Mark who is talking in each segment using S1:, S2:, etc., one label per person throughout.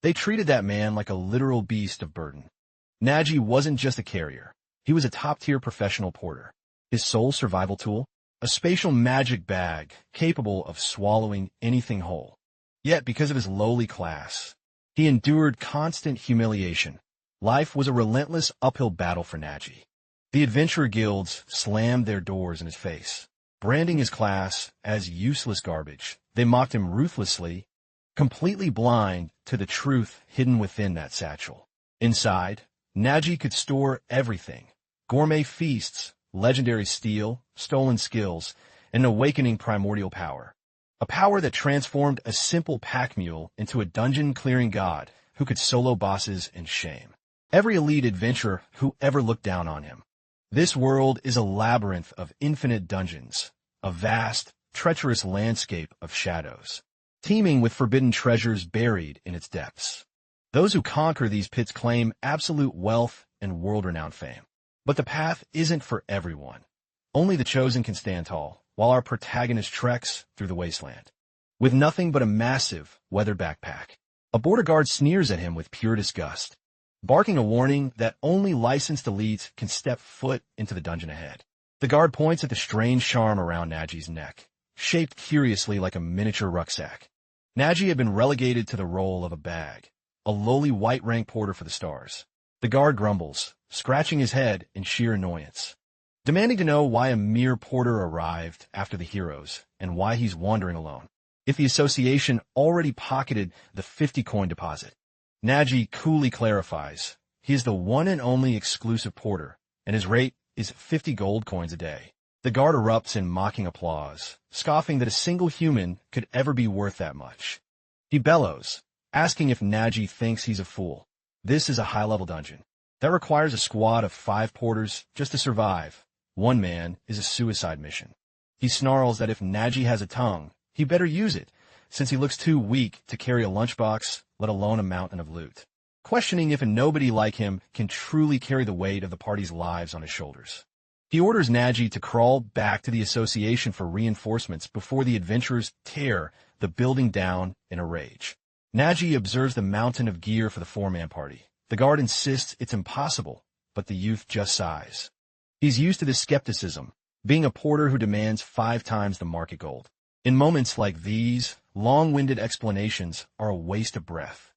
S1: They treated that man like a literal beast of burden. Nagi wasn't just a carrier. He was a top-tier professional porter. His sole survival tool? A spatial magic bag capable of swallowing anything whole. Yet, because of his lowly class, he endured constant humiliation. Life was a relentless uphill battle for Nagi. The adventurer guilds slammed their doors in his face. Branding his class as useless garbage, they mocked him ruthlessly, completely blind to the truth hidden within that satchel. Inside, Nagi could store everything: gourmet feasts, legendary steel, stolen skills, and an awakening primordial power. A power that transformed a simple pack mule into a dungeon-clearing god who could solo bosses in shame. Every elite adventurer who ever looked down on him. This world is a labyrinth of infinite dungeons, a vast, treacherous landscape of shadows, teeming with forbidden treasures buried in its depths. Those who conquer these pits claim absolute wealth and world-renowned fame. But the path isn't for everyone. Only the chosen can stand tall, while our protagonist treks through the wasteland. With nothing but a massive, weather backpack, a border guard sneers at him with pure disgust, barking a warning that only licensed elites can step foot into the dungeon ahead. The guard points at the strange charm around Nagi's neck, shaped curiously like a miniature rucksack. Nagi had been relegated to the role of a bag, a lowly white-rank porter for the stars. The guard grumbles, scratching his head in sheer annoyance, demanding to know why a mere porter arrived after the heroes and why he's wandering alone. If the association already pocketed the 50-coin deposit. Nagi coolly clarifies, he is the one and only exclusive porter, and his rate is 50 gold coins a day. The guard erupts in mocking applause, scoffing that a single human could ever be worth that much. He bellows, asking if Nagi thinks he's a fool. This is a high-level dungeon. That requires a squad of 5 porters just to survive. One man is a suicide mission. He snarls that if Nagi has a tongue, he better use it, since he looks too weak to carry a lunchbox, let alone a mountain of loot. Questioning if a nobody like him can truly carry the weight of the party's lives on his shoulders. He orders Nagi to crawl back to the association for reinforcements before the adventurers tear the building down in a rage. Nagi observes the mountain of gear for the 4-man party. The guard insists it's impossible, but the youth just sighs. He's used to this skepticism, being a porter who demands 5 times the market gold. In moments like these, long-winded explanations are a waste of breath.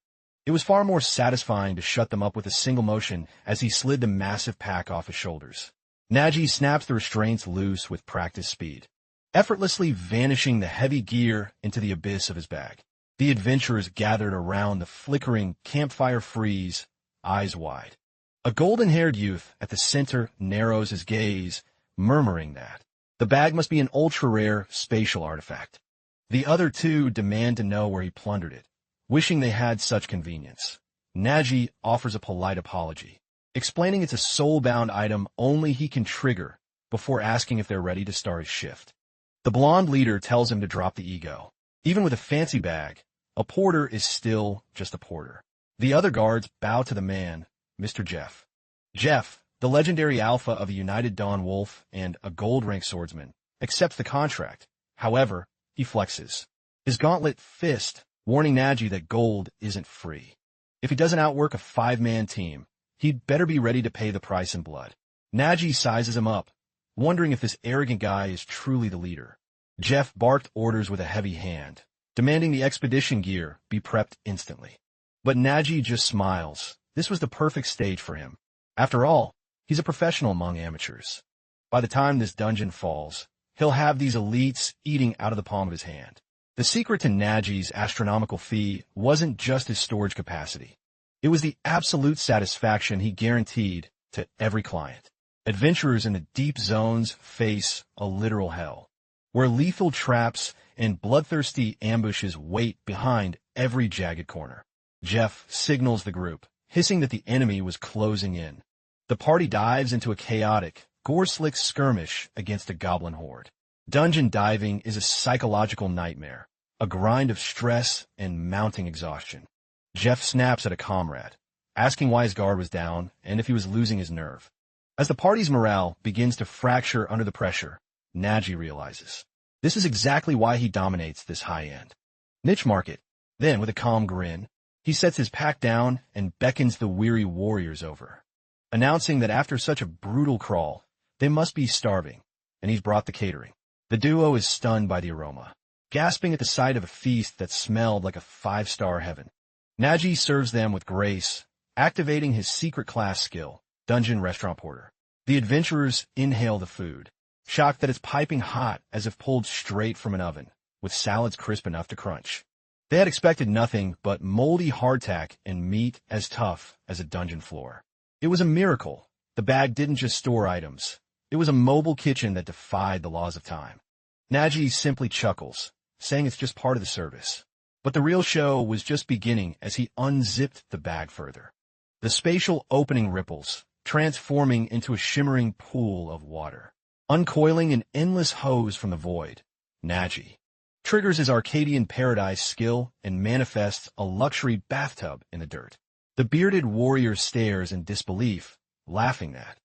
S1: It was far more satisfying to shut them up with a single motion as he slid the massive pack off his shoulders. Nagi snaps the restraints loose with practiced speed, effortlessly vanishing the heavy gear into the abyss of his bag. The adventurers gathered around the flickering campfire frieze, eyes wide. A golden-haired youth at the center narrows his gaze, murmuring that the bag must be an ultra-rare spatial artifact. The other 2 demand to know where he plundered it, wishing they had such convenience. Nagi offers a polite apology, explaining it's a soul-bound item only he can trigger before asking if they're ready to start his shift. The blonde leader tells him to drop the ego. Even with a fancy bag, a porter is still just a porter. The other guards bow to the man, Mr. Jeff. Jeff, the legendary alpha of a United Dawn Wolf and a gold-rank swordsman, accepts the contract. However, he flexes his gauntlet fist, warning Nagi that gold isn't free. If he doesn't outwork a 5-man team, he'd better be ready to pay the price in blood. Nagi sizes him up, wondering if this arrogant guy is truly the leader. Jeff barked orders with a heavy hand, demanding the expedition gear be prepped instantly. But Nagi just smiles. This was the perfect stage for him. After all, he's a professional among amateurs. By the time this dungeon falls, he'll have these elites eating out of the palm of his hand. The secret to Nagi's astronomical fee wasn't just his storage capacity. It was the absolute satisfaction he guaranteed to every client. Adventurers in the deep zones face a literal hell, where lethal traps and bloodthirsty ambushes wait behind every jagged corner. Jeff signals the group, hissing that the enemy was closing in. The party dives into a chaotic, gore-slick skirmish against a goblin horde. Dungeon diving is a psychological nightmare, a grind of stress and mounting exhaustion. Jeff snaps at a comrade, asking why his guard was down and if he was losing his nerve. As the party's morale begins to fracture under the pressure, Nagi realizes this is exactly why he dominates this high-end niche market. Then, with a calm grin, he He sets his pack down and beckons the weary warriors over, announcing that after such a brutal crawl, they must be starving, and he's brought the catering. The duo is stunned by the aroma, gasping at the sight of a feast that smelled like a 5-star heaven. Nagi serves them with grace, activating his secret class skill, Dungeon Restaurant Porter. The adventurers inhale the food, shocked that it's piping hot as if pulled straight from an oven, with salads crisp enough to crunch. They had expected nothing but moldy hardtack and meat as tough as a dungeon floor. It was a miracle. The bag didn't just store items. It was a mobile kitchen that defied the laws of time. Nagi simply chuckles, saying it's just part of the service. But the real show was just beginning as he unzipped the bag further. The spatial opening ripples, transforming into a shimmering pool of water. Uncoiling an endless hose from the void, Nagi triggers his Arcadian Paradise skill and manifests a luxury bathtub in the dirt. The bearded warrior stares in disbelief, laughing that.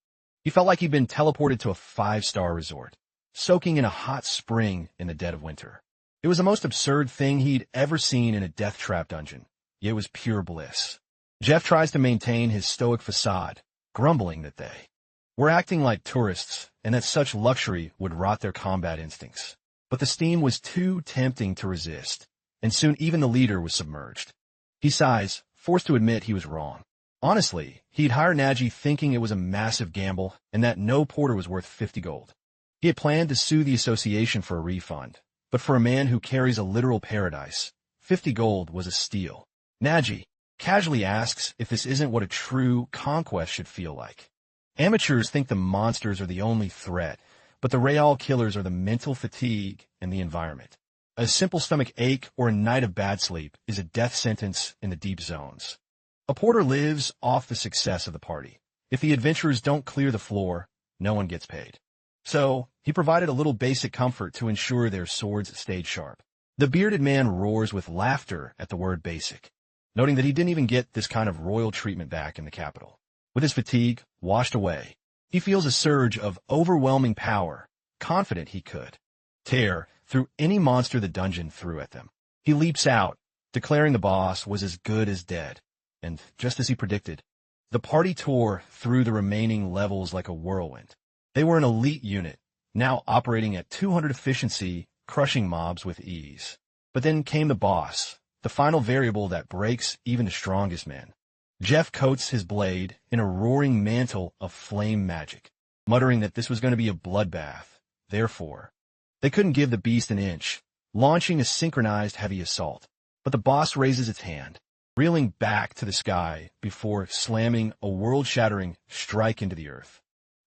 S1: He felt like he'd been teleported to a 5-star resort, soaking in a hot spring in the dead of winter. It was the most absurd thing he'd ever seen in a death trap dungeon, yet it was pure bliss. Jeff tries to maintain his stoic facade, grumbling that they were acting like tourists and that such luxury would rot their combat instincts. But the steam was too tempting to resist, and soon even the leader was submerged. He sighs, forced to admit he was wrong. Honestly, he'd hired Nagi thinking it was a massive gamble and that no porter was worth 50 gold. He had planned to sue the association for a refund, but for a man who carries a literal paradise, 50 gold was a steal. Nagi casually asks if this isn't what a true conquest should feel like. Amateurs think the monsters are the only threat, but the real killers are the mental fatigue and the environment. A simple stomach ache or a night of bad sleep is a death sentence in the deep zones. A porter lives off the success of the party. If the adventurers don't clear the floor, no one gets paid. So, he provided a little basic comfort to ensure their swords stayed sharp. The bearded man roars with laughter at the word basic, noting that he didn't even get this kind of royal treatment back in the capital. With his fatigue washed away, he feels a surge of overwhelming power, confident he could tear through any monster the dungeon threw at them. He leaps out, declaring the boss was as good as dead, and just as he predicted, the party tore through the remaining levels like a whirlwind. They were an elite unit, now operating at 200 efficiency, crushing mobs with ease. But then came the boss, the final variable that breaks even the strongest men. Jeff coats his blade in a roaring mantle of flame magic, muttering that this was going to be a bloodbath. Therefore, they couldn't give the beast an inch, launching a synchronized heavy assault. But the boss raises its hand, reeling back to the sky before slamming a world-shattering strike into the earth.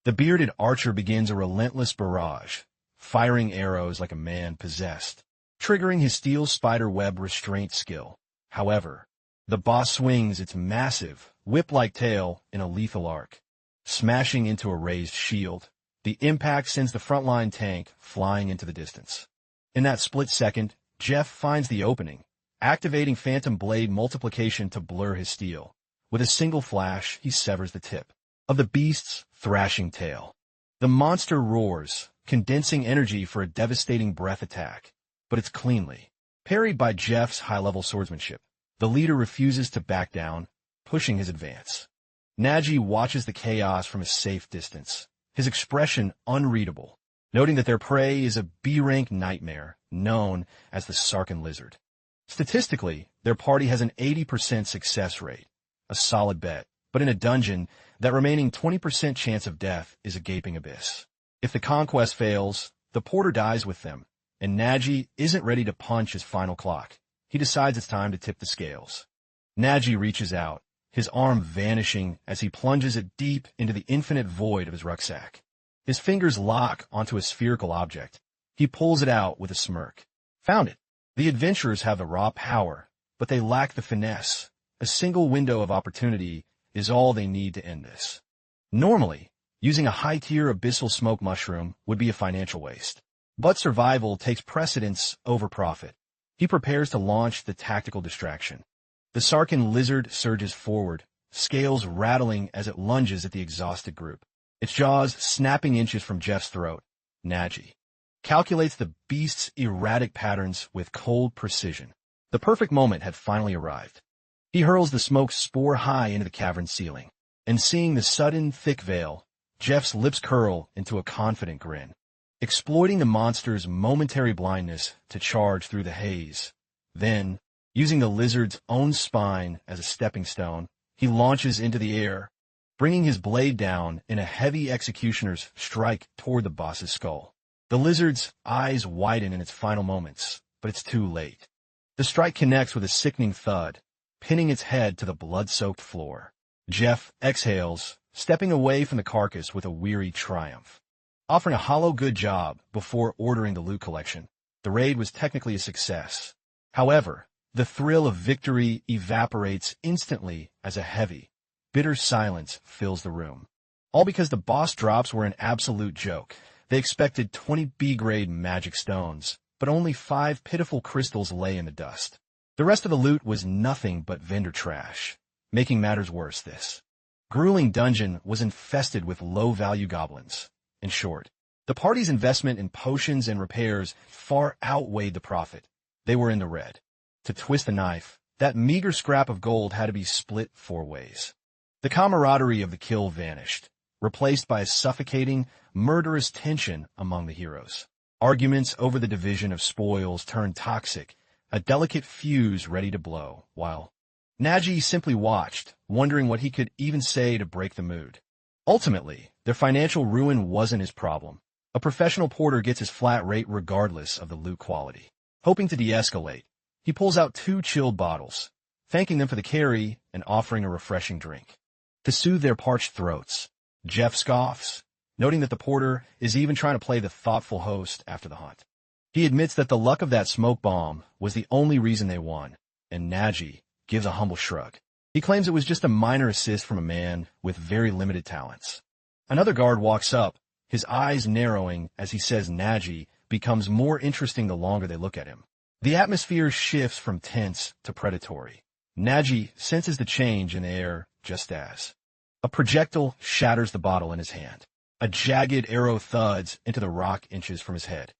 S1: The bearded archer begins a relentless barrage, firing arrows like a man possessed, triggering his steel spider web restraint skill. However, the boss swings its massive, whip-like tail in a lethal arc, smashing into a raised shield. The impact sends the frontline tank flying into the distance. In that split second, Jeff finds the opening, activating Phantom Blade multiplication to blur his steel. With a single flash, he severs the tip of the beast's thrashing tail. The monster roars, condensing energy for a devastating breath attack, but it's cleanly parried by Jeff's high-level swordsmanship. The leader refuses to back down, pushing his advance. Nagi watches the chaos from a safe distance, his expression unreadable, noting that their prey is a B-rank nightmare known as the Sarkin Lizard. Statistically, their party has an 80% success rate, a solid bet, but in a dungeon, that remaining 20% chance of death is a gaping abyss. If the conquest fails, the porter dies with them, and Nagi isn't ready to punch his final clock. He decides it's time to tip the scales. Nagi reaches out, his arm vanishing as he plunges it deep into the infinite void of his rucksack. His fingers lock onto a spherical object. He pulls it out with a smirk. Found it. The adventurers have the raw power, but they lack the finesse. A single window of opportunity is all they need to end this. Normally, using a high-tier abyssal smoke mushroom would be a financial waste. But survival takes precedence over profit. He prepares to launch the tactical distraction. The Sarkin Lizard surges forward, scales rattling as it lunges at the exhausted group. Its jaws snapping inches from Jeff's throat. Nagi calculates the beast's erratic patterns with cold precision. The perfect moment had finally arrived. He hurls the smoke spore high into the cavern ceiling, and seeing the sudden, thick veil, Jeff's lips curl into a confident grin. Exploiting the monster's momentary blindness to charge through the haze. Then, using the lizard's own spine as a stepping stone, he launches into the air, bringing his blade down in a heavy executioner's strike toward the boss's skull. The lizard's eyes widen in its final moments, but it's too late. The strike connects with a sickening thud, pinning its head to the blood-soaked floor. Jeff exhales, stepping away from the carcass with a weary triumph. Offering a hollow good job before ordering the loot collection, the raid was technically a success. However, the thrill of victory evaporates instantly as a heavy, bitter silence fills the room. All because the boss drops were an absolute joke. They expected 20 B-grade magic stones, but only 5 pitiful crystals lay in the dust. The rest of the loot was nothing but vendor trash. Making matters worse, this grueling dungeon was infested with low-value goblins. In short, the party's investment in potions and repairs far outweighed the profit. They were in the red. To twist the knife, that meager scrap of gold had to be split 4 ways. The camaraderie of the kill vanished, replaced by a suffocating, murderous tension among the heroes. Arguments over the division of spoils turned toxic, a delicate fuse ready to blow, while Nagi simply watched, wondering what he could even say to break the mood. Ultimately, their financial ruin wasn't his problem. A professional porter gets his flat rate regardless of the loot quality. Hoping to de-escalate, he pulls out 2 chilled bottles, thanking them for the carry and offering a refreshing drink. To soothe their parched throats, Jeff scoffs, noting that the porter is even trying to play the thoughtful host after the hunt. He admits that the luck of that smoke bomb was the only reason they won, and Nagi gives a humble shrug. He claims it was just a minor assist from a man with very limited talents. Another guard walks up, his eyes narrowing as he says Nagi becomes more interesting the longer they look at him. The atmosphere shifts from tense to predatory. Nagi senses the change in the air just as a projectile shatters the bottle in his hand. A jagged arrow thuds into the rock inches from his head.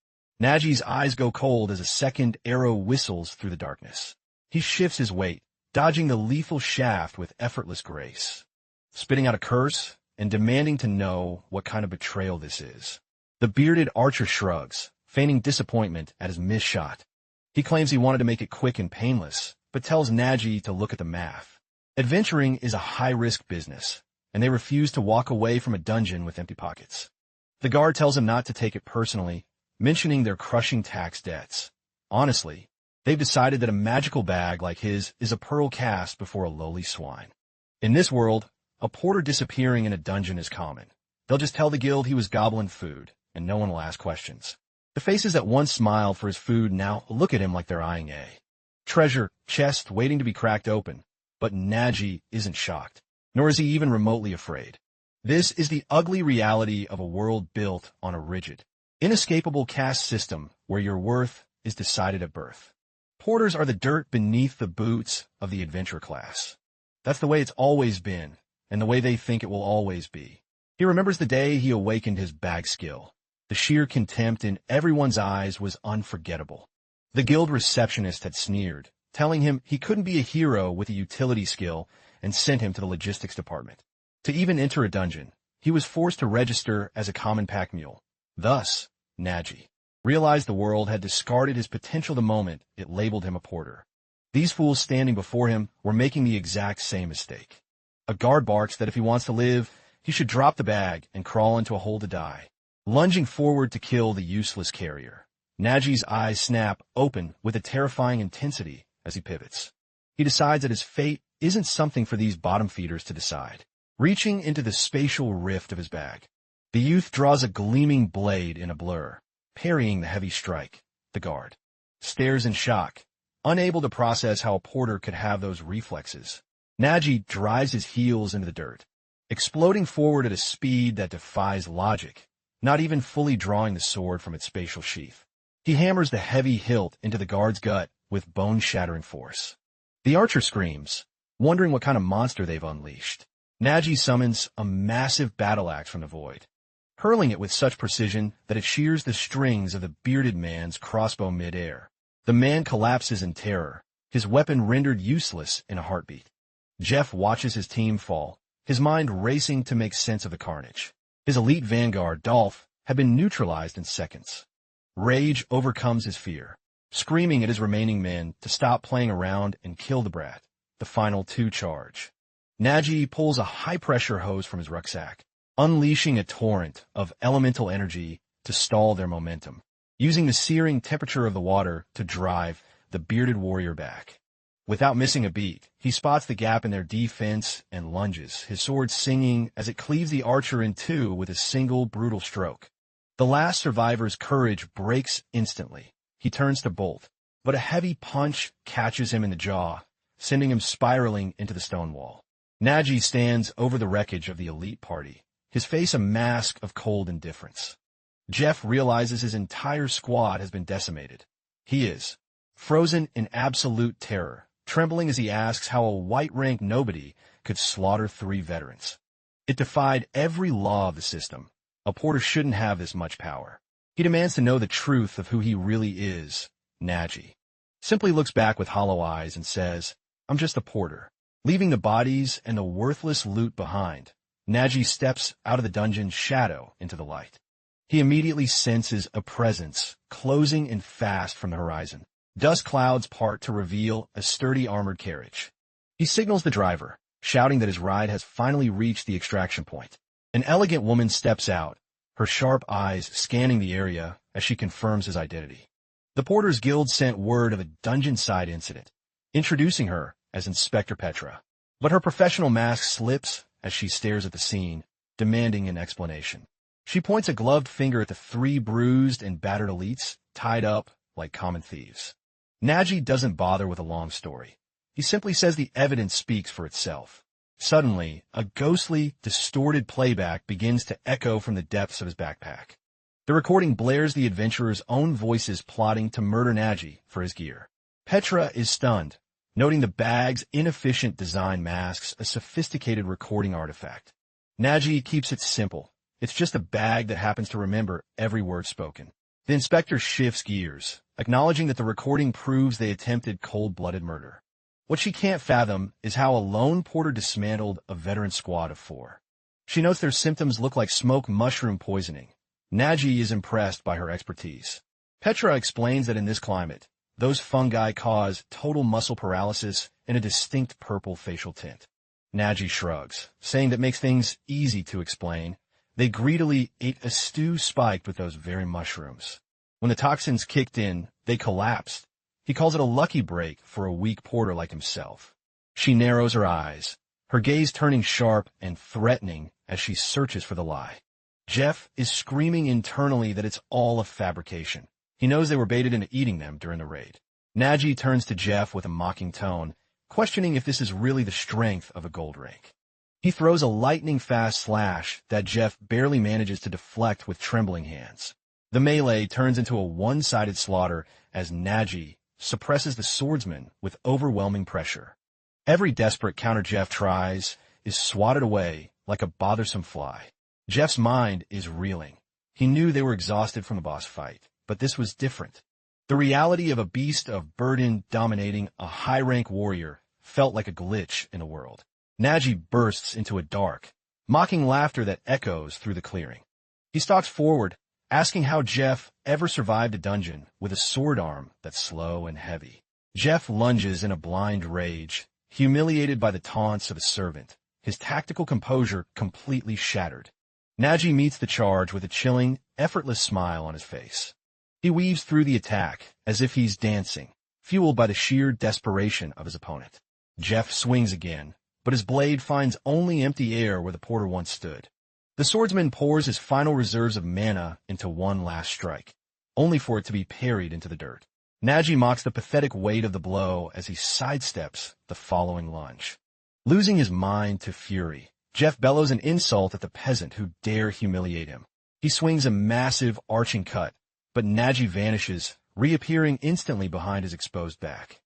S1: Nagi's eyes go cold as a second arrow whistles through the darkness. He shifts his weight, dodging the lethal shaft with effortless grace, spitting out a curse and demanding to know what kind of betrayal this is. The bearded archer shrugs, feigning disappointment at his missed shot. He claims he wanted to make it quick and painless, but tells Nagi to look at the math. Adventuring is a high-risk business, and they refuse to walk away from a dungeon with empty pockets. The guard tells him not to take it personally, mentioning their crushing tax debts. Honestly, they've decided that a magical bag like his is a pearl cast before a lowly swine. In this world, a porter disappearing in a dungeon is common. They'll just tell the guild he was gobbling food, and no one will ask questions. The faces that once smiled for his food now look at him like they're eyeing a treasure chest waiting to be cracked open. But Nagi isn't shocked, nor is he even remotely afraid. This is the ugly reality of a world built on a rigid, inescapable caste system where your worth is decided at birth. Porters are the dirt beneath the boots of the adventure class. That's the way it's always been, and the way they think it will always be. He remembers the day he awakened his bag skill. The sheer contempt in everyone's eyes was unforgettable. The guild receptionist had sneered, telling him he couldn't be a hero with a utility skill, and sent him to the logistics department. To even enter a dungeon, he was forced to register as a common pack mule. Thus, Nagi realized the world had discarded his potential the moment it labeled him a porter. These fools standing before him were making the exact same mistake. A guard barks that if he wants to live, he should drop the bag and crawl into a hole to die. Lunging forward to kill the useless carrier, Nagi's eyes snap open with a terrifying intensity as he pivots. He decides that his fate isn't something for these bottom feeders to decide. Reaching into the spatial rift of his bag, the youth draws a gleaming blade in a blur, parrying the heavy strike. The guard stares in shock, unable to process how a porter could have those reflexes. Nagi drives his heels into the dirt, exploding forward at a speed that defies logic, not even fully drawing the sword from its spatial sheath. He hammers the heavy hilt into the guard's gut with bone-shattering force. The archer screams, wondering what kind of monster they've unleashed. Nagi summons a massive battle axe from the void, hurling it with such precision that it shears the strings of the bearded man's crossbow mid-air. The man collapses in terror, his weapon rendered useless in a heartbeat. Jeff watches his team fall, his mind racing to make sense of the carnage. His elite vanguard, Dolph, had been neutralized in seconds. Rage overcomes his fear, screaming at his remaining men to stop playing around and kill the brat, the final 2 charge. Nagi pulls a high-pressure hose from his rucksack, unleashing a torrent of elemental energy to stall their momentum, using the searing temperature of the water to drive the bearded warrior back. Without missing a beat, he spots the gap in their defense and lunges, his sword singing as it cleaves the archer in 2 with a single brutal stroke. The last survivor's courage breaks instantly. He turns to bolt, but a heavy punch catches him in the jaw, sending him spiraling into the stone wall. Nagi stands over the wreckage of the elite party, his face a mask of cold indifference. Jeff realizes his entire squad has been decimated. He is frozen in absolute terror, trembling as he asks how a white-rank nobody could slaughter 3 veterans. It defied every law of the system. A porter shouldn't have this much power. He demands to know the truth of who he really is. Nagi simply looks back with hollow eyes and says, "I'm just a porter." Leaving the bodies and the worthless loot behind, Nagi steps out of the dungeon's shadow into the light. He immediately senses a presence closing in fast from the horizon. Dust clouds part to reveal a sturdy armored carriage. He signals the driver, shouting that his ride has finally reached the extraction point. An elegant woman steps out, her sharp eyes scanning the area as she confirms his identity. The Porters Guild sent word of a dungeon-side incident, introducing her as Inspector Petra. But her professional mask slips as she stares at the scene, demanding an explanation. She points a gloved finger at the 3 bruised and battered elites, tied up like common thieves. Nagi doesn't bother with a long story. He simply says the evidence speaks for itself. Suddenly, a ghostly, distorted playback begins to echo from the depths of his backpack. The recording blares the adventurer's own voices plotting to murder Nagi for his gear. Petra is stunned, noting the bag's inefficient design masks a sophisticated recording artifact. Nagi keeps it simple. It's just a bag that happens to remember every word spoken. The inspector shifts gears, acknowledging that the recording proves they attempted cold-blooded murder. What she can't fathom is how a lone porter dismantled a veteran squad of 4. She notes their symptoms look like smoke mushroom poisoning. Nagi is impressed by her expertise. Petra explains that in this climate, those fungi cause total muscle paralysis and a distinct purple facial tint. Nagi shrugs, saying that makes things easy to explain. They greedily ate a stew spiked with those very mushrooms. When the toxins kicked in, they collapsed. He calls it a lucky break for a weak porter like himself. She narrows her eyes, her gaze turning sharp and threatening as she searches for the lie. Jeff is screaming internally that it's all a fabrication. He knows they were baited into eating them during the raid. Nagi turns to Jeff with a mocking tone, questioning if this is really the strength of a gold rank. He throws a lightning-fast slash that Jeff barely manages to deflect with trembling hands. The melee turns into a one-sided slaughter as Nagi suppresses the swordsman with overwhelming pressure. Every desperate counter Jeff tries is swatted away like a bothersome fly. Jeff's mind is reeling. He knew they were exhausted from the boss fight, but this was different. The reality of a beast of burden dominating a high-rank warrior felt like a glitch in the world. Nagi bursts into a dark, mocking laughter that echoes through the clearing. He stalks forward, asking how Jeff ever survived a dungeon with a sword arm that's slow and heavy. Jeff lunges in a blind rage, humiliated by the taunts of a servant, his tactical composure completely shattered. Nagi meets the charge with a chilling, effortless smile on his face. He weaves through the attack as if he's dancing, fueled by the sheer desperation of his opponent. Jeff swings again, but his blade finds only empty air where the porter once stood. The swordsman pours his final reserves of mana into one last strike, only for it to be parried into the dirt. Nagi mocks the pathetic weight of the blow as he sidesteps the following lunge. Losing his mind to fury, Jeff bellows an insult at the peasant who dare humiliate him. He swings a massive arching cut, but Nagi vanishes, reappearing instantly behind his exposed back.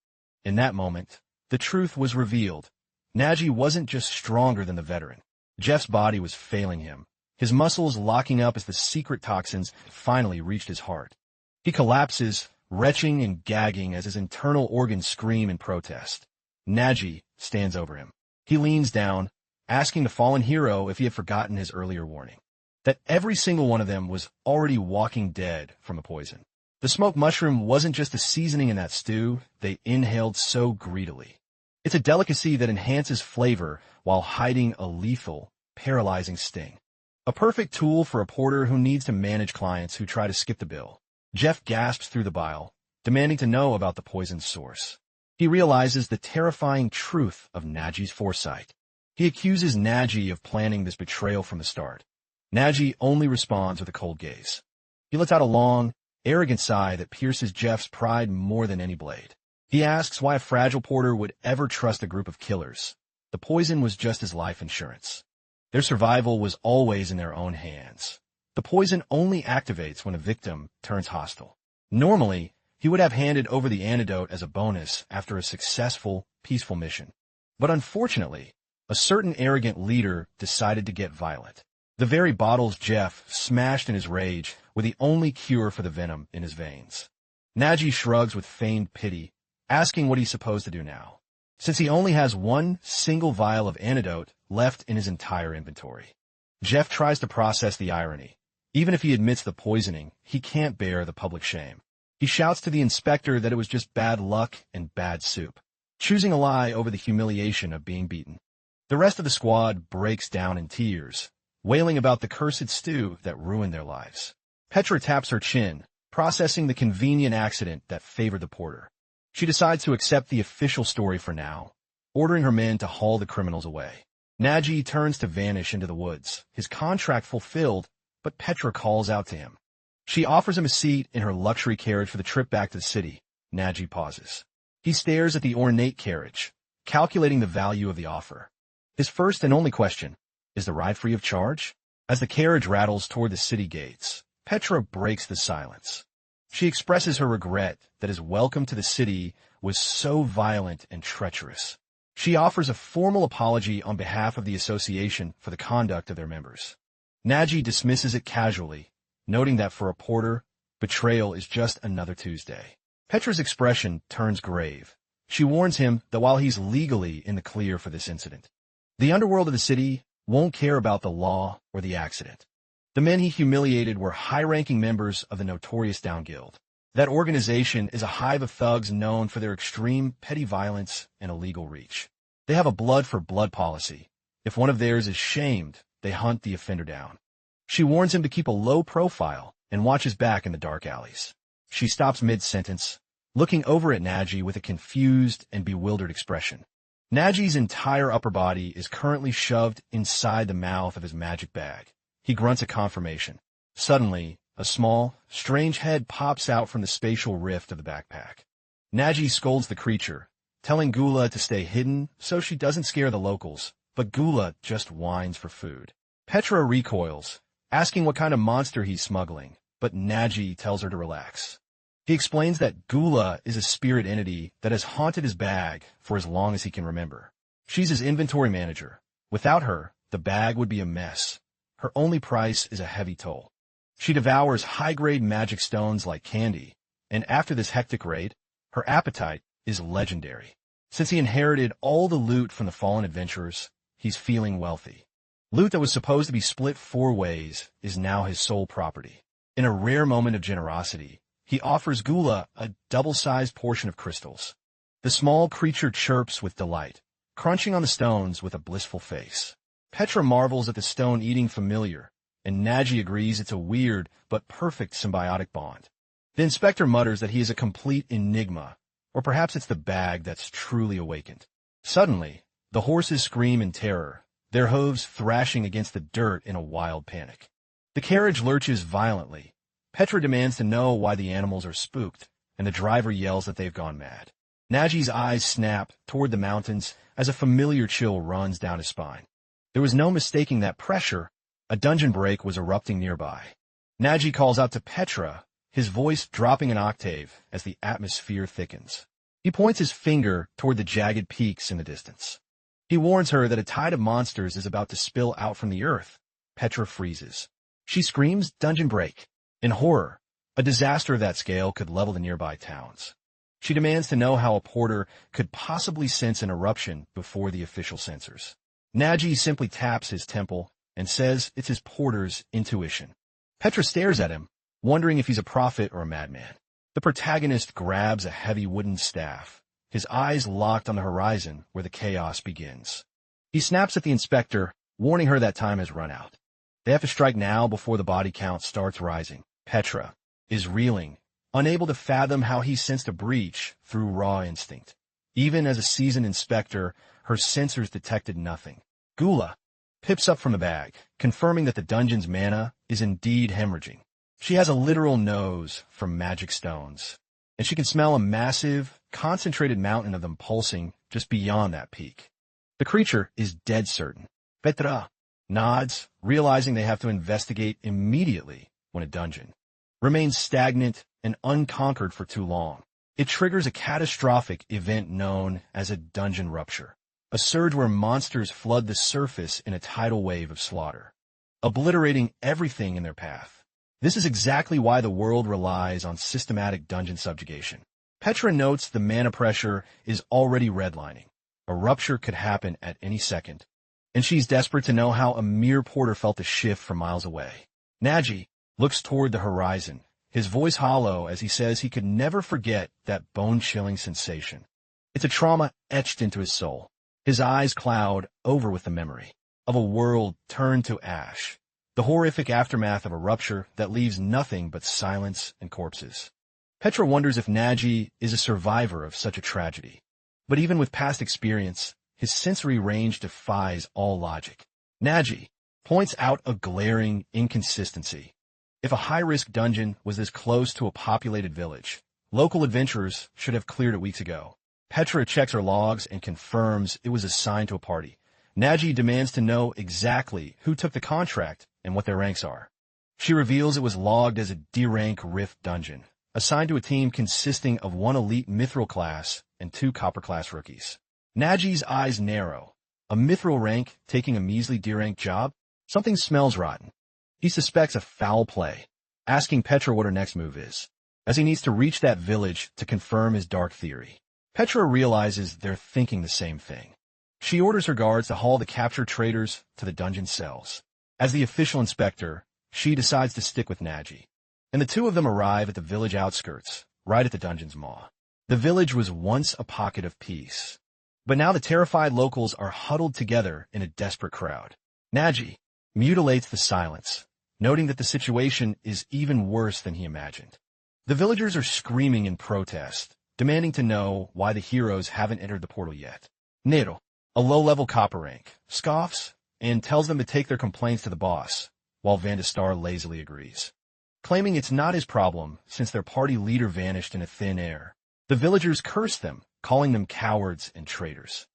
S1: In that moment, the truth was revealed. Nagi wasn't just stronger than the veteran. Jeff's body was failing him, his muscles locking up as the secret toxins finally reached his heart. He collapses, retching and gagging as his internal organs scream in protest. Nagi stands over him. He leans down, asking the fallen hero if he had forgotten his earlier warning, that every single one of them was already walking dead from the poison. The smoked mushroom wasn't just a seasoning in that stew they inhaled so greedily. It's a delicacy that enhances flavor while hiding a lethal, paralyzing sting. A perfect tool for a porter who needs to manage clients who try to skip the bill. Jeff gasps through the bile, demanding to know about the poison's source. He realizes the terrifying truth of Nagi's foresight. He accuses Nagi of planning this betrayal from the start. Nagi only responds with a cold gaze. He lets out a long, arrogant sigh that pierces Jeff's pride more than any blade. He asks why a fragile porter would ever trust a group of killers. The poison was just his life insurance. Their survival was always in their own hands. The poison only activates when a victim turns hostile. Normally, he would have handed over the antidote as a bonus after a successful, peaceful mission. But unfortunately, a certain arrogant leader decided to get violent. The very bottles Jeff smashed in his rage were the only cure for the venom in his veins. Nagi shrugs with feigned pity, asking what he's supposed to do now, since he only has one single vial of antidote left in his entire inventory. Jeff tries to process the irony. Even if he admits the poisoning, he can't bear the public shame. He shouts to the inspector that it was just bad luck and bad soup, choosing a lie over the humiliation of being beaten. The rest of the squad breaks down in tears, wailing about the cursed stew that ruined their lives. Petra taps her chin, processing the convenient accident that favored the porter. She decides to accept the official story for now, ordering her men to haul the criminals away. Nagi turns to vanish into the woods, his contract fulfilled, but Petra calls out to him. She offers him a seat in her luxury carriage for the trip back to the city. Nagi pauses. He stares at the ornate carriage, calculating the value of the offer. His first and only question, is the ride free of charge? As the carriage rattles toward the city gates, Petra breaks the silence. She expresses her regret that his welcome to the city was so violent and treacherous. She offers a formal apology on behalf of the association for the conduct of their members. Nagi dismisses it casually, noting that for a porter, betrayal is just another Tuesday. Petra's expression turns grave. She warns him that while he's legally in the clear for this incident, the underworld of the city won't care about the law or the accident. The men he humiliated were high-ranking members of the notorious Down Guild. That organization is a hive of thugs known for their extreme petty violence and illegal reach. They have a blood-for-blood policy. If one of theirs is shamed, they hunt the offender down. She warns him to keep a low profile and watch his back in the dark alleys. She stops mid-sentence, looking over at Nagi with a confused and bewildered expression. Nagi's entire upper body is currently shoved inside the mouth of his magic bag. He grunts a confirmation. Suddenly, a small, strange head pops out from the spatial rift of the backpack. Nagi scolds the creature, telling Gula to stay hidden so she doesn't scare the locals, but Gula just whines for food. Petra recoils, asking what kind of monster he's smuggling, but Nagi tells her to relax. He explains that Gula is a spirit entity that has haunted his bag for as long as he can remember. She's his inventory manager. Without her, the bag would be a mess. Her only price is a heavy toll. She devours high-grade magic stones like candy, and after this hectic raid, her appetite is legendary. Since he inherited all the loot from the fallen adventurers, he's feeling wealthy. Loot that was supposed to be split 4 ways is now his sole property. In a rare moment of generosity, he offers Gula a double-sized portion of crystals. The small creature chirps with delight, crunching on the stones with a blissful face. Petra marvels at the stone-eating familiar, and Nagi agrees it's a weird but perfect symbiotic bond. The inspector mutters that he is a complete enigma, or perhaps it's the bag that's truly awakened. Suddenly, the horses scream in terror, their hooves thrashing against the dirt in a wild panic. The carriage lurches violently. Petra demands to know why the animals are spooked, and the driver yells that they've gone mad. Nagi's eyes snap toward the mountains as a familiar chill runs down his spine. There was no mistaking that pressure. A dungeon break was erupting nearby. Nagi calls out to Petra, his voice dropping an octave as the atmosphere thickens. He points his finger toward the jagged peaks in the distance. He warns her that a tide of monsters is about to spill out from the earth. Petra freezes. She screams, "Dungeon break!" In horror, A disaster of that scale could level the nearby towns. She demands to know how a porter could possibly sense an eruption before the official censors. Nagi simply taps his temple and says it's his porter's intuition. Petra stares at him, wondering if he's a prophet or a madman. The protagonist grabs a heavy wooden staff, his eyes locked on the horizon where the chaos begins. He snaps at the inspector, warning her that time has run out. They have to strike now before the body count starts rising. Petra is reeling, unable to fathom how he sensed a breach through raw instinct. Even as a seasoned inspector, her sensors detected nothing. Gula pips up from the bag, confirming that the dungeon's mana is indeed hemorrhaging. She has a literal nose for magic stones, and she can smell a massive, concentrated mountain of them pulsing just beyond that peak. The creature is dead certain. Petra nods, realizing they have to investigate immediately when a dungeon remains stagnant and unconquered for too long. It triggers a catastrophic event known as a dungeon rupture, a surge where monsters flood the surface in a tidal wave of slaughter, obliterating everything in their path. This is exactly why the world relies on systematic dungeon subjugation. Petra notes the mana pressure is already redlining. A rupture could happen at any second, and she's desperate to know how a mere porter felt the shift from miles away. Nagi looks toward the horizon, his voice hollow as he says he could never forget that bone-chilling sensation. It's a trauma etched into his soul. His eyes cloud over with the memory of a world turned to ash, the horrific aftermath of a rupture that leaves nothing but silence and corpses. Petra wonders if Nagi is a survivor of such a tragedy. But even with past experience, his sensory range defies all logic. Nagi points out a glaring inconsistency. If a high-risk dungeon was this close to a populated village, local adventurers should have cleared it weeks ago. Petra checks her logs and confirms it was assigned to a party. Nagi demands to know exactly who took the contract and what their ranks are. She reveals it was logged as a D-rank Rift dungeon, assigned to a team consisting of one elite mythril class and 2 copper class rookies. Nagi's eyes narrow. A mythril rank taking a measly D-rank job? Something smells rotten. He suspects a foul play, asking Petra what her next move is, as he needs to reach that village to confirm his dark theory. Petra realizes they're thinking the same thing. She orders her guards to haul the captured traitors to the dungeon cells. As the official inspector, she decides to stick with Nagi, and the two of them arrive at the village outskirts, right at the dungeon's maw. The village was once a pocket of peace, but now the terrified locals are huddled together in a desperate crowd. Nagi mutilates the silence, noting that the situation is even worse than he imagined. The villagers are screaming in protest, demanding to know why the heroes haven't entered the portal yet. Nero, a low-level copper rank, scoffs and tells them to take their complaints to the boss, while Vandestar lazily agrees, claiming it's not his problem since their party leader vanished in a thin air. The villagers curse them, calling them cowards and traitors.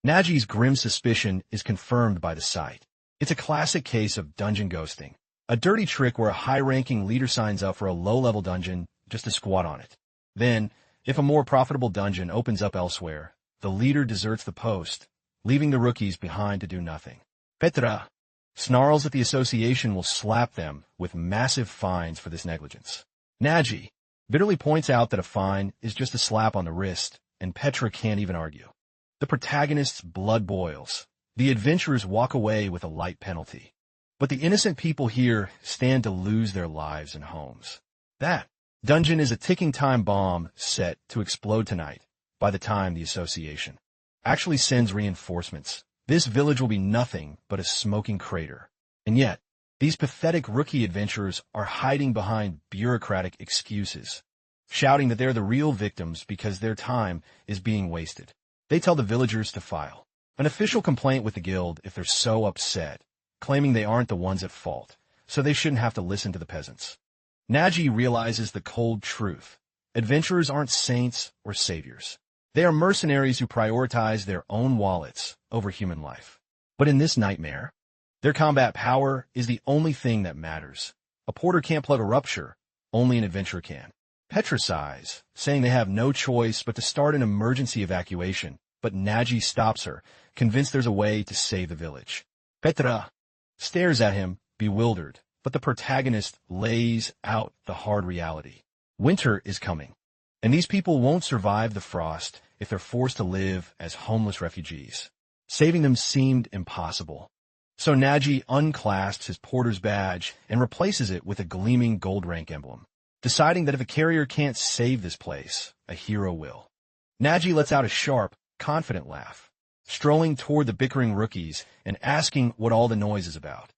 S1: Nagi's grim suspicion is confirmed by the sight. It's a classic case of dungeon ghosting, a dirty trick where a high-ranking leader signs up for a low-level dungeon just to squat on it. Then, if a more profitable dungeon opens up elsewhere, the leader deserts the post, leaving the rookies behind to do nothing. Petra snarls that the association will slap them with massive fines for this negligence. Nagi bitterly points out that a fine is just a slap on the wrist, and Petra can't even argue. The protagonist's blood boils. The adventurers walk away with a light penalty, but the innocent people here stand to lose their lives and homes. That dungeon is a ticking time bomb set to explode tonight by the time the association actually sends reinforcements. This village will be nothing but a smoking crater. And yet, these pathetic rookie adventurers are hiding behind bureaucratic excuses, shouting that they're the real victims because their time is being wasted. They tell the villagers to file an official complaint with the guild if they're so upset, claiming they aren't the ones at fault, so they shouldn't have to listen to the peasants. Nagi realizes the cold truth. Adventurers aren't saints or saviors. They are mercenaries who prioritize their own wallets over human life. But in this nightmare, their combat power is the only thing that matters. A porter can't plug a rupture, only an adventurer can. Petra sighs, saying they have no choice but to start an emergency evacuation, but Nagi stops her, convinced there's a way to save the village. Petra stares at him, bewildered, but the protagonist lays out the hard reality. Winter is coming, and these people won't survive the frost if they're forced to live as homeless refugees. Saving them seemed impossible. So Nagi unclasps his porter's badge and replaces it with a gleaming gold rank emblem, deciding that if a carrier can't save this place, a hero will. Nagi lets out a sharp, confident laugh, strolling toward the bickering rookies and asking what all the noise is about.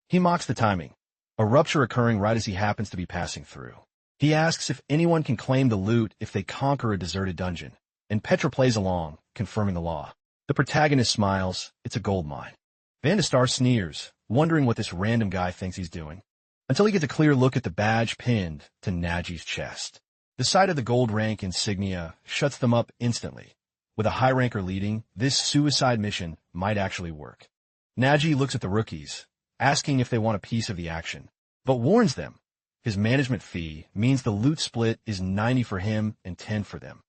S1: He mocks the timing, a rupture occurring right as he happens to be passing through. He asks if anyone can claim the loot if they conquer a deserted dungeon, and Petra plays along, confirming the law. The protagonist smiles. It's a gold mine. Vandestar sneers, wondering what this random guy thinks he's doing, until he gets a clear look at the badge pinned to Nagi's chest. The sight of the gold rank insignia shuts them up instantly. With a high ranker leading, this suicide mission might actually work. Nagi looks at the rookies, asking if they want a piece of the action, but warns them his management fee means the loot split is 90 for him and 10 for them.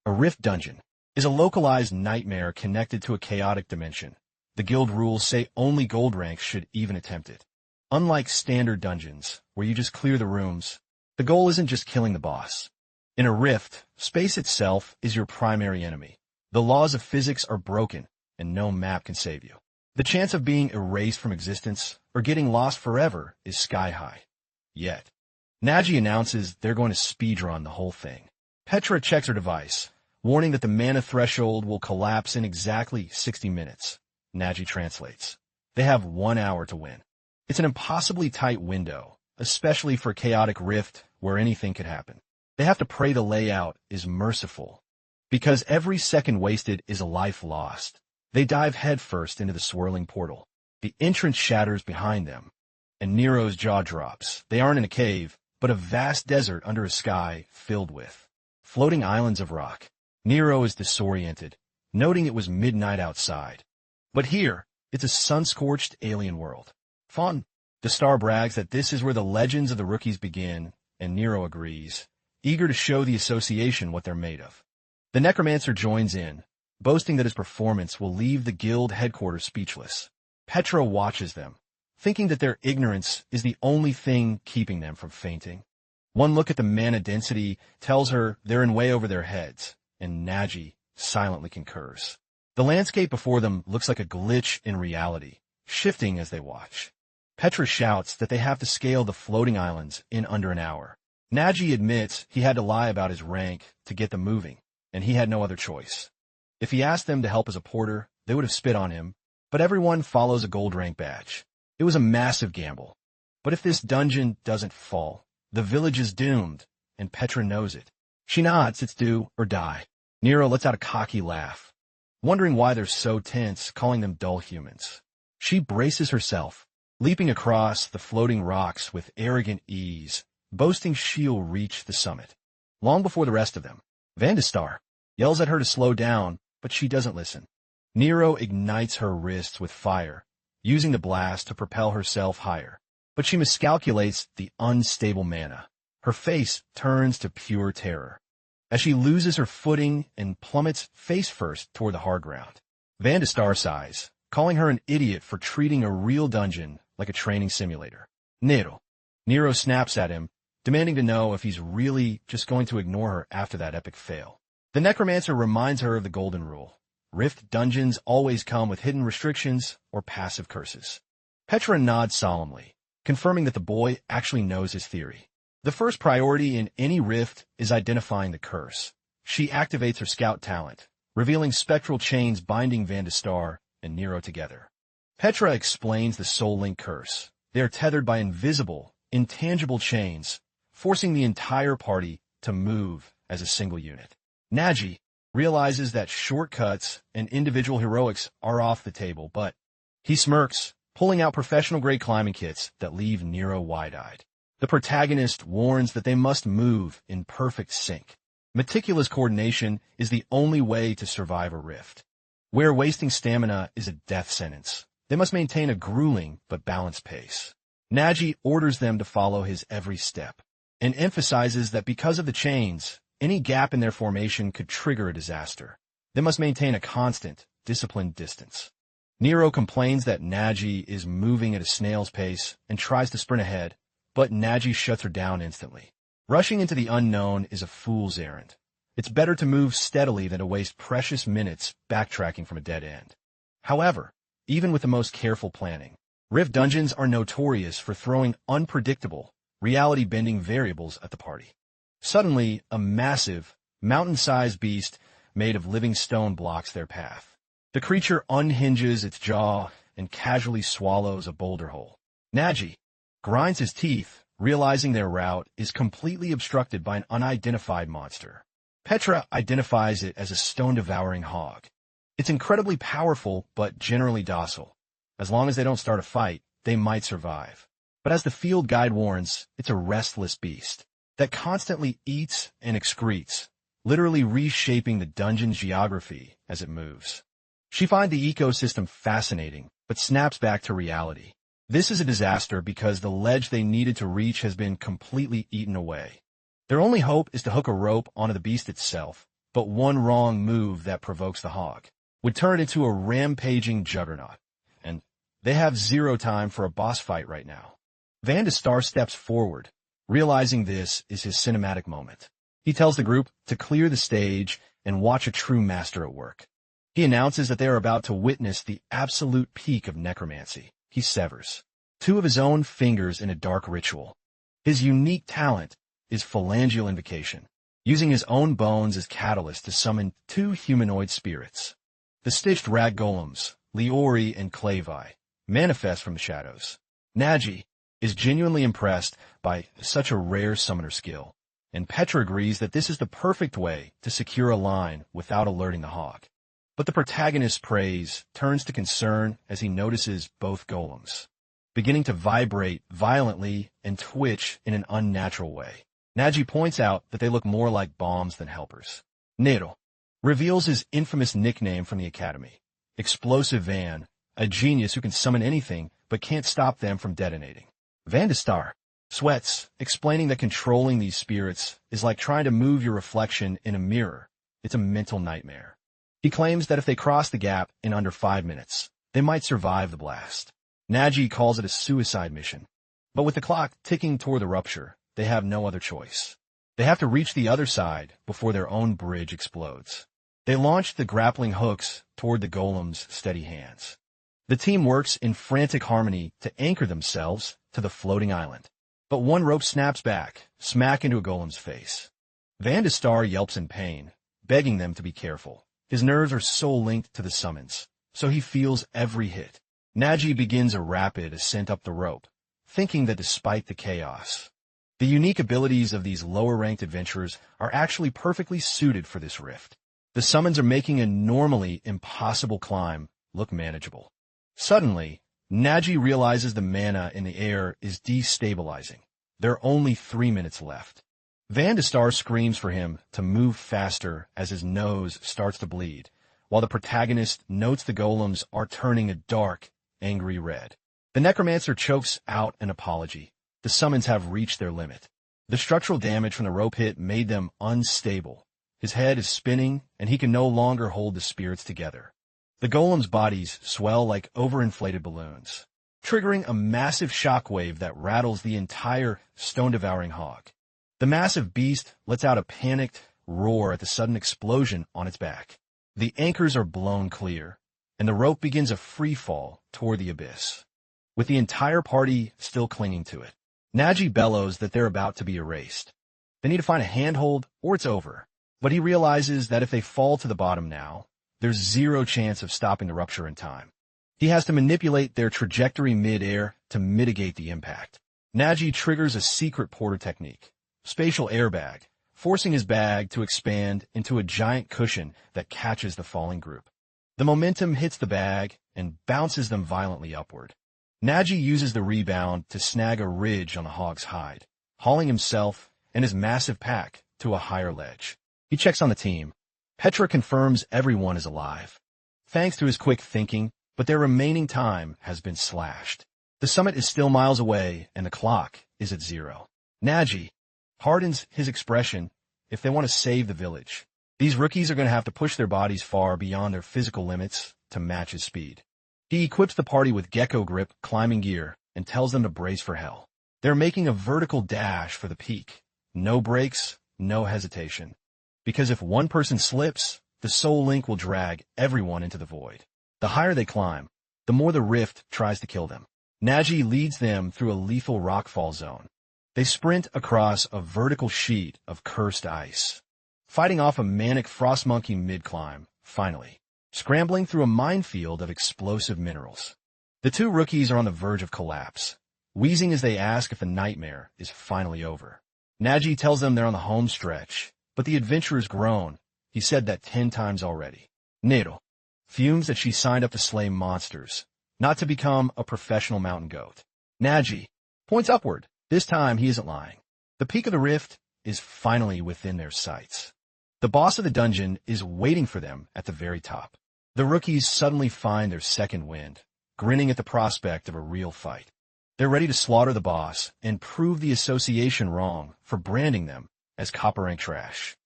S1: A rift dungeon is a localized nightmare connected to a chaotic dimension. The guild rules say only gold ranks should even attempt it. Unlike standard dungeons, where you just clear the rooms, the goal isn't just killing the boss. In a rift, space itself is your primary enemy. The laws of physics are broken, and no map can save you. The chance of being erased from existence or getting lost forever is sky high. Yet, Nagi announces they're going to speedrun the whole thing. Petra checks her device, warning that the mana threshold will collapse in exactly 60 minutes. Nagi translates. They have 1 hour to win. It's an impossibly tight window, especially for chaotic rift where anything could happen. They have to pray the layout is merciful, because every second wasted is a life lost. They dive headfirst into the swirling portal. The entrance shatters behind them, and Nero's jaw drops. They aren't in a cave, but a vast desert under a sky filled with floating islands of rock. Nero is disoriented, noting it was midnight outside. But here, it's a sun-scorched alien world. Fun. The star brags that this is where the legends of the rookies begin, and Nero agrees, eager to show the association what they're made of. The necromancer joins in, boasting that his performance will leave the guild headquarters speechless. Petra watches them, thinking that their ignorance is the only thing keeping them from fainting. One look at the mana density tells her they're in way over their heads, and Nagi silently concurs. The landscape before them looks like a glitch in reality, shifting as they watch. Petra shouts that they have to scale the floating islands in under an hour. Nagi admits he had to lie about his rank to get them moving, and he had no other choice. If he asked them to help as a porter, they would have spit on him, but everyone follows a gold rank badge. It was a massive gamble. But if this dungeon doesn't fall, the village is doomed, and Petra knows it. She nods, it's do or die. Nero lets out a cocky laugh, wondering why they're so tense, calling them dull humans. She braces herself, leaping across the floating rocks with arrogant ease, boasting she'll reach the summit. Long before the rest of them, Vandestar yells at her to slow down, but she doesn't listen. Nero ignites her wrists with fire, using the blast to propel herself higher. But she miscalculates the unstable mana. Her face turns to pure terror as she loses her footing and plummets face first toward the hard ground. Vandestar sighs, calling her an idiot for treating a real dungeon like a training simulator. Nero snaps at him, demanding to know if he's really just going to ignore her after that epic fail. The necromancer reminds her of the golden rule. Rift dungeons always come with hidden restrictions or passive curses. Petra nods solemnly, confirming that the boy actually knows his theory. The first priority in any rift is identifying the curse. She activates her scout talent, revealing spectral chains binding Vandestar and Nero together. Petra explains the Soul Link curse. They are tethered by invisible, intangible chains, forcing the entire party to move as a single unit. Nagi realizes that shortcuts and individual heroics are off the table, but he smirks, pulling out professional-grade climbing kits that leave Nero wide-eyed. The protagonist warns that they must move in perfect sync. Meticulous coordination is the only way to survive a rift. Where wasting stamina is a death sentence, they must maintain a grueling but balanced pace. Nagi orders them to follow his every step, and emphasizes that because of the chains, any gap in their formation could trigger a disaster. They must maintain a constant, disciplined distance. Nero complains that Nagi is moving at a snail's pace and tries to sprint ahead, but Nagi shuts her down instantly. Rushing into the unknown is a fool's errand. It's better to move steadily than to waste precious minutes backtracking from a dead end. However, even with the most careful planning, Rift dungeons are notorious for throwing unpredictable, reality-bending variables at the party. Suddenly, a massive, mountain-sized beast made of living stone blocks their path. The creature unhinges its jaw and casually swallows a boulder hole. Nagi grinds his teeth, realizing their route is completely obstructed by an unidentified monster. Petra identifies it as a stone-devouring hog. It's incredibly powerful, but generally docile. As long as they don't start a fight, they might survive. But as the field guide warns, it's a restless beast that constantly eats and excretes, literally reshaping the dungeon's geography as it moves. She finds the ecosystem fascinating, but snaps back to reality. This is a disaster because the ledge they needed to reach has been completely eaten away. Their only hope is to hook a rope onto the beast itself, but one wrong move that provokes the hog would turn it into a rampaging juggernaut, and they have zero time for a boss fight right now. Van de Star steps forward, realizing this is his cinematic moment. He tells the group to clear the stage and watch a true master at work. He announces that they are about to witness the absolute peak of necromancy. He severs two of his own fingers in a dark ritual. His unique talent is phalangeal invocation, using his own bones as catalyst to summon two humanoid spirits. The stitched rag golems, Leori and Clavi, manifest from the shadows. Nagi is genuinely impressed by such a rare summoner skill, and Petra agrees that this is the perfect way to secure a line without alerting the hog. But the protagonist's praise turns to concern as he notices both golems beginning to vibrate violently and twitch in an unnatural way. Nagi points out that they look more like bombs than helpers. Nero reveals his infamous nickname from the academy, Explosive Van, a genius who can summon anything but can't stop them from detonating. Van de Star sweats, explaining that controlling these spirits is like trying to move your reflection in a mirror. It's a mental nightmare. He claims that if they cross the gap in under 5 minutes, they might survive the blast. Nagi calls it a suicide mission. But with the clock ticking toward the rupture, they have no other choice. They have to reach the other side before their own bridge explodes. They launch the grappling hooks toward the golem's steady hands. The team works in frantic harmony to anchor themselves to the floating island. But one rope snaps back, smack into a golem's face. Van de Star yelps in pain, begging them to be careful. His nerves are so linked to the summons, so he feels every hit. Nagi begins a rapid ascent up the rope, thinking that despite the chaos, the unique abilities of these lower-ranked adventurers are actually perfectly suited for this rift. The summons are making a normally impossible climb look manageable. Suddenly, Nagi realizes the mana in the air is destabilizing. There are only 3 minutes left. Van de Star screams for him to move faster as his nose starts to bleed, while the protagonist notes the golems are turning a dark, angry red. The necromancer chokes out an apology. The summons have reached their limit. The structural damage from the rope hit made them unstable. His head is spinning, and he can no longer hold the spirits together. The golems' bodies swell like overinflated balloons, triggering a massive shockwave that rattles the entire stone-devouring hog. The massive beast lets out a panicked roar at the sudden explosion on its back. The anchors are blown clear, and the rope begins a free fall toward the abyss, with the entire party still clinging to it. Nagi bellows that they're about to be erased. They need to find a handhold or it's over. But he realizes that if they fall to the bottom now, there's zero chance of stopping the rupture in time. He has to manipulate their trajectory mid-air to mitigate the impact. Nagi triggers a secret porter technique, spatial airbag, forcing his bag to expand into a giant cushion that catches the falling group. The momentum hits the bag and bounces them violently upward. Nagi uses the rebound to snag a ridge on the hog's hide, hauling himself and his massive pack to a higher ledge. He checks on the team. Petra confirms everyone is alive, thanks to his quick thinking, but their remaining time has been slashed. The summit is still miles away, and the clock is at 0. Nagi hardens his expression if they want to save the village. These rookies are going to have to push their bodies far beyond their physical limits to match his speed. He equips the party with gecko grip climbing gear and tells them to brace for hell. They're making a vertical dash for the peak. No brakes, no hesitation. Because if one person slips, the soul link will drag everyone into the void. The higher they climb, the more the rift tries to kill them. Nagi leads them through a lethal rockfall zone. They sprint across a vertical sheet of cursed ice, fighting off a manic frost monkey mid-climb, finally, scrambling through a minefield of explosive minerals. The two rookies are on the verge of collapse, wheezing as they ask if the nightmare is finally over. Nagi tells them they're on the home stretch, but the adventurers groan. He said that 10 times already. Nero fumes that she signed up to slay monsters, not to become a professional mountain goat. Nagi points upward. This time he isn't lying. The peak of the rift is finally within their sights. The boss of the dungeon is waiting for them at the very top. The rookies suddenly find their second wind, grinning at the prospect of a real fight. They're ready to slaughter the boss and prove the association wrong for branding them as copper rank trash.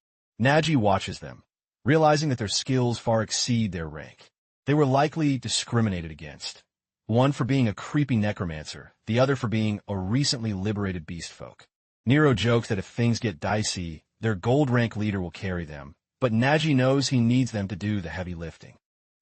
S1: Nagi watches them, realizing that their skills far exceed their rank. They were likely discriminated against. One for being a creepy necromancer, the other for being a recently liberated beast folk. Nero jokes that if things get dicey, their gold rank leader will carry them, but Nagi knows he needs them to do the heavy lifting.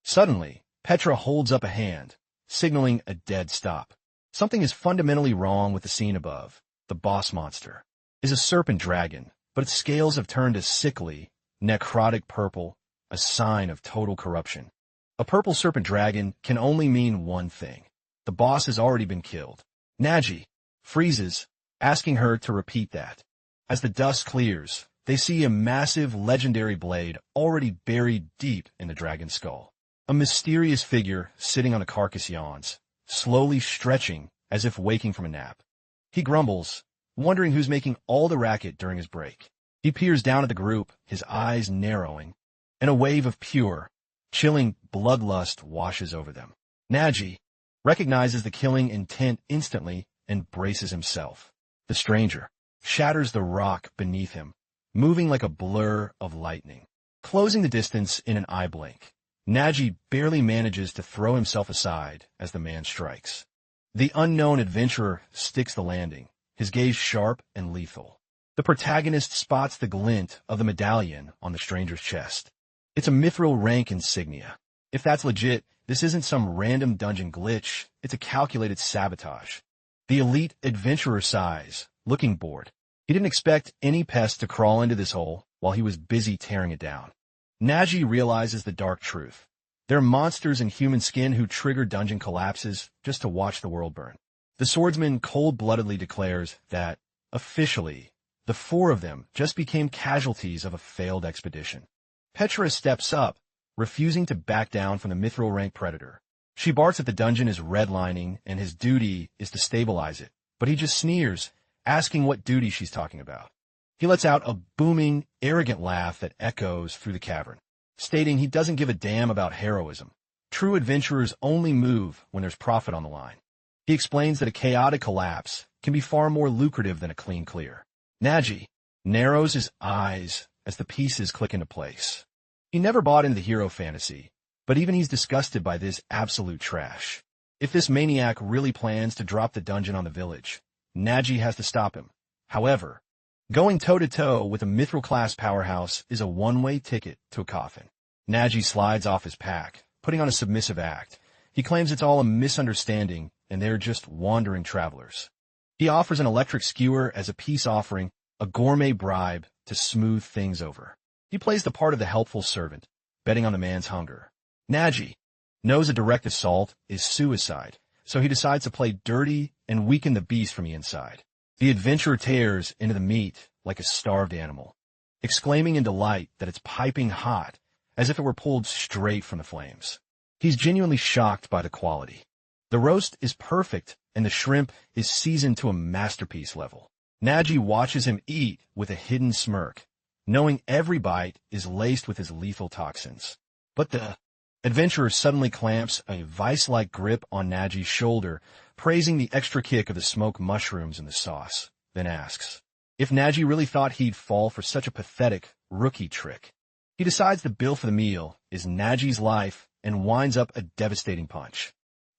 S1: Suddenly, Petra holds up a hand, signaling a dead stop. Something is fundamentally wrong with the scene above. The boss monster is a serpent dragon, but its scales have turned a sickly, necrotic purple, a sign of total corruption. A purple serpent dragon can only mean one thing. The boss has already been killed. Nagi freezes, asking her to repeat that. As the dust clears, they see a massive legendary blade already buried deep in the dragon's skull. A mysterious figure sitting on a carcass yawns, slowly stretching as if waking from a nap. He grumbles, wondering who's making all the racket during his break. He peers down at the group, his eyes narrowing, and a wave of pure, chilling bloodlust washes over them. Nagi recognizes the killing intent instantly and braces himself. The stranger shatters the rock beneath him, moving like a blur of lightning, closing the distance in an eye blink. Nagi barely manages to throw himself aside as the man strikes. The unknown adventurer sticks the landing, his gaze sharp and lethal. The protagonist spots the glint of the medallion on the stranger's chest. It's a mythril rank insignia. If that's legit, this isn't some random dungeon glitch, it's a calculated sabotage. The elite adventurer sighs, looking bored. He didn't expect any pest to crawl into this hole while he was busy tearing it down. Nagi realizes the dark truth. There are monsters in human skin who trigger dungeon collapses just to watch the world burn. The swordsman cold-bloodedly declares that, officially, the 4 of them just became casualties of a failed expedition. Petra steps up, refusing to back down from the mithril rank predator. She barks that the dungeon is redlining and his duty is to stabilize it, but he just sneers, asking what duty she's talking about. He lets out a booming, arrogant laugh that echoes through the cavern, stating he doesn't give a damn about heroism. True adventurers only move when there's profit on the line. He explains that a chaotic collapse can be far more lucrative than a clean clear. Nagi narrows his eyes as the pieces click into place. He never bought into the hero fantasy, but even he's disgusted by this absolute trash. If this maniac really plans to drop the dungeon on the village, Nagi has to stop him. However, going toe-to-toe with a mithril-class powerhouse is a one-way ticket to a coffin. Nagi slides off his pack, putting on a submissive act. He claims it's all a misunderstanding and they're just wandering travelers. He offers an electric skewer as a peace offering, a gourmet bribe to smooth things over. He plays the part of the helpful servant, betting on the man's hunger. Nagi knows a direct assault is suicide, so he decides to play dirty and weaken the beast from the inside. The adventurer tears into the meat like a starved animal, exclaiming in delight that it's piping hot, as if it were pulled straight from the flames. He's genuinely shocked by the quality. The roast is perfect, and the shrimp is seasoned to a masterpiece level. Nagi watches him eat with a hidden smirk, knowing every bite is laced with his lethal toxins. But the adventurer suddenly clamps a vice-like grip on Nagi's shoulder, praising the extra kick of the smoked mushrooms in the sauce, then asks if Nagi really thought he'd fall for such a pathetic rookie trick. He decides the bill for the meal is Nagi's life and winds up a devastating punch.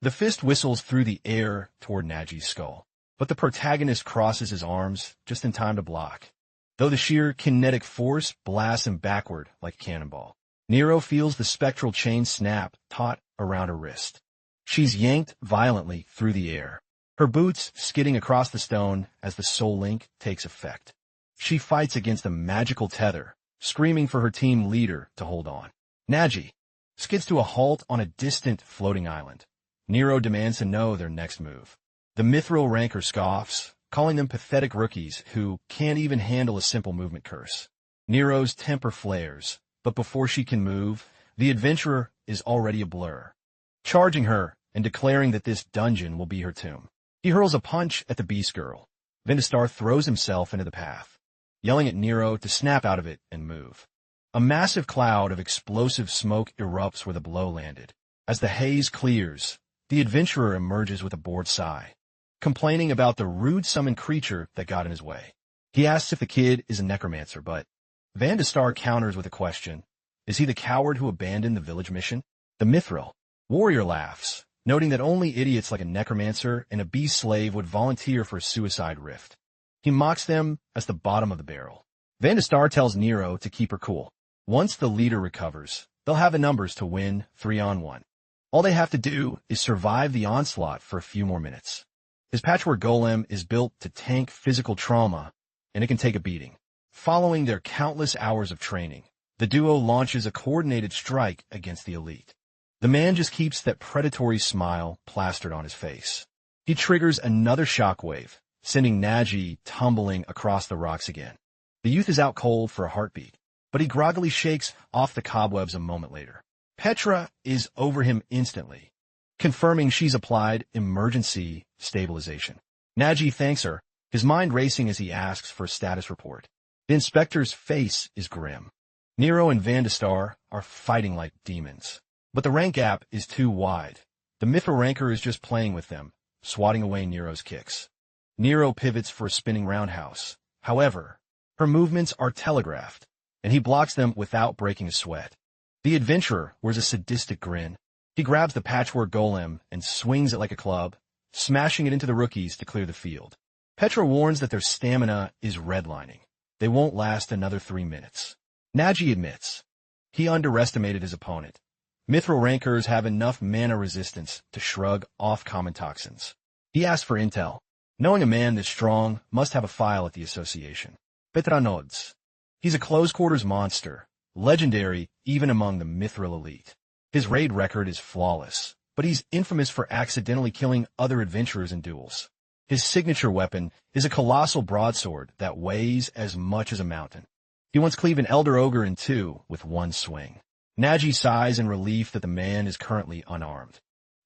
S1: The fist whistles through the air toward Nagi's skull, but the protagonist crosses his arms just in time to block. Though the sheer kinetic force blasts him backward like a cannonball, Nero feels the spectral chain snap taut around her wrist. She's yanked violently through the air, her boots skidding across the stone as the soul link takes effect. She fights against a magical tether, screaming for her team leader to hold on. Nagi skids to a halt on a distant floating island. Nero demands to know their next move. The mythril ranker scoffs, calling them pathetic rookies who can't even handle a simple movement curse. Nero's temper flares, but before she can move, the adventurer is already a blur, charging her and declaring that this dungeon will be her tomb. He hurls a punch at the beast girl. Vendestar throws himself into the path, yelling at Nero to snap out of it and move. A massive cloud of explosive smoke erupts where the blow landed. As the haze clears, the adventurer emerges with a bored sigh, complaining about the rude summoned creature that got in his way. He asks if the kid is a necromancer, but Vendestar counters with a question. Is he the coward who abandoned the village mission? The mythril warrior laughs, noting that only idiots like a necromancer and a beast slave would volunteer for a suicide rift. He mocks them as the bottom of the barrel. Vendestar tells Nero to keep her cool. Once the leader recovers, they'll have the numbers to win 3-on-1. All they have to do is survive the onslaught for a few more minutes. His patchwork golem is built to tank physical trauma, and it can take a beating. Following their countless hours of training, the duo launches a coordinated strike against the elite. The man just keeps that predatory smile plastered on his face. He triggers another shockwave, sending Nagi tumbling across the rocks again. The youth is out cold for a heartbeat, but he groggily shakes off the cobwebs a moment later. Petra is over him instantly, confirming she's applied emergency stabilization. Nagi thanks her, his mind racing as he asks for a status report. The inspector's face is grim. Nero and Vendestar are fighting like demons, but the rank gap is too wide. The mythril ranker is just playing with them, swatting away Nero's kicks. Nero pivots for a spinning roundhouse. However, her movements are telegraphed, and he blocks them without breaking a sweat. The adventurer wears a sadistic grin. He grabs the patchwork golem and swings it like a club, smashing it into the rookies to clear the field. Petra warns that their stamina is redlining. They won't last another 3 minutes. Nagi admits he underestimated his opponent. Mythril rankers have enough mana resistance to shrug off common toxins. He asks for intel, knowing a man this strong must have a file at the association. Betrayal. He's a close-quarters monster, legendary even among the mythril elite. His raid record is flawless, but he's infamous for accidentally killing other adventurers in duels. His signature weapon is a colossal broadsword that weighs as much as a mountain. He once cleaved an elder ogre in two with one swing. Nagi sighs in relief that the man is currently unarmed.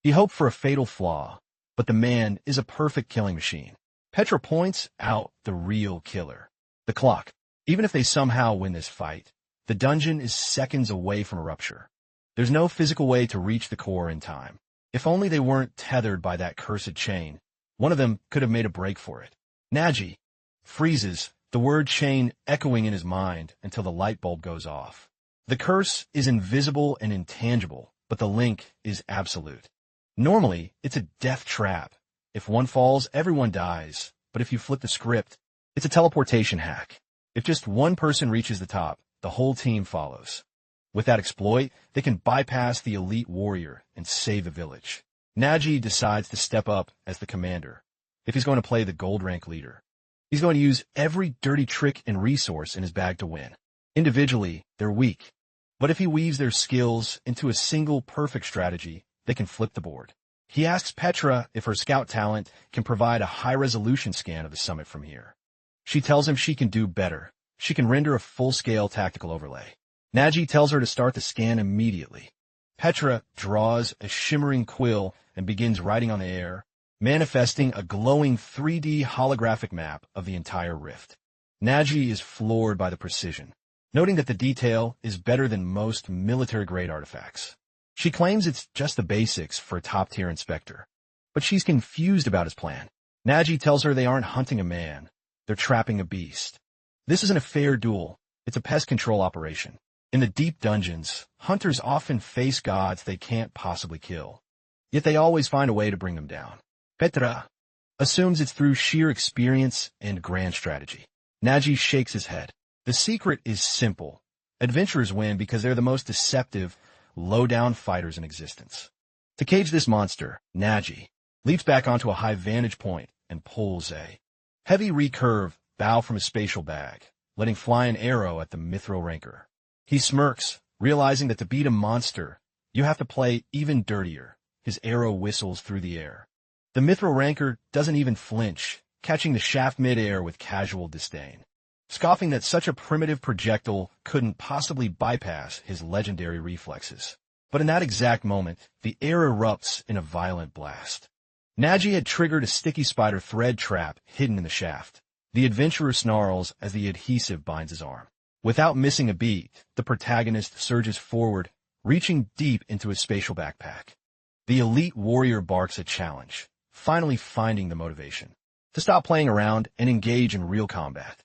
S1: He hoped for a fatal flaw, but the man is a perfect killing machine. Petra points out the real killer. The clock. Even if they somehow win this fight, the dungeon is seconds away from a rupture. There's no physical way to reach the core in time. If only they weren't tethered by that cursed chain, one of them could have made a break for it. Nagi freezes, the word chain echoing in his mind until the light bulb goes off. The curse is invisible and intangible, but the link is absolute. Normally, it's a death trap. If one falls, everyone dies. But if you flip the script, it's a teleportation hack. If just one person reaches the top, the whole team follows. With that exploit, they can bypass the elite warrior and save the village. Nagi decides to step up as the commander. If he's going to play the gold rank leader, he's going to use every dirty trick and resource in his bag to win. Individually, they're weak. But if he weaves their skills into a single perfect strategy, they can flip the board. He asks Petra if her scout talent can provide a high-resolution scan of the summit from here. She tells him she can do better. She can render a full-scale tactical overlay. Nagi tells her to start the scan immediately. Petra draws a shimmering quill and begins writing on the air, manifesting a glowing 3D holographic map of the entire rift. Nagi is floored by the precision, noting that the detail is better than most military-grade artifacts. She claims it's just the basics for a top-tier inspector, but she's confused about his plan. Nagi tells her they aren't hunting a man, they're trapping a beast. This isn't a fair duel, it's a pest control operation. In the deep dungeons, hunters often face gods they can't possibly kill. yet they always find a way to bring them down. Petra assumes it's through sheer experience and grand strategy. Nagi shakes his head. The secret is simple. Adventurers win because they're the most deceptive, low-down fighters in existence. To cage this monster, Nagi leaps back onto a high vantage point and pulls a heavy recurve bow from his spatial bag, letting fly an arrow at the mythril ranker. He smirks, realizing that to beat a monster, you have to play even dirtier. His arrow whistles through the air. The mythril ranker doesn't even flinch, catching the shaft mid-air with casual disdain, scoffing that such a primitive projectile couldn't possibly bypass his legendary reflexes. But in that exact moment, the air erupts in a violent blast. Nagi had triggered a sticky spider thread trap hidden in the shaft. The adventurer snarls as the adhesive binds his arm. Without missing a beat, the protagonist surges forward, reaching deep into his spatial backpack. The elite warrior barks a challenge, finally finding the motivation to stop playing around and engage in real combat.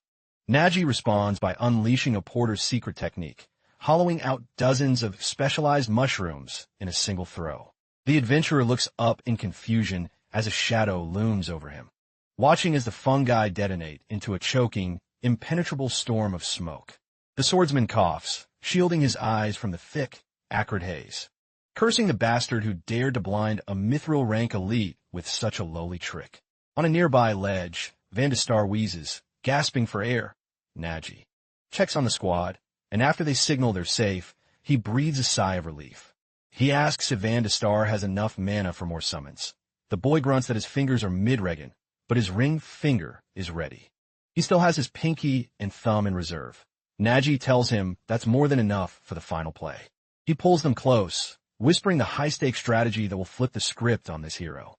S1: Nagi responds by unleashing a porter's secret technique, hollowing out dozens of specialized mushrooms in a single throw. The adventurer looks up in confusion as a shadow looms over him, watching as the fungi detonate into a choking, impenetrable storm of smoke. The swordsman coughs, shielding his eyes from the thick, acrid haze, cursing the bastard who dared to blind a mithril rank elite with such a lowly trick. On a nearby ledge, Vandestar wheezes, gasping for air. Nagi checks on the squad, and after they signal they're safe, he breathes a sigh of relief. He asks if Vandestar has enough mana for more summons. The boy grunts that his fingers are mid-regan, but his ring finger is ready. He still has his pinky and thumb in reserve. Nagi tells him that's more than enough for the final play. He pulls them close, whispering the high-stakes strategy that will flip the script on this hero.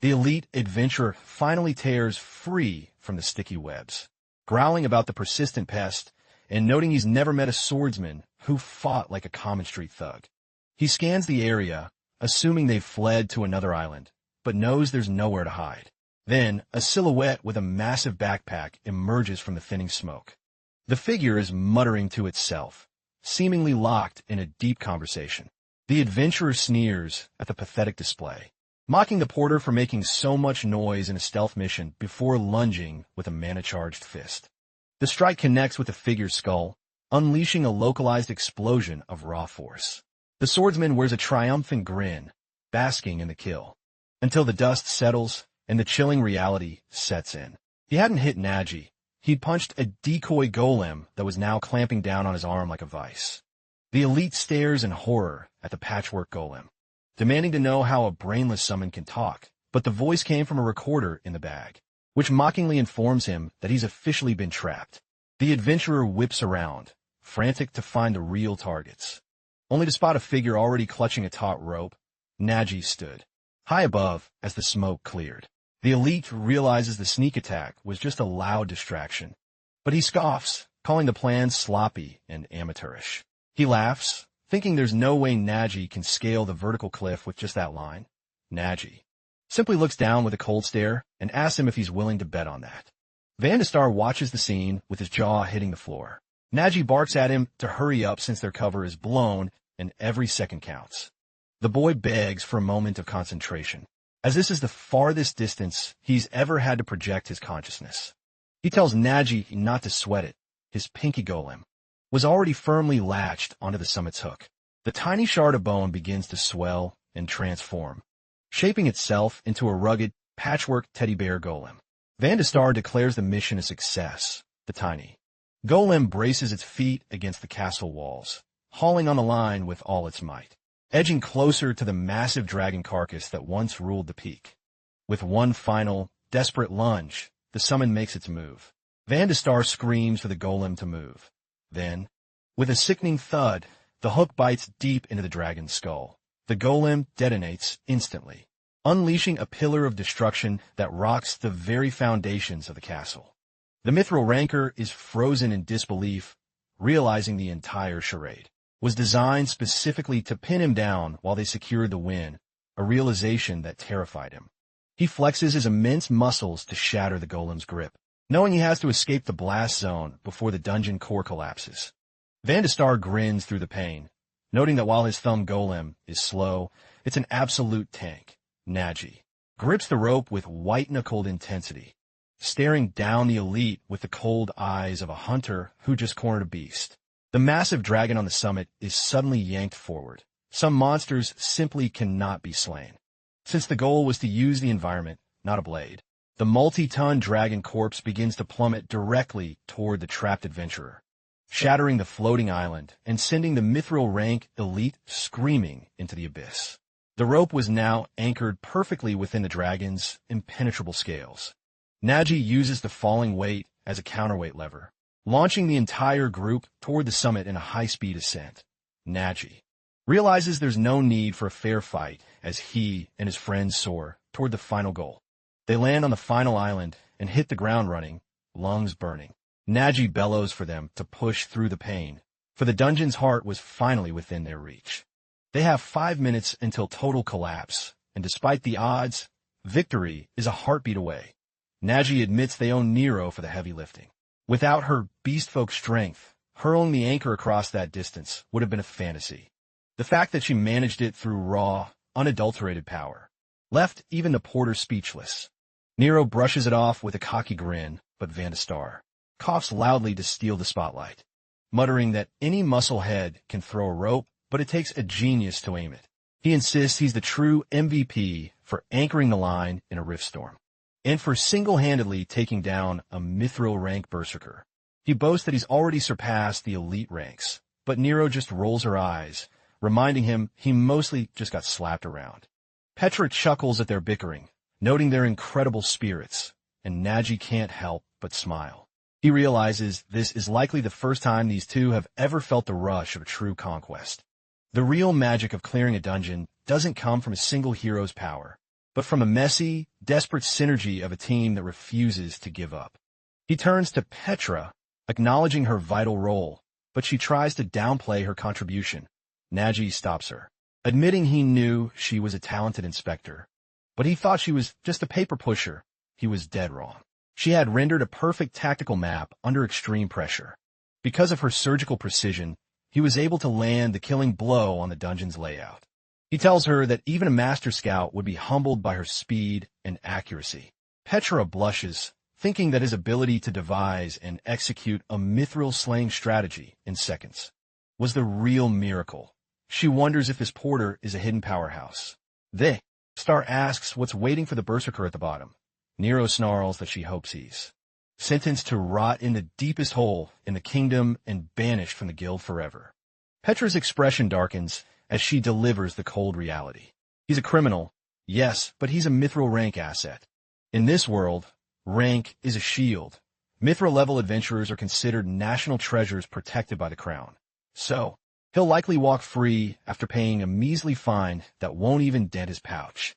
S1: The elite adventurer finally tears free from the sticky webs, growling about the persistent pest and noting he's never met a swordsman who fought like a common street thug. He scans the area, assuming they've fled to another island, but knows there's nowhere to hide. Then, a silhouette with a massive backpack emerges from the thinning smoke. The figure is muttering to itself, seemingly locked in a deep conversation. The adventurer sneers at the pathetic display, mocking the porter for making so much noise in a stealth mission before lunging with a mana-charged fist. The strike connects with the figure's skull, unleashing a localized explosion of raw force. The swordsman wears a triumphant grin, basking in the kill, until the dust settles and the chilling reality sets in. He hadn't hit Nagi. He'd punched a decoy golem that was now clamping down on his arm like a vice. The elite stares in horror at the patchwork golem, demanding to know how a brainless summon can talk, but the voice came from a recorder in the bag, which mockingly informs him that he's officially been trapped. The adventurer whips around, frantic to find the real targets, only to spot a figure already clutching a taut rope. Nagi stood high above as the smoke cleared. The elite realizes the sneak attack was just a loud distraction, but he scoffs, calling the plan sloppy and amateurish. He laughs, thinking there's no way Nagi can scale the vertical cliff with just that line. Nagi simply looks down with a cold stare and asks him if he's willing to bet on that. Vandestar watches the scene with his jaw hitting the floor. Nagi barks at him to hurry up since their cover is blown and every second counts. The boy begs for a moment of concentration, as this is the farthest distance he's ever had to project his consciousness. He tells Nagi not to sweat it. His pinky golem was already firmly latched onto the summit's hook. The tiny shard of bone begins to swell and transform, shaping itself into a rugged, patchwork teddy bear golem. Vandestar declares the mission a success. The tiny golem braces its feet against the castle walls, hauling on the line with all its might, edging closer to the massive dragon carcass that once ruled the peak. With one final, desperate lunge, the summon makes its move. Vandestar screams for the golem to move. Then, with a sickening thud, the hook bites deep into the dragon's skull. The golem detonates instantly, unleashing a pillar of destruction that rocks the very foundations of the castle. The mithril ranker is frozen in disbelief, realizing the entire charade was designed specifically to pin him down while they secured the win, a realization that terrified him. He flexes his immense muscles to shatter the golem's grip, knowing he has to escape the blast zone before the dungeon core collapses. Vandestar grins through the pain, noting that while his thumb golem is slow, It's an absolute tank. Nagi grips the rope with white-knuckled intensity, staring down the elite with the cold eyes of a hunter who just cornered a beast. The massive dragon on the summit is suddenly yanked forward. Some monsters simply cannot be slain. Since the goal was to use the environment, not a blade, the multi-ton dragon corpse begins to plummet directly toward the trapped adventurer, shattering the floating island and sending the mythril rank elite screaming into the abyss. The rope was now anchored perfectly within the dragon's impenetrable scales. Nagi uses the falling weight as a counterweight lever, launching the entire group toward the summit in a high-speed ascent. Nagi realizes there's no need for a fair fight as he and his friends soar toward the final goal. They land on the final island and hit the ground running, lungs burning. Nagi bellows for them to push through the pain, for the dungeon's heart was finally within their reach. They have 5 minutes until total collapse, and despite the odds, victory is a heartbeat away. Nagi admits they owe Nero for the heavy lifting. Without her beast-folk strength, hurling the anchor across that distance would have been a fantasy. The fact that she managed it through raw, unadulterated power left even the porter speechless. Nero brushes it off with a cocky grin, but Van de Star coughs loudly to steal the spotlight, muttering that any musclehead can throw a rope, but it takes a genius to aim it. He insists he's the true MVP for anchoring the line in a rift storm, and for single-handedly taking down a mythril rank berserker. He boasts that he's already surpassed the elite ranks, but Nero just rolls her eyes, reminding him he mostly just got slapped around. Petra chuckles at their bickering, noting their incredible spirits, and Nagi can't help but smile. He realizes this is likely the first time these two have ever felt the rush of a true conquest. The real magic of clearing a dungeon doesn't come from a single hero's power, but from a messy, desperate synergy of a team that refuses to give up. He turns to Petra, acknowledging her vital role, but she tries to downplay her contribution. Nagi stops her, admitting he knew she was a talented inspector, but he thought she was just a paper pusher. He was dead wrong. She had rendered a perfect tactical map under extreme pressure. Because of her surgical precision, he was able to land the killing blow on the dungeon's layout. He tells her that even a master scout would be humbled by her speed and accuracy. Petra blushes, thinking that his ability to devise and execute a mythril slaying strategy in seconds was the real miracle. She wonders if this porter is a hidden powerhouse. Star asks what's waiting for the berserker at the bottom. Nero snarls that she hopes he's sentenced to rot in the deepest hole in the kingdom and banished from the guild forever. Petra's expression darkens as she delivers the cold reality. He's a criminal, yes, but he's a mithril rank asset. In this world, rank is a shield. Mithril-level adventurers are considered national treasures protected by the crown. So, he'll likely walk free after paying a measly fine that won't even dent his pouch.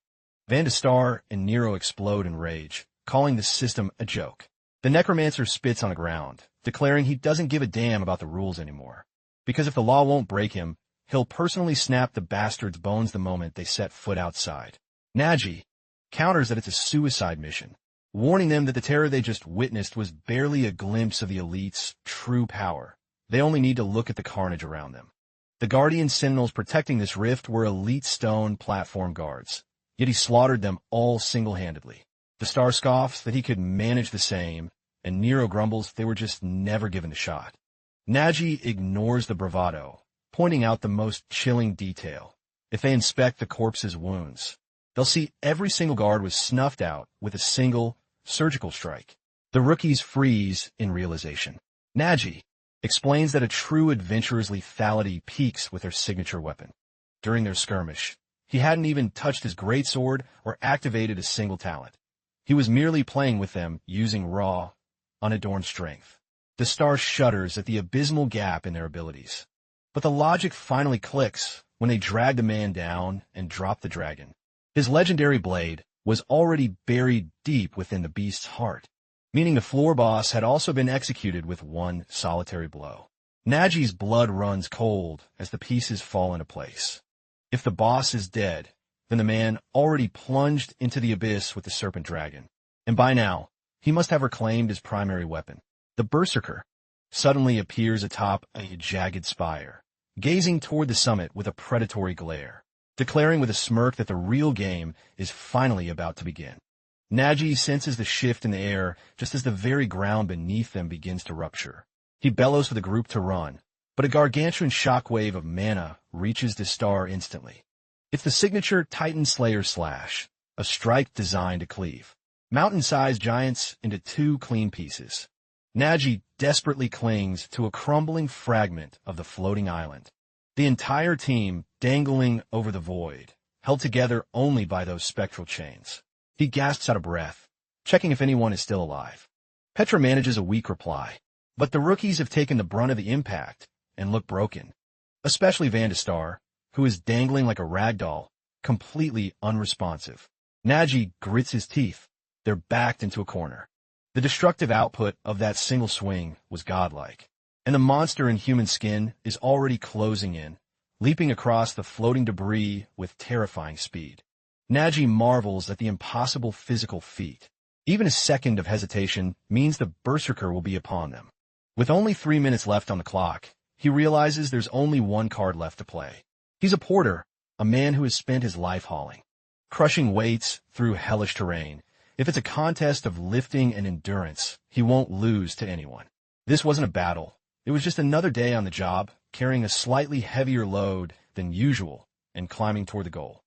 S1: Van de Star and Nero explode in rage, calling the system a joke. The necromancer spits on the ground, declaring he doesn't give a damn about the rules anymore, because if the law won't break him, he'll personally snap the bastards' bones the moment they set foot outside. Nagi counters that it's a suicide mission, warning them that the terror they just witnessed was barely a glimpse of the elite's true power. They only need to look at the carnage around them. The guardian sentinels protecting this rift were elite stone platform guards, yet he slaughtered them all single-handedly. The Star scoffs that he could manage the same, and Nero grumbles they were just never given the shot. Nagi ignores the bravado, pointing out the most chilling detail. If they inspect the corpse's wounds, they'll see every single guard was snuffed out with a single surgical strike. The rookies freeze in realization. Nagi explains that a true adventurer's lethality peaks with their signature weapon. During their skirmish, he hadn't even touched his greatsword or activated a single talent. He was merely playing with them using raw, unadorned strength. The Star shudders at the abysmal gap in their abilities. But the logic finally clicks when they drag the man down and drop the dragon. His legendary blade was already buried deep within the beast's heart, meaning the floor boss had also been executed with one solitary blow. Nagi's blood runs cold as the pieces fall into place. If the boss is dead, then the man already plunged into the abyss with the serpent dragon, and by now, he must have reclaimed his primary weapon. The berserker suddenly appears atop a jagged spire, gazing toward the summit with a predatory glare. declaring with a smirk that the real game is finally about to begin. Nagi senses the shift in the air just as the very ground beneath them begins to rupture. He bellows for the group to run, but a gargantuan shockwave of mana reaches the star instantly. It's the signature Titan Slayer slash, a strike designed to cleave mountain-sized giants into two clean pieces. Nagi desperately clings to a crumbling fragment of the floating island, the entire team dangling over the void, held together only by those spectral chains. He gasps out of breath, checking if anyone is still alive. Petra manages a weak reply, but the rookies have taken the brunt of the impact and look broken, especially Vandestar, who is dangling like a rag doll, completely unresponsive. Nagi grits his teeth. They're backed into a corner. The destructive output of that single swing was godlike, and the monster in human skin is already closing in, leaping across the floating debris with terrifying speed. Nagi marvels at the impossible physical feat. Even a second of hesitation means the berserker will be upon them. With only 3 minutes left on the clock, he realizes there's only one card left to play. He's a porter, a man who has spent his life hauling, crushing weights through hellish terrain. If it's a contest of lifting and endurance, he won't lose to anyone. This wasn't a battle. It was just another day on the job, carrying a slightly heavier load than usual and climbing toward the goal.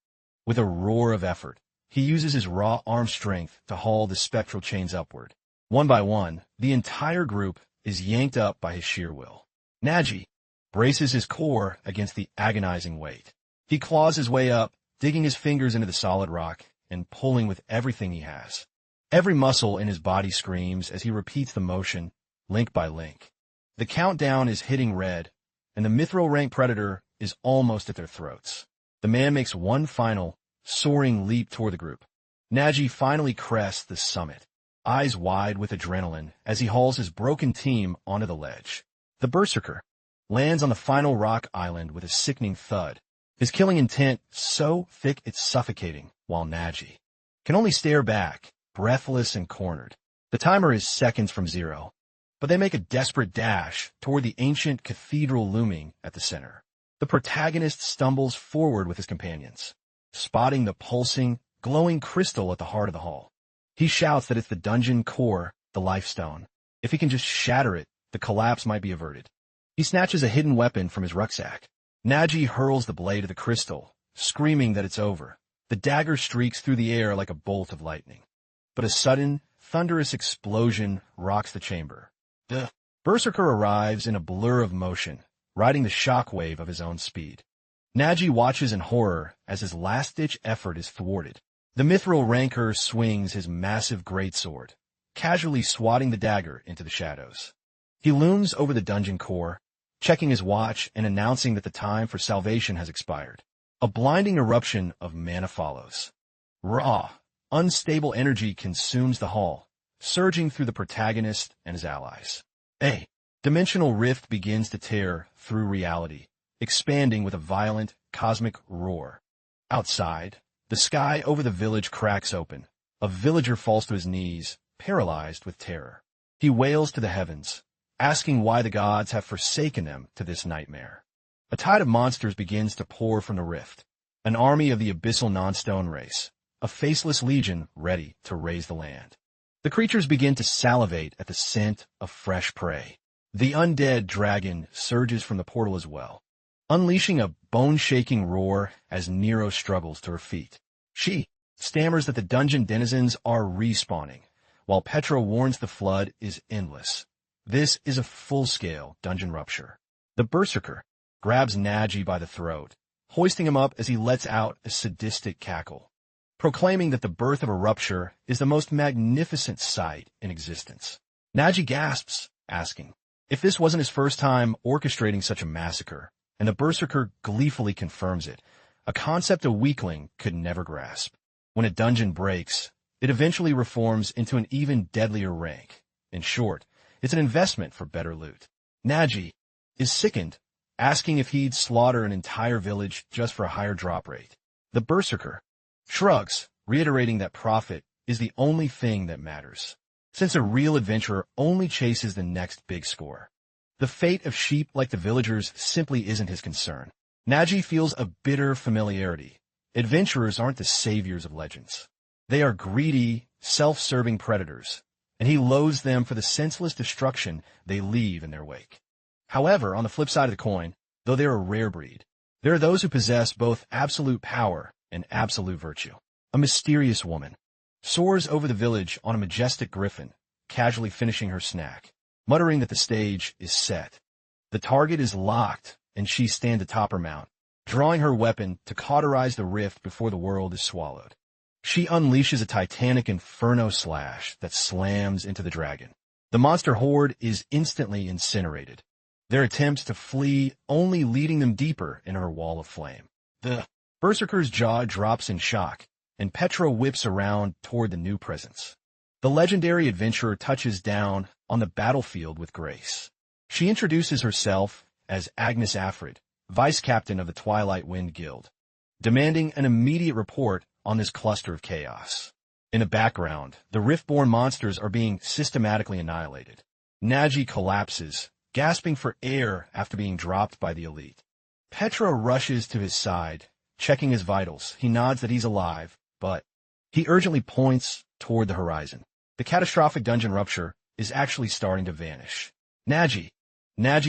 S1: With a roar of effort, he uses his raw arm strength to haul the spectral chains upward. One by one, the entire group is yanked up by his sheer will. Nagi braces his core against the agonizing weight. He claws his way up, digging his fingers into the solid rock and pulling with everything he has. Every muscle in his body screams as he repeats the motion, link by link. The countdown is hitting red, and the mithril rank predator is almost at their throats. The man makes one final, soaring leap toward the group. Nagi finally crests the summit, eyes wide with adrenaline as he hauls his broken team onto the ledge. The berserker lands on the final rock island with a sickening thud, his killing intent so thick it's suffocating, while Nagi can only stare back, breathless and cornered. The timer is seconds from zero, but they make a desperate dash toward the ancient cathedral looming at the center. The protagonist stumbles forward with his companions, spotting the pulsing, glowing crystal at the heart of the hall. He shouts that it's the dungeon core, the life stone. If he can just shatter it, the collapse might be averted. He snatches a hidden weapon from his rucksack. Nagi hurls the blade at the crystal, screaming that it's over. The dagger streaks through the air like a bolt of lightning. But a sudden, thunderous explosion rocks the chamber. The berserker arrives in a blur of motion, riding the shockwave of his own speed. Nagi watches in horror as his last-ditch effort is thwarted. The mithril ranker swings his massive greatsword, casually swatting the dagger into the shadows. He looms over the dungeon core, checking his watch and announcing that the time for salvation has expired. A blinding eruption of mana follows. Raw, unstable energy consumes the hall, surging through the protagonist and his allies. A dimensional rift begins to tear through reality, expanding with a violent, cosmic roar. Outside, the sky over the village cracks open. A villager falls to his knees, paralyzed with terror. He wails to the heavens, asking why the gods have forsaken them to this nightmare. A tide of monsters begins to pour from the rift, an army of the abyssal non-stone race, a faceless legion ready to raise the land. The creatures begin to salivate at the scent of fresh prey. The undead dragon surges from the portal as well, unleashing a bone-shaking roar as Nero struggles to her feet. She stammers that the dungeon denizens are respawning, while Petra warns the flood is endless. This is a full-scale dungeon rupture. The berserker grabs Nagi by the throat, hoisting him up as he lets out a sadistic cackle, proclaiming that the birth of a rupture is the most magnificent sight in existence. Nagi gasps, asking if this wasn't his first time orchestrating such a massacre, and the berserker gleefully confirms it, a concept a weakling could never grasp. When a dungeon breaks, it eventually reforms into an even deadlier rank. In short, it's an investment for better loot. Nagi is sickened, asking if he'd slaughter an entire village just for a higher drop rate. The berserker shrugs, reiterating that profit is the only thing that matters, since a real adventurer only chases the next big score. The fate of sheep like the villagers simply isn't his concern. Nagi feels a bitter familiarity, Adventurers aren't the saviors of legends. They are greedy, self-serving predators, and he loathes them for the senseless destruction they leave in their wake. However, on the flip side of the coin, though they're a rare breed, there are those who possess both absolute power and absolute virtue. A mysterious woman soars over the village on a majestic griffin, casually finishing her snack, muttering that the stage is set. The target is locked, and she stands atop her mount, drawing her weapon to cauterize the rift before the world is swallowed. She unleashes a titanic inferno slash that slams into the dragon. The monster horde is instantly incinerated, their attempts to flee only leading them deeper in her wall of flame. The berserker's jaw drops in shock, and Petra whips around toward the new presence. The legendary adventurer touches down on the battlefield with grace. She introduces herself as Agnes Afrid, vice captain of the Twilight Wind Guild, demanding an immediate report on this cluster of chaos. In the background, the Riftborn monsters are being systematically annihilated. Nagi collapses, gasping for air after being dropped by the elite. Petra rushes to his side, checking his vitals. He nods that he's alive, but he urgently points toward the horizon. The catastrophic dungeon rupture is actually starting to vanish. Nagi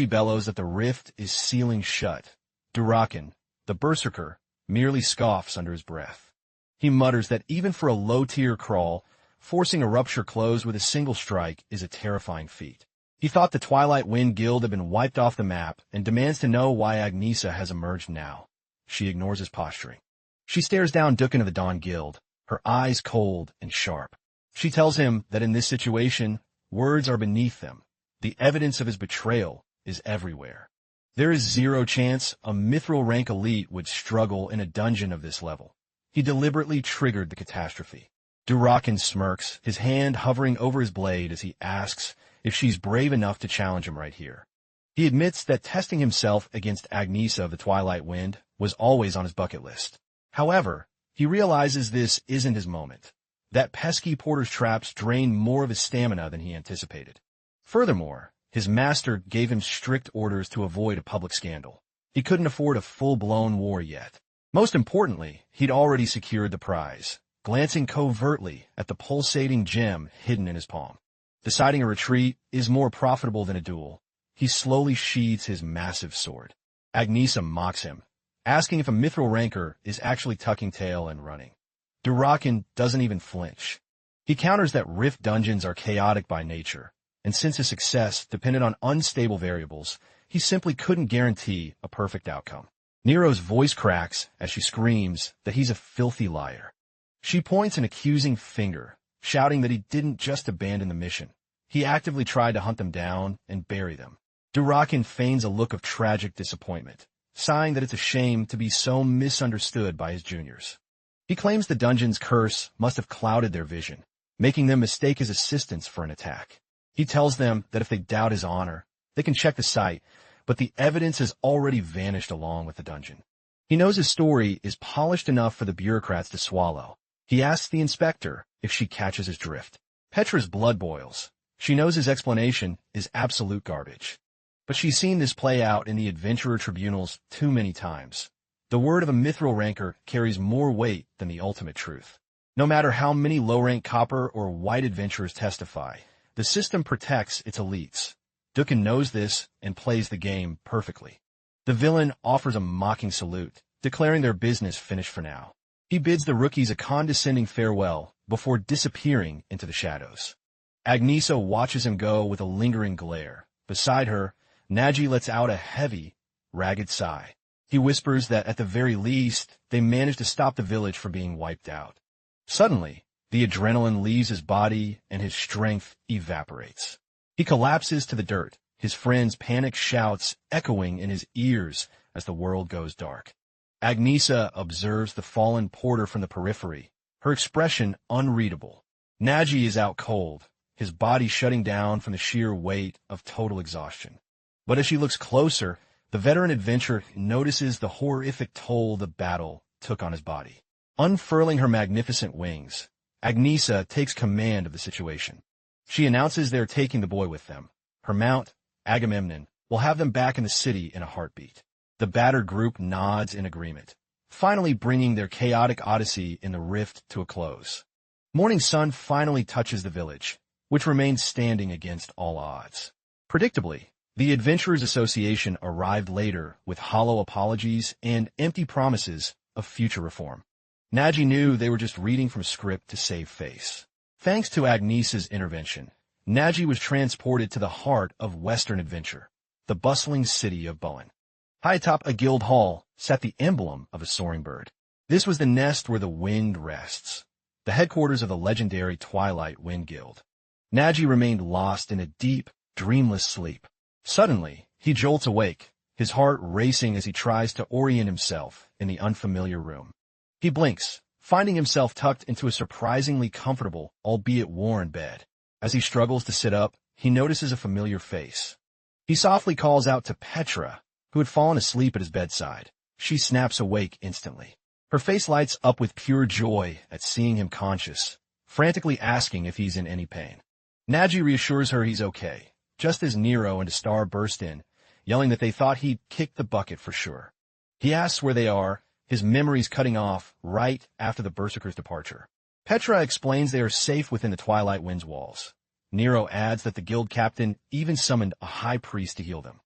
S1: bellows that the rift is sealing shut. Durakan, the berserker, merely scoffs under his breath. He mutters that even for a low-tier crawl, forcing a rupture closed with a single strike is a terrifying feat. He thought the Twilight Wind Guild had been wiped off the map and demands to know why Agnesa has emerged now. She ignores his posturing. She stares down Dukan of the Dawn Guild, her eyes cold and sharp. She tells him that in this situation, words are beneath them. The evidence of his betrayal is everywhere. There is zero chance a mythril rank elite would struggle in a dungeon of this level. He deliberately triggered the catastrophe. Durakan smirks, his hand hovering over his blade as he asks if she's brave enough to challenge him right here. He admits that testing himself against Agnesa of the Twilight Wind was always on his bucket list. However, he realizes this isn't his moment. That pesky porter's traps drain more of his stamina than he anticipated. Furthermore, his master gave him strict orders to avoid a public scandal. He couldn't afford a full-blown war yet. Most importantly, he'd already secured the prize, glancing covertly at the pulsating gem hidden in his palm. Deciding a retreat is more profitable than a duel. He slowly sheathes his massive sword. Agnesa mocks him, asking if a mithril ranker is actually tucking tail and running. Durakan doesn't even flinch. He counters that rift dungeons are chaotic by nature, and since his success depended on unstable variables, he simply couldn't guarantee a perfect outcome. Nero's voice cracks as she screams that he's a filthy liar. She points an accusing finger, shouting that he didn't just abandon the mission. He actively tried to hunt them down and bury them. Durakan feigns a look of tragic disappointment, sighing that it's a shame to be so misunderstood by his juniors. He claims the dungeon's curse must have clouded their vision, making them mistake his assistance for an attack. He tells them that if they doubt his honor, they can check the site, but the evidence has already vanished along with the dungeon. He knows his story is polished enough for the bureaucrats to swallow. He asks the inspector if she catches his drift. Petra's blood boils. She knows his explanation is absolute garbage. But she's seen this play out in the adventurer tribunals too many times. The word of a mithril ranker carries more weight than the ultimate truth. No matter how many low-rank copper or white adventurers testify, the system protects its elites. Dukan knows this and plays the game perfectly. The villain offers a mocking salute, declaring their business finished for now. He bids the rookies a condescending farewell before disappearing into the shadows. Agnesa watches him go with a lingering glare. Beside her, Nagi lets out a heavy, ragged sigh. He whispers that at the very least, they managed to stop the village from being wiped out. Suddenly, the adrenaline leaves his body and his strength evaporates. He collapses to the dirt, his friends' panicked shouts echoing in his ears as the world goes dark. Agnesa observes the fallen porter from the periphery, her expression unreadable. Nagi is out cold, his body shutting down from the sheer weight of total exhaustion. But as she looks closer, the veteran adventurer notices the horrific toll the battle took on his body. Unfurling her magnificent wings, Agnesa takes command of the situation. She announces they're taking the boy with them. Her mount, Agamemnon, will have them back in the city in a heartbeat. The battered group nods in agreement. finally bringing their chaotic odyssey in the rift to a close. Morning sun finally touches the village, which remains standing against all odds. Predictably, the Adventurers Association arrived later with hollow apologies and empty promises of future reform. Nagi knew they were just reading from script to save face. Thanks to Agnes's intervention, Nagi was transported to the heart of Western adventure, the bustling city of Bowen. High atop a guild hall sat the emblem of a soaring bird. This was the nest where the wind rests, the headquarters of the legendary Twilight Wind Guild. Nagi remained lost in a deep, dreamless sleep. Suddenly, he jolts awake, his heart racing as he tries to orient himself in the unfamiliar room. He blinks, finding himself tucked into a surprisingly comfortable, albeit worn bed. As he struggles to sit up, he notices a familiar face. He softly calls out to Petra, who had fallen asleep at his bedside. She snaps awake instantly. Her face lights up with pure joy at seeing him conscious, frantically asking if he's in any pain. Nagi reassures her he's okay, just as Nero and a star burst in, yelling that they thought he'd kicked the bucket for sure. He asks where they are, his memories cutting off right after the Berserker's departure. Petra explains they are safe within the Twilight Wind's walls. Nero adds that the guild captain even summoned a high priest to heal them.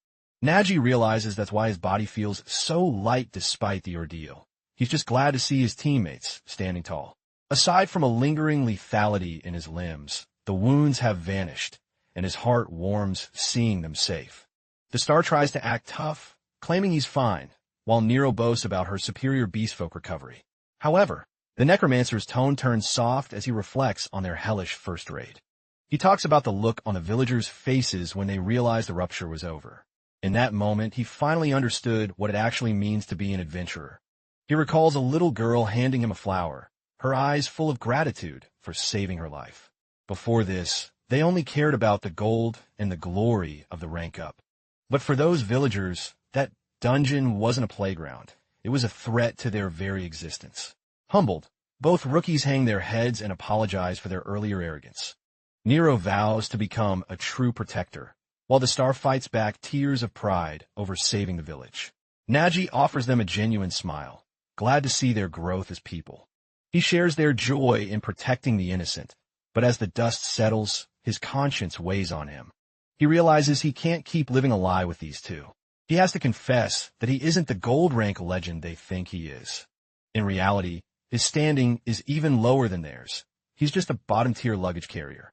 S1: Nagi realizes that's why his body feels so light despite the ordeal. He's just glad to see his teammates standing tall. Aside from a lingering lethality in his limbs, the wounds have vanished, and his heart warms seeing them safe. The star tries to act tough, claiming he's fine, while Nero boasts about her superior beastfolk recovery. However, the necromancer's tone turns soft as he reflects on their hellish first raid. He talks about the look on the villagers' faces when they realized the rupture was over. In that moment, he finally understood what it actually means to be an adventurer. He recalls a little girl handing him a flower, her eyes full of gratitude for saving her life. Before this, they only cared about the gold and the glory of the rank up. But for those villagers, that dungeon wasn't a playground. It was a threat to their very existence. Humbled, both rookies hang their heads and apologize for their earlier arrogance. Nero vows to become a true protector, while the star fights back tears of pride over saving the village. Nagi offers them a genuine smile, glad to see their growth as people. He shares their joy in protecting the innocent, but as the dust settles, his conscience weighs on him. He realizes he can't keep living a lie with these two. He has to confess that he isn't the gold rank legend they think he is. In reality, his standing is even lower than theirs. He's just a bottom-tier luggage carrier.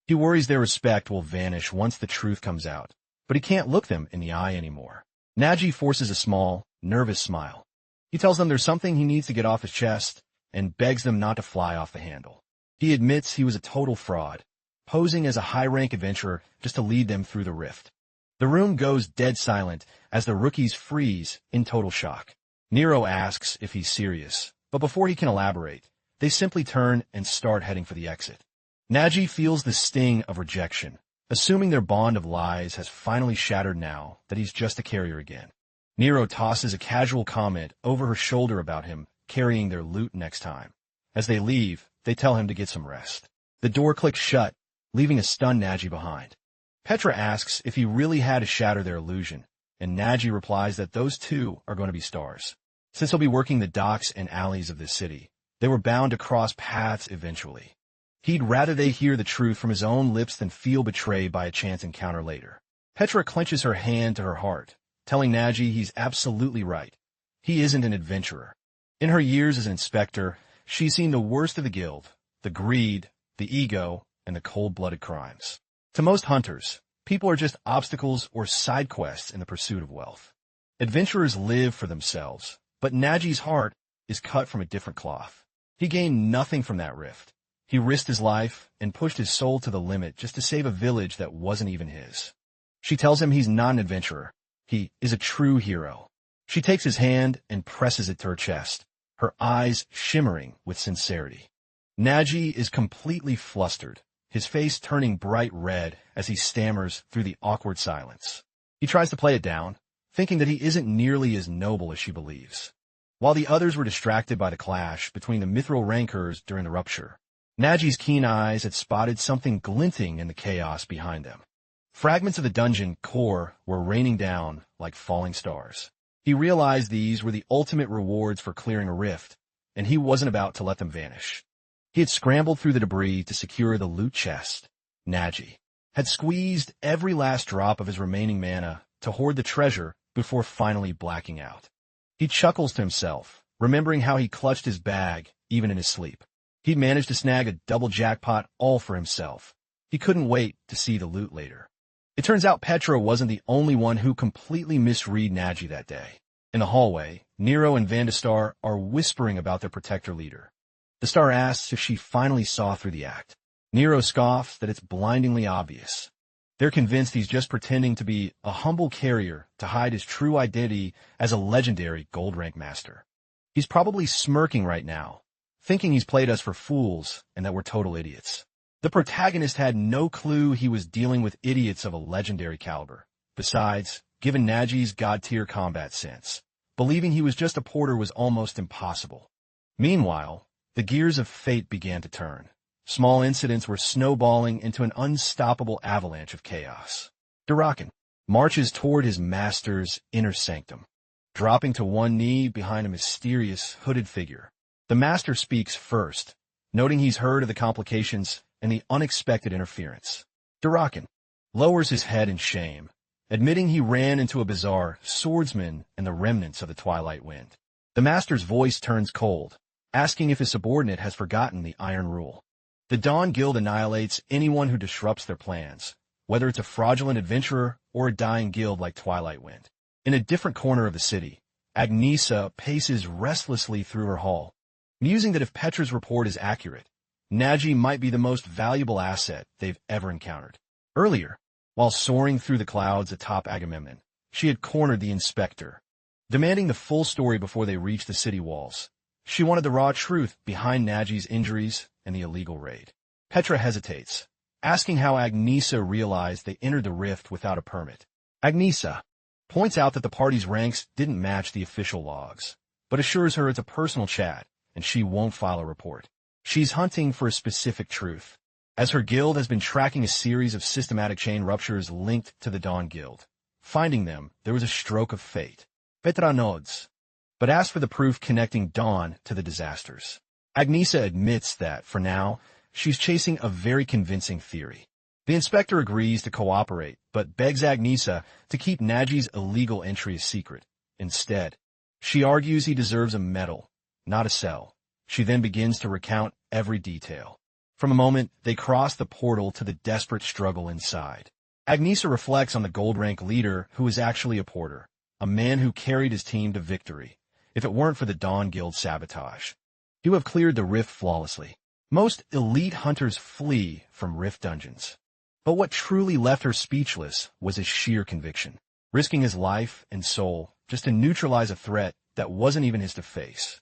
S1: He worries their respect will vanish once the truth comes out, but he can't look them in the eye anymore. Nagi forces a small, nervous smile. He tells them there's something he needs to get off his chest and begs them not to fly off the handle. He admits he was a total fraud, posing as a high-rank adventurer just to lead them through the rift. The room goes dead silent as the rookies freeze in total shock. Nero asks if he's serious, but before he can elaborate, they simply turn and start heading for the exit. Nagi feels the sting of rejection, assuming their bond of lies has finally shattered now that he's just a carrier again. Nero tosses a casual comment over her shoulder about him carrying their loot next time. As they leave, they tell him to get some rest. The door clicks shut, leaving a stunned Nagi behind. Petra asks if he really had to shatter their illusion, and Nagi replies that those two are going to be stars. Since he'll be working the docks and alleys of this city, they were bound to cross paths eventually. He'd rather they hear the truth from his own lips than feel betrayed by a chance encounter later. Petra clenches her hand to her heart, telling Nagi he's absolutely right. He isn't an adventurer. In her years as an inspector, she's seen the worst of the guild, the greed, the ego, and the cold-blooded crimes. To most hunters, people are just obstacles or side quests in the pursuit of wealth. Adventurers live for themselves, but Nagi's heart is cut from a different cloth. He gained nothing from that rift. He risked his life and pushed his soul to the limit just to save a village that wasn't even his. She tells him he's not an adventurer. He is a true hero. She takes his hand and presses it to her chest, her eyes shimmering with sincerity. Nagi is completely flustered, his face turning bright red as he stammers through the awkward silence. He tries to play it down, thinking that he isn't nearly as noble as she believes. While the others were distracted by the clash between the mythril rankers during the rupture, Nagi's keen eyes had spotted something glinting in the chaos behind them. Fragments of the dungeon core were raining down like falling stars. He realized these were the ultimate rewards for clearing a rift, and he wasn't about to let them vanish. He had scrambled through the debris to secure the loot chest. Nagi had squeezed every last drop of his remaining mana to hoard the treasure before finally blacking out. He chuckles to himself, remembering how he clutched his bag even in his sleep. He'd managed to snag a double jackpot all for himself. He couldn't wait to see the loot later. It turns out Petra wasn't the only one who completely misread Nagi that day. In the hallway, Nero and Vandestar are whispering about their protector leader. The star asks if she finally saw through the act. Nero scoffs that it's blindingly obvious. They're convinced he's just pretending to be a humble carrier to hide his true identity as a legendary gold rank master. He's probably smirking right now, thinking he's played us for fools and that we're total idiots. The protagonist had no clue he was dealing with idiots of a legendary caliber. Besides, given Nagi's god-tier combat sense, believing he was just a porter was almost impossible. Meanwhile, the gears of fate began to turn. Small incidents were snowballing into an unstoppable avalanche of chaos. Durakan marches toward his master's inner sanctum, dropping to one knee behind a mysterious, hooded figure. The master speaks first, noting he's heard of the complications and the unexpected interference. Durakan lowers his head in shame, admitting he ran into a bizarre swordsman and the remnants of the Twilight Wind. The master's voice turns cold, asking if his subordinate has forgotten the Iron Rule. The Dawn Guild annihilates anyone who disrupts their plans, whether it's a fraudulent adventurer or a dying guild like Twilight Wind. In a different corner of the city, Agnesa paces restlessly through her hall, musing that if Petra's report is accurate, Nagi might be the most valuable asset they've ever encountered. Earlier, while soaring through the clouds atop Agamemnon, she had cornered the inspector, demanding the full story before they reached the city walls. She wanted the raw truth behind Nagi's injuries and the illegal raid. Petra hesitates, asking how Agnesa realized they entered the rift without a permit. Agnesa points out that the party's ranks didn't match the official logs, but assures her it's a personal chat and she won't file a report. She's hunting for a specific truth, as her guild has been tracking a series of systematic chain ruptures linked to the Dawn Guild. Finding them, there was a stroke of fate. Petra nods, but asks for the proof connecting Dawn to the disasters. Agnesa admits that, for now, she's chasing a very convincing theory. The inspector agrees to cooperate, but begs Agnesa to keep Nagi's illegal entry a secret. Instead, she argues he deserves a medal, not a cell. She then begins to recount every detail. From a moment, they cross the portal to the desperate struggle inside. Agnesa reflects on the gold rank leader who is actually a porter, a man who carried his team to victory, if it weren't for the Dawn Guild sabotage. You have cleared the rift flawlessly. Most elite hunters flee from rift dungeons. But what truly left her speechless was his sheer conviction, risking his life and soul just to neutralize a threat that wasn't even his to face.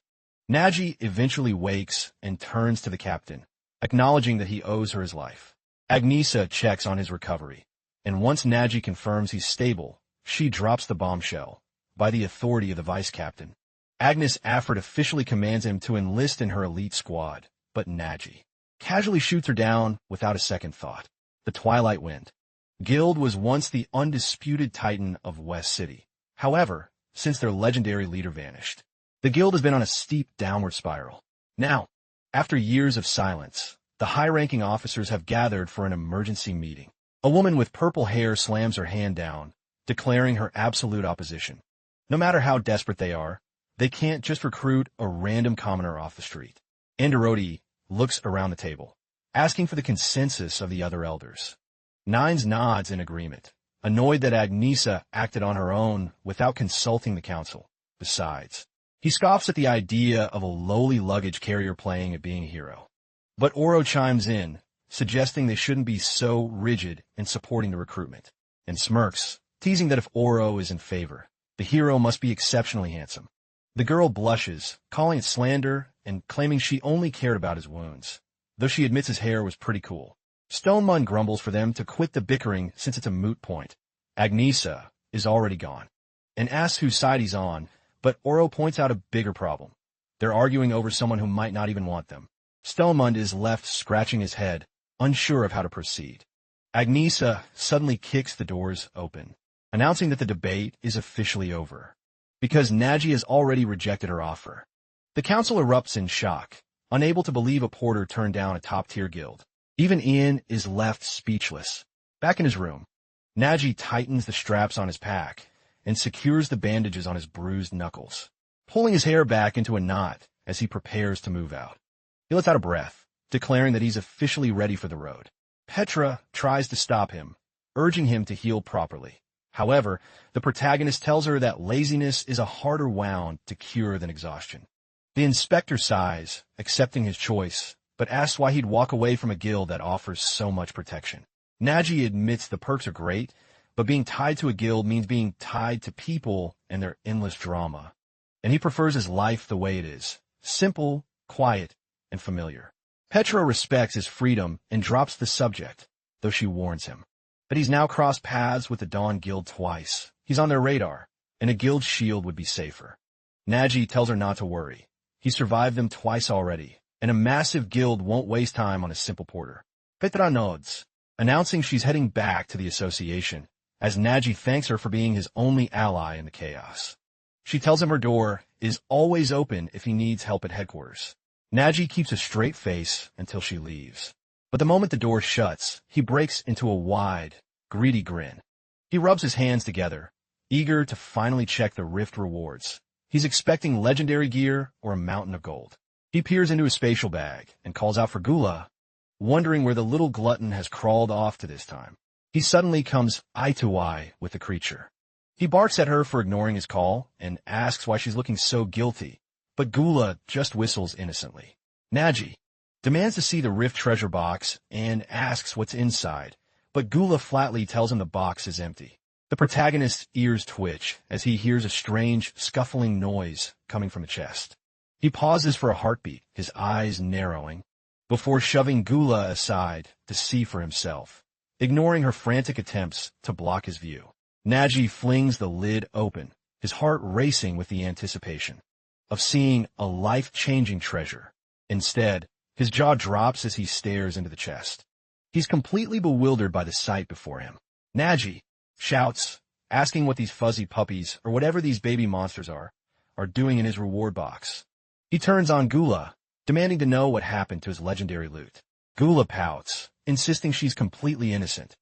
S1: Nagi eventually wakes and turns to the captain, acknowledging that he owes her his life. Agnesa checks on his recovery, and once Nagi confirms he's stable, she drops the bombshell, by the authority of the vice-captain. Agnes Afford officially commands him to enlist in her elite squad, but Nagi casually shoots her down without a second thought. The Twilight Wind Guild was once the undisputed titan of West City. However, since their legendary leader vanished, the guild has been on a steep downward spiral. Now, after years of silence, the high-ranking officers have gathered for an emergency meeting. A woman with purple hair slams her hand down, declaring her absolute opposition. No matter how desperate they are, they can't just recruit a random commoner off the street. Antidote looks around the table, asking for the consensus of the other elders. Nines nods in agreement, annoyed that Agnesa acted on her own without consulting the council. Besides, he scoffs at the idea of a lowly luggage carrier playing at being a hero. But Oro chimes in, suggesting they shouldn't be so rigid in supporting the recruitment, and smirks, teasing that if Oro is in favor, the hero must be exceptionally handsome. The girl blushes, calling it slander and claiming she only cared about his wounds, though she admits his hair was pretty cool. Stonemun grumbles for them to quit the bickering since it's a moot point. Agnesa is already gone, and asks whose side he's on, but Oro points out a bigger problem. They're arguing over someone who might not even want them. Stonemund is left scratching his head, unsure of how to proceed. Agnesa suddenly kicks the doors open, announcing that the debate is officially over. because Nagi has already rejected her offer. The council erupts in shock, unable to believe a porter turned down a top-tier guild. Even Ian is left speechless. Back in his room, Nagi tightens the straps on his pack and secures the bandages on his bruised knuckles, pulling his hair back into a knot as he prepares to move out. He lets out a breath, declaring that he's officially ready for the road. Petra tries to stop him, urging him to heal properly. However, the protagonist tells her that laziness is a harder wound to cure than exhaustion. The inspector sighs, accepting his choice, but asks why he'd walk away from a guild that offers so much protection. Nagi admits the perks are great, but being tied to a guild means being tied to people and their endless drama. And he prefers his life the way it is, simple, quiet, and familiar. Petra respects his freedom and drops the subject, though she warns him. But he's now crossed paths with the Dawn Guild twice. He's on their radar, and a guild shield would be safer. Nagi tells her not to worry. He survived them twice already, and a massive guild won't waste time on a simple porter. Petra nods, announcing she's heading back to the association, as Nagi thanks her for being his only ally in the chaos. She tells him her door is always open if he needs help at headquarters. Nagi keeps a straight face until she leaves. But the moment the door shuts, he breaks into a wide, greedy grin. He rubs his hands together, eager to finally check the rift rewards. He's expecting legendary gear or a mountain of gold. He peers into his spatial bag and calls out for Gula, wondering where the little glutton has crawled off to this time. He suddenly comes eye to eye with the creature. He barks at her for ignoring his call and asks why she's looking so guilty, but Gula just whistles innocently. Nagi demands to see the rift treasure box and asks what's inside, but Gula flatly tells him the box is empty. The protagonist's ears twitch as he hears a strange, scuffling noise coming from the chest. He pauses for a heartbeat, his eyes narrowing, before shoving Gula aside to see for himself, ignoring her frantic attempts to block his view. Nagi flings the lid open, his heart racing with the anticipation of seeing a life-changing treasure. Instead, his jaw drops as he stares into the chest. He's completely bewildered by the sight before him. Nagi shouts, asking what these fuzzy puppies, or whatever these baby monsters are doing in his reward box. He turns on Gula, demanding to know what happened to his legendary loot. Gula pouts, insisting she's completely innocent.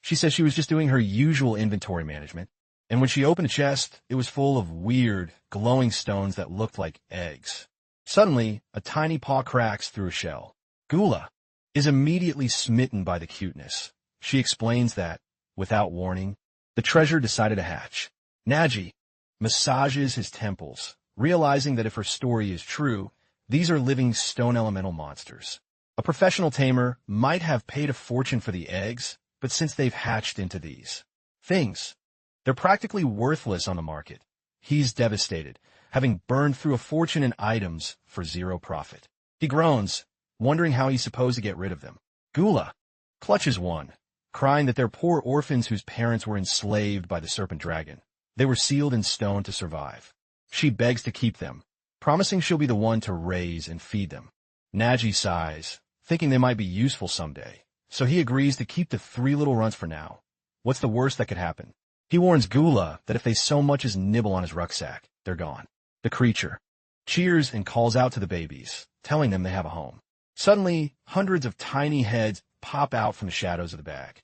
S1: She says she was just doing her usual inventory management, and when she opened the chest, it was full of weird, glowing stones that looked like eggs. Suddenly, a tiny paw cracks through a shell. Gula is immediately smitten by the cuteness. She explains that, without warning, the treasure decided to hatch. Nagi massages his temples, realizing that if her story is true, these are living stone elemental monsters. A professional tamer might have paid a fortune for the eggs, but since they've hatched into these things, they're practically worthless on the market. He's devastated, having burned through a fortune in items for zero profit. He groans, wondering how he's supposed to get rid of them. Gula clutches one, crying that they're poor orphans whose parents were enslaved by the serpent dragon. They were sealed in stone to survive. She begs to keep them, promising she'll be the one to raise and feed them. Nagi sighs, thinking they might be useful someday, so he agrees to keep the 3 little runts for now. What's the worst that could happen? He warns Gula that if they so much as nibble on his rucksack, they're gone. The creature cheers and calls out to the babies, telling them they have a home. Suddenly, hundreds of tiny heads pop out from the shadows of the bag.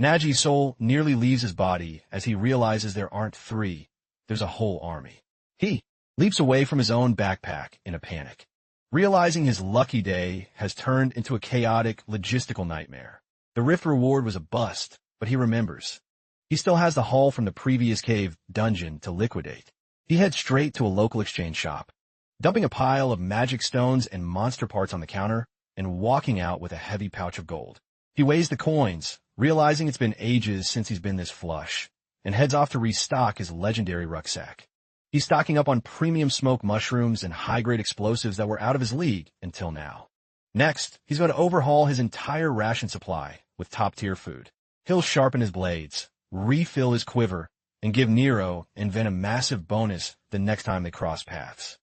S1: Nagi's soul nearly leaves his body as he realizes there aren't 3, there's a whole army. He leaps away from his own backpack in a panic, realizing his lucky day has turned into a chaotic logistical nightmare. The rift reward was a bust, but he remembers. He still has the haul from the previous cave dungeon to liquidate. He heads straight to a local exchange shop, dumping a pile of magic stones and monster parts on the counter and walking out with a heavy pouch of gold. He weighs the coins, realizing it's been ages since he's been this flush, and heads off to restock his legendary rucksack. He's stocking up on premium smoke mushrooms and high-grade explosives that were out of his league until now. Next, he's going to overhaul his entire ration supply with top-tier food. He'll sharpen his blades, refill his quiver, and give Nero and Ven a massive bonus the next time they cross paths.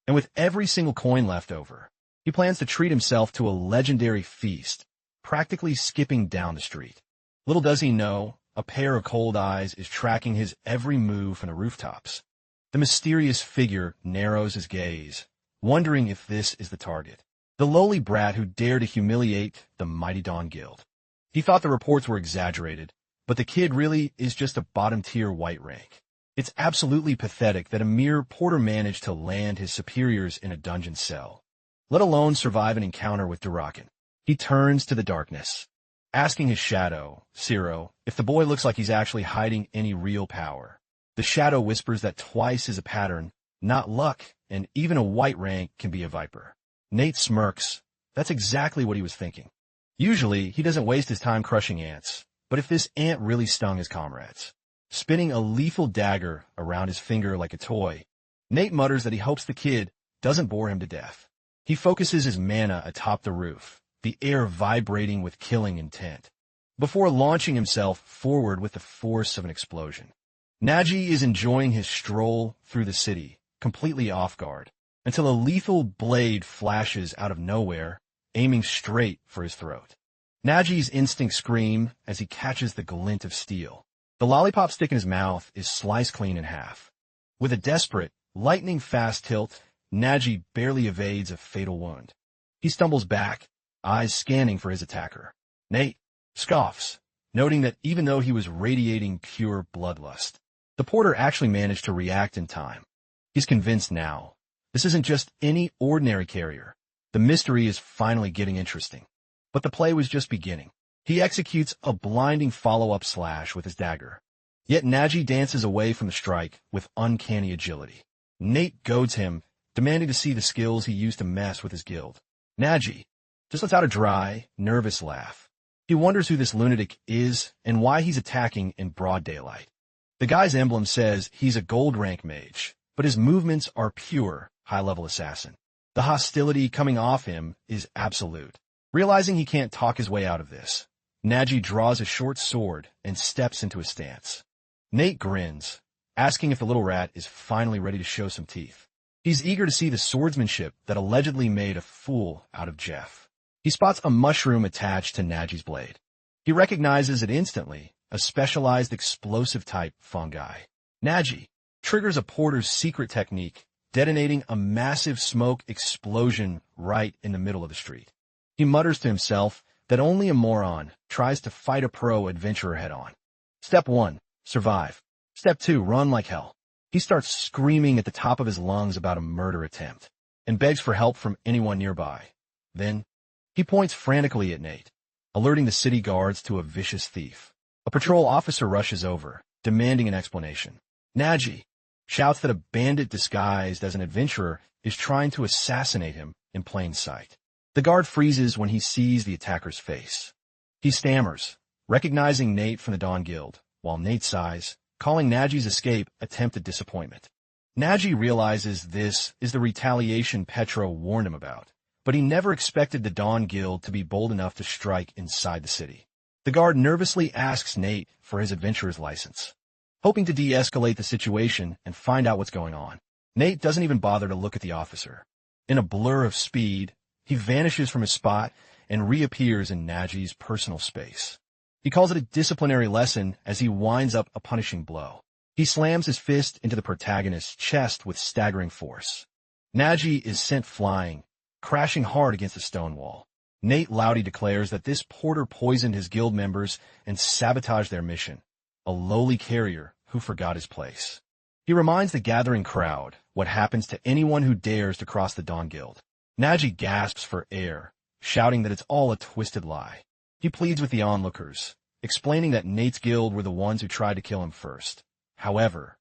S1: And with every single coin left over, he plans to treat himself to a legendary feast, practically skipping down the street. Little does he know, a pair of cold eyes is tracking his every move from the rooftops. The mysterious figure narrows his gaze, wondering if this is the target. The lowly brat who dared to humiliate the mighty Dawn Guild. He thought the reports were exaggerated, but the kid really is just a bottom-tier white rank. It's absolutely pathetic that a mere porter managed to land his superiors in a dungeon cell, let alone survive an encounter with Durakan. He turns to the darkness, asking his shadow, Ciro, if the boy looks like he's actually hiding any real power. The shadow whispers that twice is a pattern, not luck, and even a white rank can be a viper. Nate smirks. That's exactly what he was thinking. Usually, he doesn't waste his time crushing ants, but if this ant really stung his comrades, spinning a lethal dagger around his finger like a toy, Nate mutters that he hopes the kid doesn't bore him to death. He focuses his mana atop the roof, the air vibrating with killing intent, before launching himself forward with the force of an explosion. Nagi is enjoying his stroll through the city, completely off guard, until a lethal blade flashes out of nowhere, aiming straight for his throat. Nagi's instincts scream as he catches the glint of steel. The lollipop stick in his mouth is sliced clean in half. With a desperate, lightning-fast tilt, Nagi barely evades a fatal wound. He stumbles back, eyes scanning for his attacker. Nate scoffs, noting that even though he was radiating pure bloodlust, the porter actually managed to react in time. He's convinced now. This isn't just any ordinary carrier. The mystery is finally getting interesting. But the play was just beginning. He executes a blinding follow-up slash with his dagger. Yet Nagi dances away from the strike with uncanny agility. Nate goads him, demanding to see the skills he used to mess with his guild. Nagi just lets out a dry, nervous laugh. He wonders who this lunatic is and why he's attacking in broad daylight. The guy's emblem says he's a gold rank mage, but his movements are pure, high-level assassin. The hostility coming off him is absolute. Realizing he can't talk his way out of this, Nagi draws a short sword and steps into a stance. Nate grins, asking if the little rat is finally ready to show some teeth. He's eager to see the swordsmanship that allegedly made a fool out of Jeff. He spots a mushroom attached to Nagi's blade. He recognizes it instantly, a specialized explosive-type fungi. Nagi triggers a porter's secret technique, detonating a massive smoke explosion right in the middle of the street. He mutters to himself that only a moron tries to fight a pro adventurer head-on. Step 1, survive. Step 2, run like hell. He starts screaming at the top of his lungs about a murder attempt, and begs for help from anyone nearby. Then, he points frantically at Nate, alerting the city guards to a vicious thief. A patrol officer rushes over, demanding an explanation. Nagi shouts that a bandit disguised as an adventurer is trying to assassinate him in plain sight. The guard freezes when he sees the attacker's face. He stammers, recognizing Nate from the Dawn Guild, while Nate sighs, calling Nagi's escape attempted disappointment. Nagi realizes this is the retaliation Petro warned him about, but he never expected the Dawn Guild to be bold enough to strike inside the city. The guard nervously asks Nate for his adventurer's license, hoping to de-escalate the situation and find out what's going on. Nate doesn't even bother to look at the officer. In a blur of speed, he vanishes from his spot and reappears in Nagi's personal space. He calls it a disciplinary lesson as he winds up a punishing blow. He slams his fist into the protagonist's chest with staggering force. Nagi is sent flying, crashing hard against the stone wall. Nate loudly declares that this porter poisoned his guild members and sabotaged their mission, a lowly carrier who forgot his place. He reminds the gathering crowd what happens to anyone who dares to cross the Dawn Guild. Nagi gasps for air, shouting that it's all a twisted lie. He pleads with the onlookers, explaining that Nate's guild were the ones who tried to kill him first. However,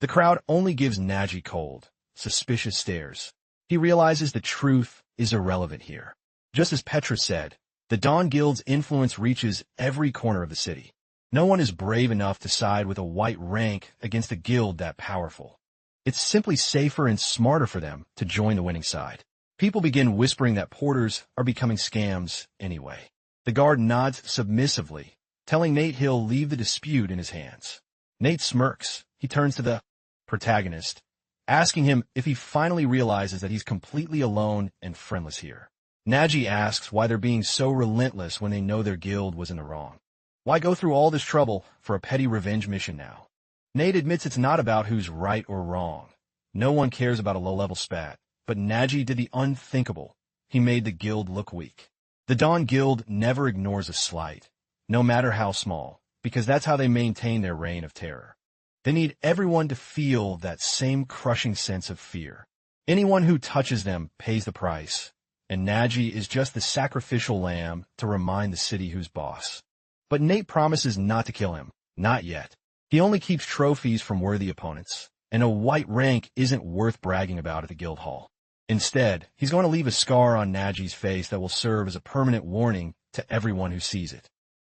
S1: the crowd only gives Nagi cold, suspicious stares. He realizes the truth is irrelevant here. Just as Petra said, the Dawn Guild's influence reaches every corner of the city. No one is brave enough to side with a white rank against a guild that powerful. It's simply safer and smarter for them to join the winning side. People begin whispering that porters are becoming scams anyway. The guard nods submissively, telling Nate he'll leave the dispute in his hands. Nate smirks. He turns to the protagonist, asking him if he finally realizes that he's completely alone and friendless here. Nagi asks why they're being so relentless when they know their guild was in the wrong. Why go through all this trouble for a petty revenge mission now? Nate admits it's not about who's right or wrong. No one cares about a low-level spat, but Nagi did the unthinkable. He made the guild look weak. The Dawn Guild never ignores a slight, no matter how small, because that's how they maintain their reign of terror. They need everyone to feel that same crushing sense of fear. Anyone who touches them pays the price, and Nagi is just the sacrificial lamb to remind the city who's boss. But Nate promises not to kill him, not yet. He only keeps trophies from worthy opponents, and a white rank isn't worth bragging about at the guild hall. Instead, he's going to leave a scar on Nagi's face that will serve as a permanent warning to everyone who sees it.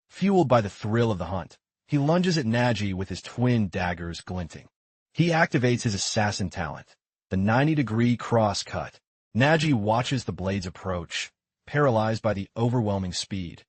S1: Fueled by the thrill of the hunt, he lunges at Nagi with his twin daggers glinting. He activates his assassin talent, the 90-degree cross cut. Nagi watches the blades approach, paralyzed by the overwhelming speed.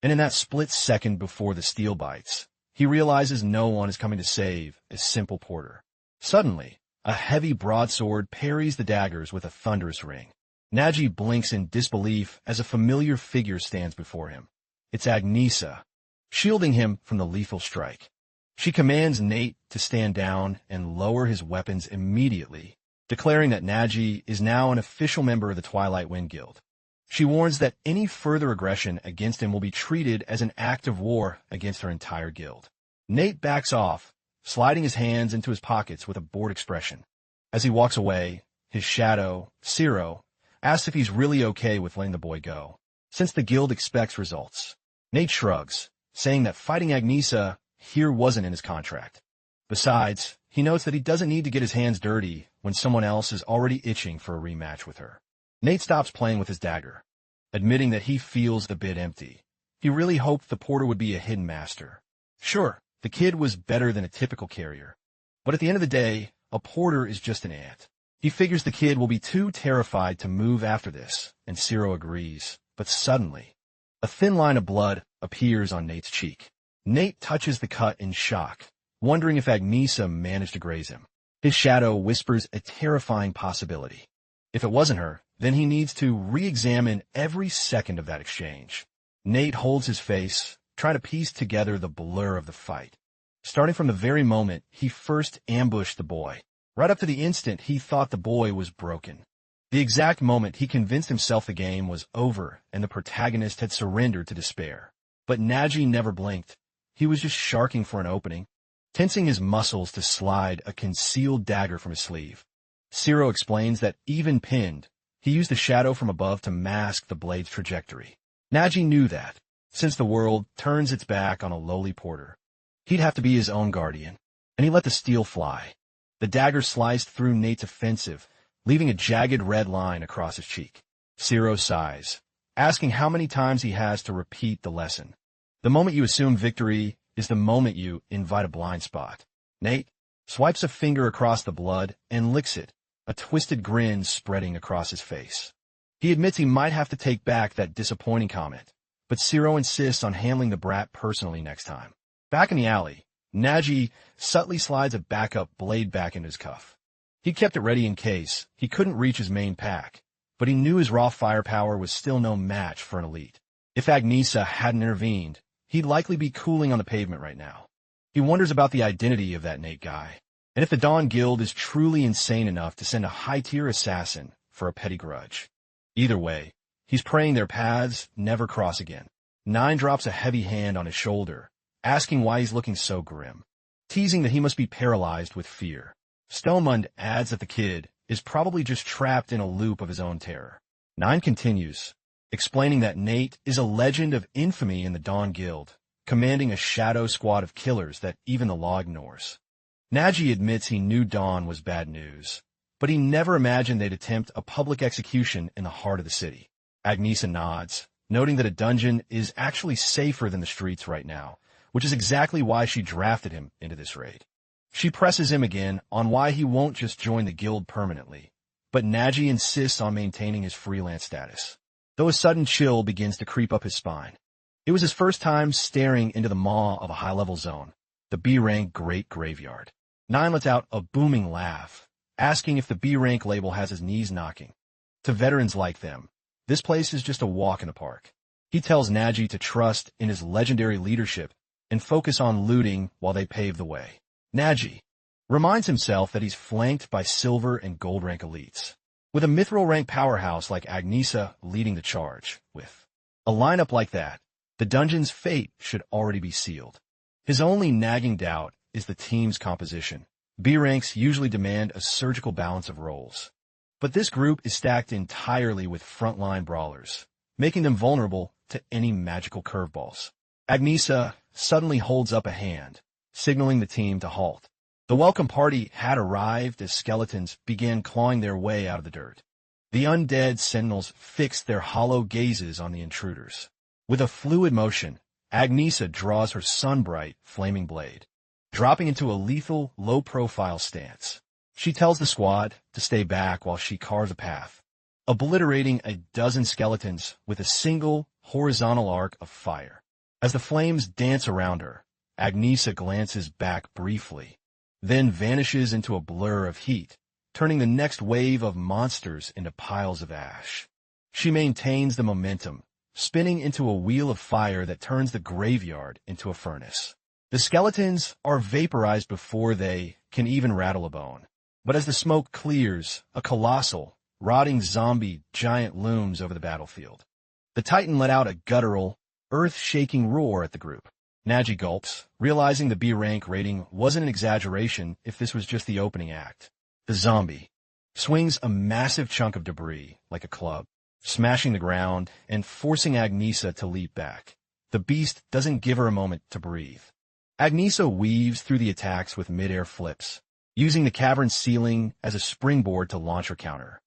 S1: And in that split second before the steel bites, he realizes no one is coming to save a simple porter. Suddenly, a heavy broadsword parries the daggers with a thunderous ring. Nagi blinks in disbelief as a familiar figure stands before him. It's Agnesa, shielding him from the lethal strike. She commands Nate to stand down and lower his weapons immediately, declaring that Nagi is now an official member of the Twilight Wind Guild. She warns that any further aggression against him will be treated as an act of war against her entire guild. Nate backs off, sliding his hands into his pockets with a bored expression. As he walks away, his shadow, Ciro, asks if he's really okay with letting the boy go, since the guild expects results. Nate shrugs, saying that fighting Agnesa here wasn't in his contract. Besides, he notes that he doesn't need to get his hands dirty when someone else is already itching for a rematch with her. Nate stops playing with his dagger, admitting that he feels a bit empty. He really hoped the porter would be a hidden master. Sure, the kid was better than a typical carrier, but at the end of the day, a porter is just an ant. He figures the kid will be too terrified to move after this, and Ciro agrees. But suddenly, a thin line of blood appears on Nate's cheek. Nate touches the cut in shock, wondering if Agnesa managed to graze him. His shadow whispers a terrifying possibility. If it wasn't her, then he needs to re-examine every second of that exchange. Nate holds his face, trying to piece together the blur of the fight. Starting from the very moment he first ambushed the boy, right up to the instant he thought the boy was broken. The exact moment he convinced himself the game was over and the protagonist had surrendered to despair. But Nagi never blinked. He was just sharking for an opening, tensing his muscles to slide a concealed dagger from his sleeve. Ciro explains that even pinned, he used the shadow from above to mask the blade's trajectory. Nagi knew that, since the world turns its back on a lowly porter, he'd have to be his own guardian, and he let the steel fly. The dagger sliced through Nate's offensive, leaving a jagged red line across his cheek. Ciro sighs, asking how many times he has to repeat the lesson. The moment you assume victory is the moment you invite a blind spot. Nate swipes a finger across the blood and licks it, a twisted grin spreading across his face. He admits he might have to take back that disappointing comment, but Ciro insists on handling the brat personally next time. Back in the alley, Nagi subtly slides a backup blade back into his cuff. He kept it ready in case he couldn't reach his main pack, but he knew his raw firepower was still no match for an elite. If Agnesa hadn't intervened, he'd likely be cooling on the pavement right now. He wonders about the identity of that Nate guy, and if the Dawn Guild is truly insane enough to send a high-tier assassin for a petty grudge. Either way, he's praying their paths never cross again. Nine drops a heavy hand on his shoulder, asking why he's looking so grim, teasing that he must be paralyzed with fear. Stelmund adds that the kid is probably just trapped in a loop of his own terror. Nine continues, explaining that Nate is a legend of infamy in the Dawn Guild, commanding a shadow squad of killers that even the law ignores. Nagi admits he knew Dawn was bad news, but he never imagined they'd attempt a public execution in the heart of the city. Agnesa nods, noting that a dungeon is actually safer than the streets right now, which is exactly why she drafted him into this raid. She presses him again on why he won't just join the guild permanently, but Nagi insists on maintaining his freelance status, though a sudden chill begins to creep up his spine. It was his first time staring into the maw of a high-level zone, the B-rank Great Graveyard. Nine lets out a booming laugh, asking if the B-rank label has his knees knocking. To veterans like them, this place is just a walk in the park. He tells Nagi to trust in his legendary leadership and focus on looting while they pave the way. Nagi reminds himself that he's flanked by silver and gold rank elites, with a mythril rank powerhouse like Agnisa leading the charge. With a lineup like that, the dungeon's fate should already be sealed. His only nagging doubt is the team's composition. B ranks usually demand a surgical balance of roles, but this group is stacked entirely with frontline brawlers, making them vulnerable to any magical curveballs. Agnisa suddenly holds up a hand, signaling the team to halt. The welcome party had arrived as skeletons began clawing their way out of the dirt. The undead sentinels fixed their hollow gazes on the intruders. With a fluid motion, Agnisa draws her sun-bright, flaming blade, dropping into a lethal, low-profile stance. She tells the squad to stay back while she carves a path, obliterating a dozen skeletons with a single, horizontal arc of fire. As the flames dance around her, Agnisa glances back briefly, then vanishes into a blur of heat, turning the next wave of monsters into piles of ash. She maintains the momentum, spinning into a wheel of fire that turns the graveyard into a furnace. The skeletons are vaporized before they can even rattle a bone. But as the smoke clears, a colossal, rotting zombie giant looms over the battlefield. The Titan let out a guttural, earth-shaking roar at the group. Nagi gulps, realizing the B rank rating wasn't an exaggeration if this was just the opening act. The zombie swings a massive chunk of debris, like a club, smashing the ground and forcing Agnisa to leap back. The beast doesn't give her a moment to breathe. Agnisa weaves through the attacks with mid-air flips, using the cavern's ceiling as a springboard to launch her counter.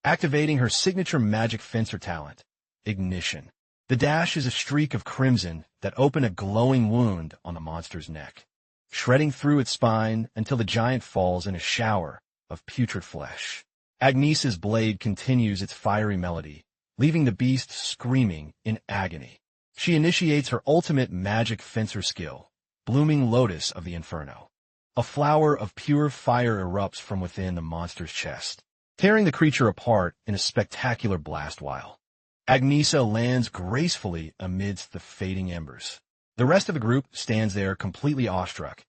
S1: Activating her signature magic fencer talent, Ignition. The dash is a streak of crimson that open a glowing wound on the monster's neck, shredding through its spine until the giant falls in a shower of putrid flesh. Agnisa's blade continues its fiery melody, leaving the beast screaming in agony. She initiates her ultimate magic fencer skill, Blooming Lotus of the Inferno. A flower of pure fire erupts from within the monster's chest, tearing the creature apart in a spectacular blast while Agnisa lands gracefully amidst the fading embers. The rest of the group stands there completely awestruck.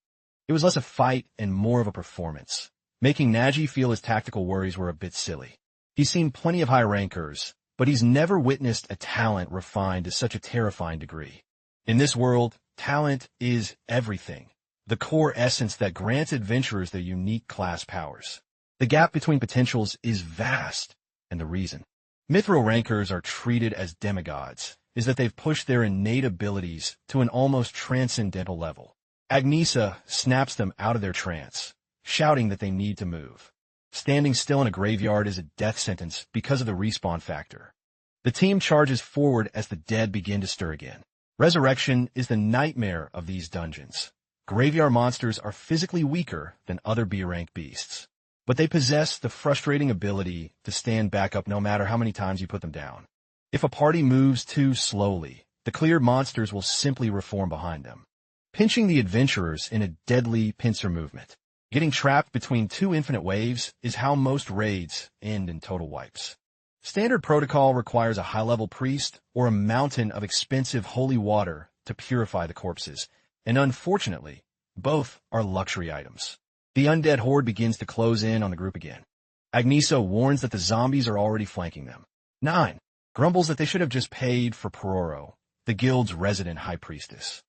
S1: It was less a fight and more of a performance, making Nagi feel his tactical worries were a bit silly. He's seen plenty of high rankers, but he's never witnessed a talent refined to such a terrifying degree. In this world, talent is everything, the core essence that grants adventurers their unique class powers. The gap between potentials is vast, and the reason mythril rankers are treated as demigods is that they've pushed their innate abilities to an almost transcendental level. Agnisa snaps them out of their trance, shouting that they need to move. Standing still in a graveyard is a death sentence because of the respawn factor. The team charges forward as the dead begin to stir again. Resurrection is the nightmare of these dungeons. Graveyard monsters are physically weaker than other B-rank beasts, but they possess the frustrating ability to stand back up no matter how many times you put them down. If a party moves too slowly, the cleared monsters will simply reform behind them, pinching the adventurers in a deadly pincer movement. Getting trapped between two infinite waves is how most raids end in total wipes. Standard protocol requires a high-level priest or a mountain of expensive holy water to purify the corpses, and unfortunately, both are luxury items. The undead horde begins to close in on the group again. Agnisa warns that the zombies are already flanking them. 9 grumbles that they should have just paid for Pororo, the guild's resident high priestess.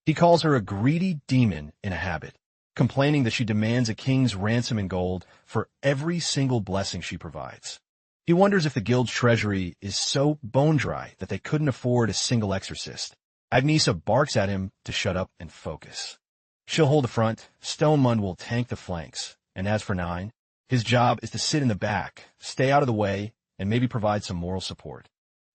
S1: He calls her a greedy demon in a habit, complaining that she demands a king's ransom in gold for every single blessing she provides. He wonders if the guild's treasury is so bone-dry that they couldn't afford a single exorcist. Agnisa barks at him to shut up and focus. She'll hold the front, Stonemund will tank the flanks, and as for 9, his job is to sit in the back, stay out of the way, and maybe provide some moral support.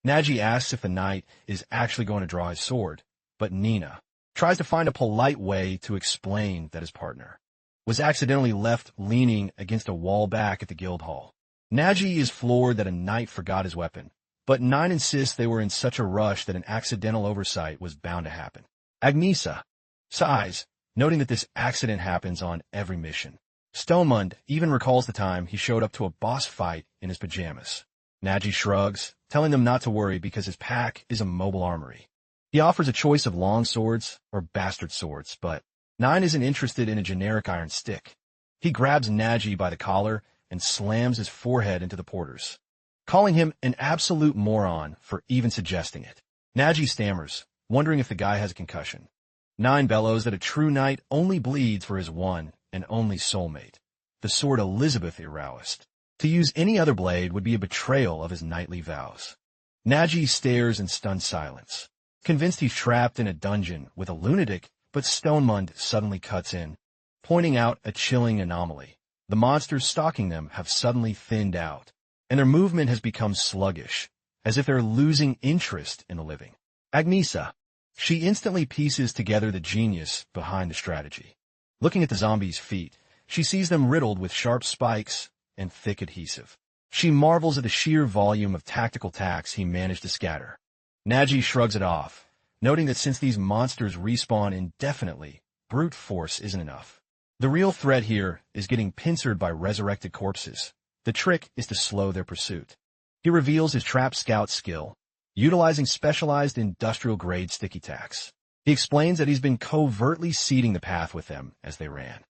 S1: Nagi asks if the knight is actually going to draw his sword, but Nina tries to find a polite way to explain that his partner was accidentally left leaning against a wall back at the guild hall. Nagi is floored that a knight forgot his weapon, but 9 insists they were in such a rush that an accidental oversight was bound to happen. Agnisa sighs, noting that this accident happens on every mission. Stonemund even recalls the time he showed up to a boss fight in his pajamas. Nagi shrugs, telling them not to worry because his pack is a mobile armory. He offers a choice of long swords or bastard swords, but 9 isn't interested in a generic iron stick. He grabs Nagi by the collar and slams his forehead into the porters, calling him an absolute moron for even suggesting it. Nagi stammers, wondering if the guy has a concussion. 9 bellows that a true knight only bleeds for his one and only soulmate, the sword Elizabeth Iroust. To use any other blade would be a betrayal of his knightly vows. Nagi stares in stunned silence, convinced he's trapped in a dungeon with a lunatic, but Stonemund suddenly cuts in, pointing out a chilling anomaly. The monsters stalking them have suddenly thinned out, and their movement has become sluggish, as if they're losing interest in the living. Agnesa. She instantly pieces together the genius behind the strategy. Looking at the zombies' feet, she sees them riddled with sharp spikes and thick adhesive. She marvels at the sheer volume of tactical attacks he managed to scatter. Nagi shrugs it off, noting that since these monsters respawn indefinitely, brute force isn't enough. The real threat here is getting pincered by resurrected corpses. The trick is to slow their pursuit. He reveals his trap scout skill, utilizing specialized industrial-grade sticky tacks. He explains that he's been covertly seeding the path with them as they ran,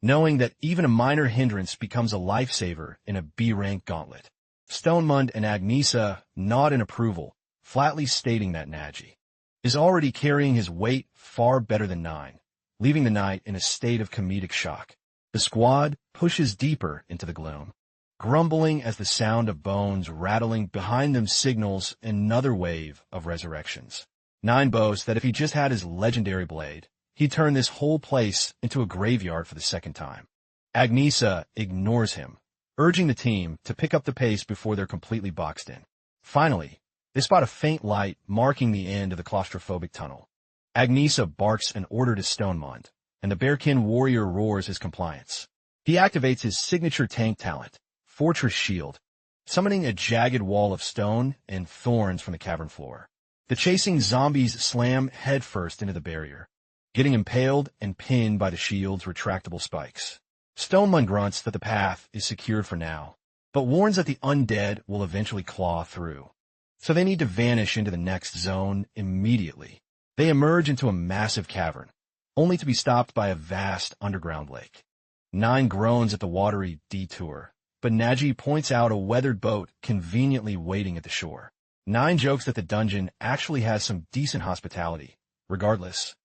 S1: knowing that even a minor hindrance becomes a lifesaver in a B-rank gauntlet. Stonemund and Agnesa nod in approval, flatly stating that Nagi is already carrying his weight far better than 9, leaving the knight in a state of comedic shock. The squad pushes deeper into the gloom, grumbling as the sound of bones rattling behind them signals another wave of resurrections. 9 boasts that if he just had his legendary blade, he'd turn this whole place into a graveyard for the second time. Agnesa ignores him, urging the team to pick up the pace before they're completely boxed in. Finally, they spot a faint light marking the end of the claustrophobic tunnel. Agnesa barks an order to Stonemund, and the Bearkin warrior roars his compliance. He activates his signature tank talent, Fortress Shield, summoning a jagged wall of stone and thorns from the cavern floor. The chasing zombies slam headfirst into the barrier, getting impaled and pinned by the shield's retractable spikes. Stonemund grunts that the path is secured for now, but warns that the undead will eventually claw through. So they need to vanish into the next zone immediately. They emerge into a massive cavern, only to be stopped by a vast underground lake. 9 groans at the watery detour, but Nagi points out a weathered boat conveniently waiting at the shore. 9 jokes that the dungeon actually has some decent hospitality. Regardless,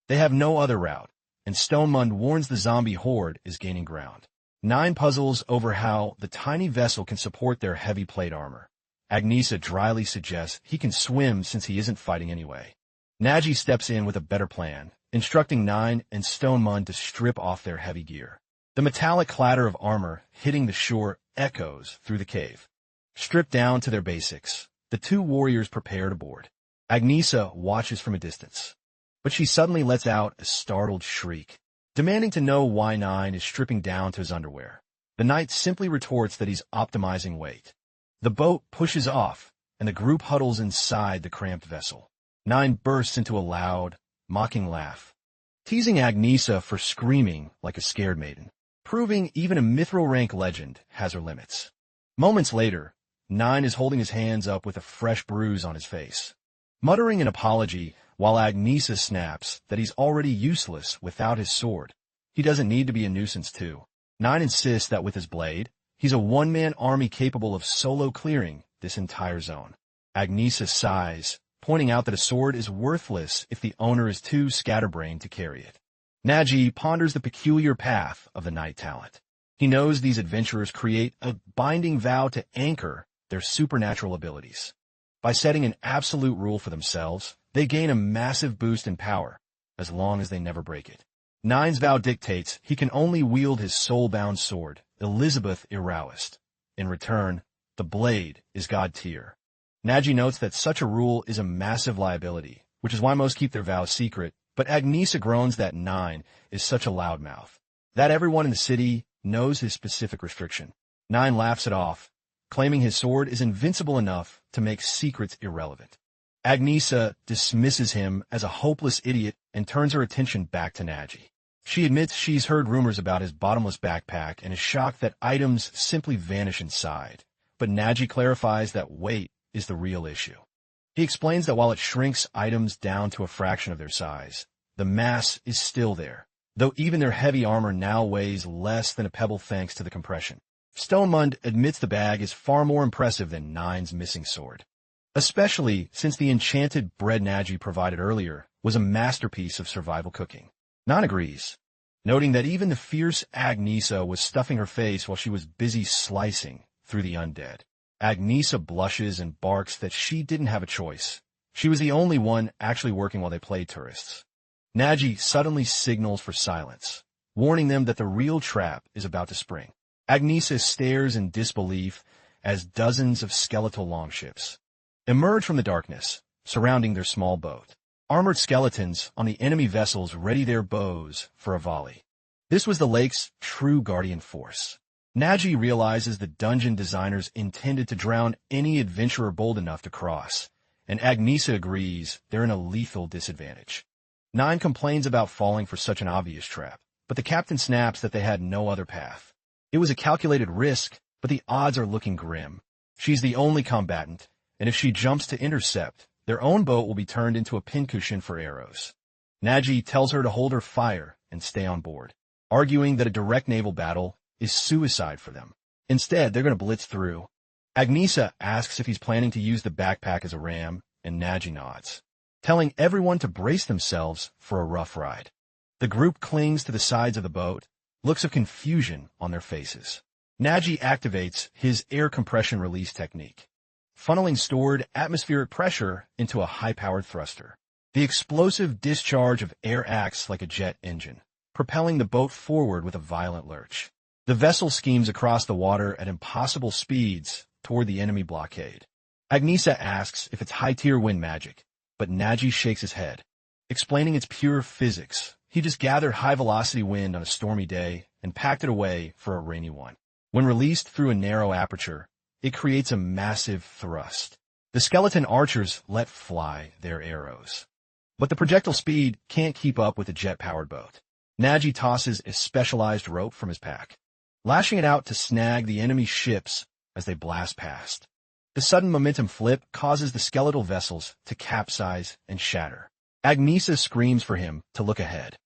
S1: they have no other route, and Stonemund warns the zombie horde is gaining ground. 9 puzzles over how the tiny vessel can support their heavy plate armor. Agnesa dryly suggests he can swim since he isn't fighting anyway. Nagi steps in with a better plan, instructing 9 and Stonemund to strip off their heavy gear. The metallic clatter of armor hitting the shore echoes through the cave. Stripped down to their basics, the 2 warriors prepare to board. Agnesa watches from a distance, but she suddenly lets out a startled shriek, demanding to know why 9 is stripping down to his underwear. The knight simply retorts that he's optimizing weight. The boat pushes off, and the group huddles inside the cramped vessel. 9 bursts into a loud, mocking laugh, teasing Agnesa for screaming like a scared maiden, proving even a mythril rank legend has her limits. Moments later, 9 is holding his hands up with a fresh bruise on his face, muttering an apology while Agnesa snaps that he's already useless without his sword. He doesn't need to be a nuisance too. 9 insists that with his blade, he's a one-man army capable of solo clearing this entire zone. Agnesa sighs, pointing out that a sword is worthless if the owner is too scatterbrained to carry it. Nagi ponders the peculiar path of the knight talent. He knows these adventurers create a binding vow to anchor their supernatural abilities. By setting an absolute rule for themselves, they gain a massive boost in power, as long as they never break it. 9's vow dictates he can only wield his soul-bound sword, Elizabeth Iroust. In return, the blade is god tier. Nagi notes that such a rule is a massive liability, which is why most keep their vows secret, but Agnesa groans that 9 is such a loudmouth, that everyone in the city knows his specific restriction. 9 laughs it off, claiming his sword is invincible enough to make secrets irrelevant. Agnesa dismisses him as a hopeless idiot and turns her attention back to Nagi. She admits she's heard rumors about his bottomless backpack and is shocked that items simply vanish inside, but Nagi clarifies that weight is the real issue. He explains that while it shrinks items down to a fraction of their size, the mass is still there, though even their heavy armor now weighs less than a pebble thanks to the compression. Stonemund admits the bag is far more impressive than Nine's missing sword, especially since the enchanted bread Nagi provided earlier was a masterpiece of survival cooking. Nine agrees, noting that even the fierce Agnesa was stuffing her face while she was busy slicing through the undead. Agnesa blushes and barks that she didn't have a choice. She was the only one actually working while they played tourists. Nagi suddenly signals for silence, warning them that the real trap is about to spring. Agnesa stares in disbelief as dozens of skeletal longships emerge from the darkness, surrounding their small boat. Armored skeletons on the enemy vessels ready their bows for a volley. This was the lake's true guardian force. Nagi realizes the dungeon designers intended to drown any adventurer bold enough to cross, and Agnesa agrees they're in a lethal disadvantage. Nine complains about falling for such an obvious trap, but the captain snaps that they had no other path. It was a calculated risk, but the odds are looking grim. She's the only combatant, and if she jumps to intercept, their own boat will be turned into a pincushion for arrows. Nagi tells her to hold her fire and stay on board, arguing that a direct naval battle is suicide for them. Instead, they're going to blitz through. Agnesa asks if he's planning to use the backpack as a ram, and Nagi nods, telling everyone to brace themselves for a rough ride. The group clings to the sides of the boat, looks of confusion on their faces. Nagi activates his air compression release technique, funneling stored atmospheric pressure into a high-powered thruster. The explosive discharge of air acts like a jet engine, propelling the boat forward with a violent lurch. The vessel schemes across the water at impossible speeds toward the enemy blockade. Agnesa asks if it's high-tier wind magic, but Nagi shakes his head, explaining it's pure physics. He just gathered high-velocity wind on a stormy day and packed it away for a rainy one. When released through a narrow aperture, it creates a massive thrust. The skeleton archers let fly their arrows, but the projectile speed can't keep up with a jet-powered boat. Nagi tosses a specialized rope from his pack, lashing it out to snag the enemy ships as they blast past. The sudden momentum flip causes the skeletal vessels to capsize and shatter. Agnesa screams for him to look ahead.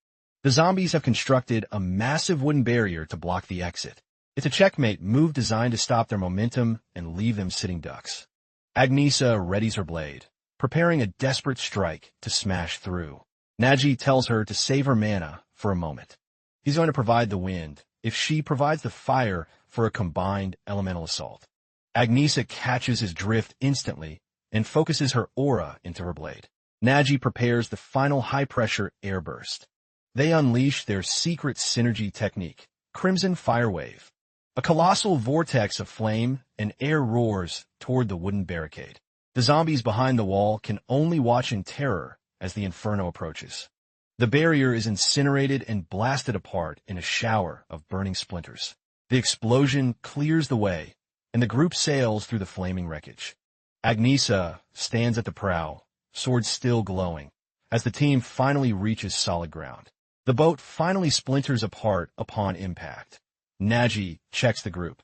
S1: The zombies have constructed a massive wooden barrier to block the exit. It's a checkmate move designed to stop their momentum and leave them sitting ducks. Agnesa readies her blade, preparing a desperate strike to smash through. Nagi tells her to save her mana for a moment. He's going to provide the wind if she provides the fire for a combined elemental assault. Agnesa catches his drift instantly and focuses her aura into her blade. Nagi prepares the final high-pressure air burst. They unleash their secret synergy technique, Crimson Fire Wave. A colossal vortex of flame and air roars toward the wooden barricade. The zombies behind the wall can only watch in terror as the inferno approaches. The barrier is incinerated and blasted apart in a shower of burning splinters. The explosion clears the way, and the group sails through the flaming wreckage. Agnesa stands at the prow, sword still glowing, as the team finally reaches solid ground. The boat finally splinters apart upon impact. Nagi checks the group,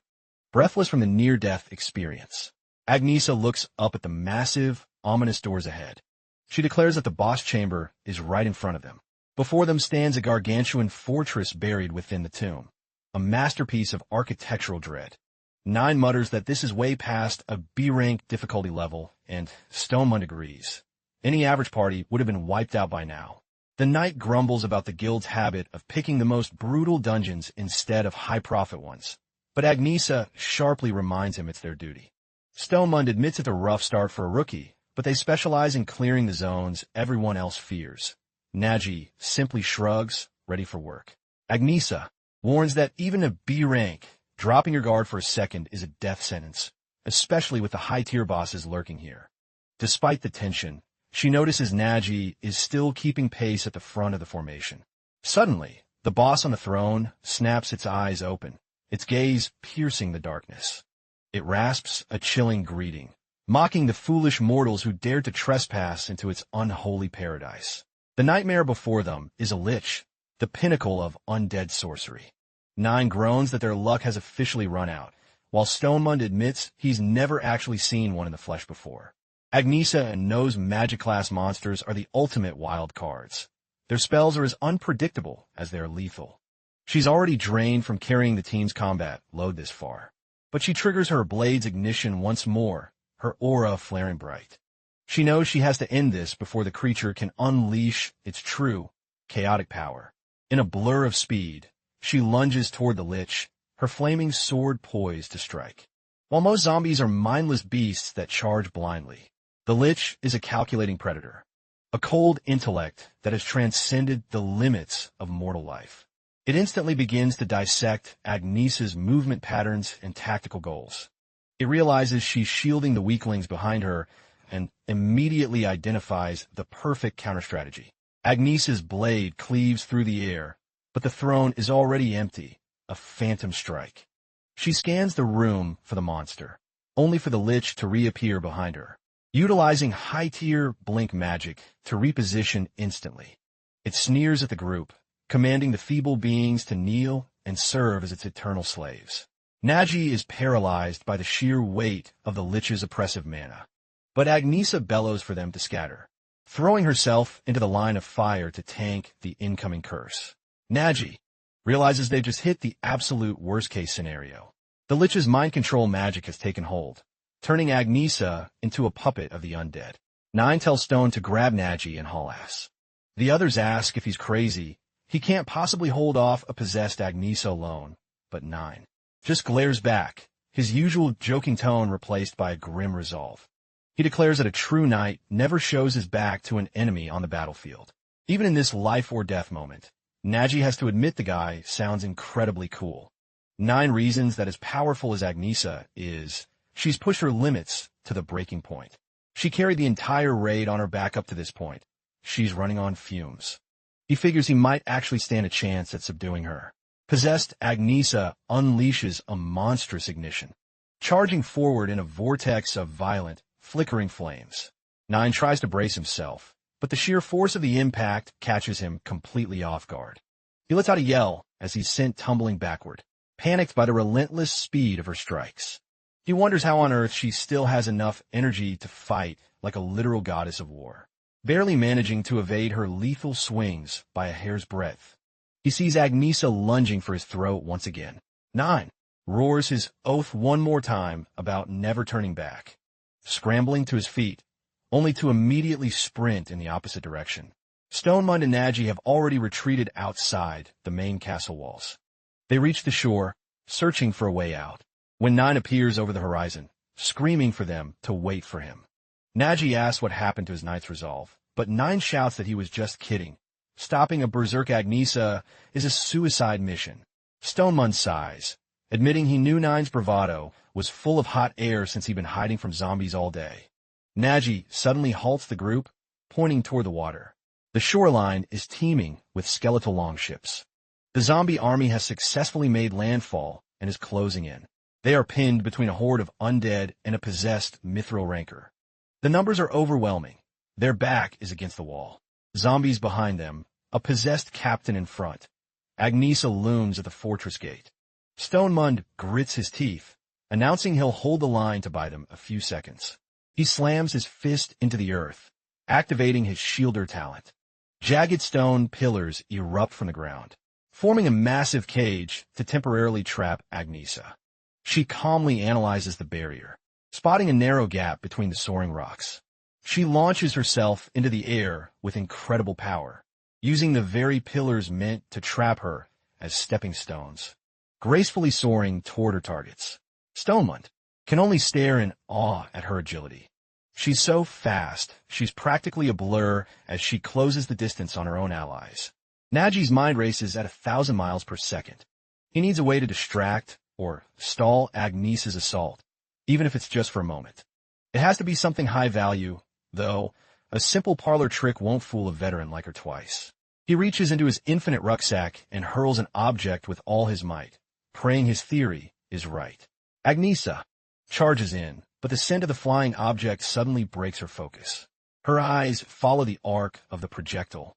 S1: breathless from the near-death experience. Agnesa looks up at the massive, ominous doors ahead. She declares that the boss chamber is right in front of them. Before them stands a gargantuan fortress buried within the tomb, a masterpiece of architectural dread. Nine mutters that this is way past a B-rank difficulty level, and Stonemund agrees. Any average party would have been wiped out by now. The knight grumbles about the guild's habit of picking the most brutal dungeons instead of high-profit ones, but Agnesa sharply reminds him it's their duty. Stonemund admits it's a rough start for a rookie, but they specialize in clearing the zones everyone else fears. Nagi simply shrugs, ready for work. Agnesa warns that even a B-rank, dropping your guard for a second is a death sentence, especially with the high-tier bosses lurking here. Despite the tension, she notices Nagi is still keeping pace at the front of the formation. Suddenly, the boss on the throne snaps its eyes open, its gaze piercing the darkness. It rasps a chilling greeting, mocking the foolish mortals who dared to trespass into its unholy paradise. The nightmare before them is a lich, the pinnacle of undead sorcery. Nine groans that their luck has officially run out, while Stonemund admits he's never actually seen one in the flesh before. Agnesa knows magic-class monsters are the ultimate wild cards. Their spells are as unpredictable as they are lethal. She's already drained from carrying the team's combat load this far, but she triggers her blade's ignition once more, her aura flaring bright. She knows she has to end this before the creature can unleash its true, chaotic power. In a blur of speed, she lunges toward the lich, her flaming sword poised to strike. While most zombies are mindless beasts that charge blindly, the lich is a calculating predator, a cold intellect that has transcended the limits of mortal life. It instantly begins to dissect Agnesa's movement patterns and tactical goals. It realizes she's shielding the weaklings behind her and immediately identifies the perfect counter-strategy. Agnesa's blade cleaves through the air, but the throne is already empty, a phantom strike. She scans the room for the monster, only for the lich to reappear behind her, utilizing high-tier blink magic to reposition instantly. It sneers at the group, commanding the feeble beings to kneel and serve as its eternal slaves. Nagi is paralyzed by the sheer weight of the lich's oppressive mana, but Agnesa bellows for them to scatter, throwing herself into the line of fire to tank the incoming curse. Nagi realizes they've just hit the absolute worst-case scenario. The lich's mind control magic has taken hold, turning Agnesa into a puppet of the undead. 9 tells Stone to grab Nagi and haul ass. The others ask if he's crazy. He can't possibly hold off a possessed Agnesa alone, but 9 just glares back, his usual joking tone replaced by a grim resolve. He declares that a true knight never shows his back to an enemy on the battlefield. Even in this life-or-death moment, Nagi has to admit the guy sounds incredibly cool. 9 reasons that as powerful as Agnesa is, she's pushed her limits to the breaking point. She carried the entire raid on her back up to this point. She's running on fumes. He figures he might actually stand a chance at subduing her. Possessed Agnesa unleashes a monstrous ignition, charging forward in a vortex of violent, flickering flames. 9 tries to brace himself, but the sheer force of the impact catches him completely off guard. He lets out a yell as he's sent tumbling backward, panicked by the relentless speed of her strikes. He wonders how on earth she still has enough energy to fight like a literal goddess of war, barely managing to evade her lethal swings by a hair's breadth. He sees Agnesa lunging for his throat once again. 9 roars his oath one more time about never turning back, scrambling to his feet, only to immediately sprint in the opposite direction. Stonemund and Nagi have already retreated outside the main castle walls. They reach the shore, searching for a way out, when 9 appears over the horizon, screaming for them to wait for him. Nagi asks what happened to his knight's resolve, but 9 shouts that he was just kidding. Stopping a berserk Agnesa is a suicide mission. Stonemund sighs, admitting he knew 9's bravado was full of hot air since he'd been hiding from zombies all day. Nagi suddenly halts the group, pointing toward the water. The shoreline is teeming with skeletal longships. The zombie army has successfully made landfall and is closing in. They are pinned between a horde of undead and a possessed mythril ranker. The numbers are overwhelming. Their back is against the wall. Zombies behind them, a possessed captain in front. Agnesa looms at the fortress gate. Stonemund grits his teeth, announcing he'll hold the line to buy them a few seconds. He slams his fist into the earth, activating his shielder talent. Jagged stone pillars erupt from the ground, forming a massive cage to temporarily trap Agnesa. She calmly analyzes the barrier, spotting a narrow gap between the soaring rocks. She launches herself into the air with incredible power, using the very pillars meant to trap her as stepping stones, gracefully soaring toward her targets. Stonemund can only stare in awe at her agility. She's so fast, she's practically a blur as she closes the distance on her own allies. Nagi's mind races at 1,000 miles per second. He needs a way to distract or stall Agnesa's assault, even if it's just for a moment. It has to be something high value, though a simple parlor trick won't fool a veteran like her twice. He reaches into his infinite rucksack and hurls an object with all his might, praying his theory is right. Agnesa charges in, but the scent of the flying object suddenly breaks her focus. Her eyes follow the arc of the projectile,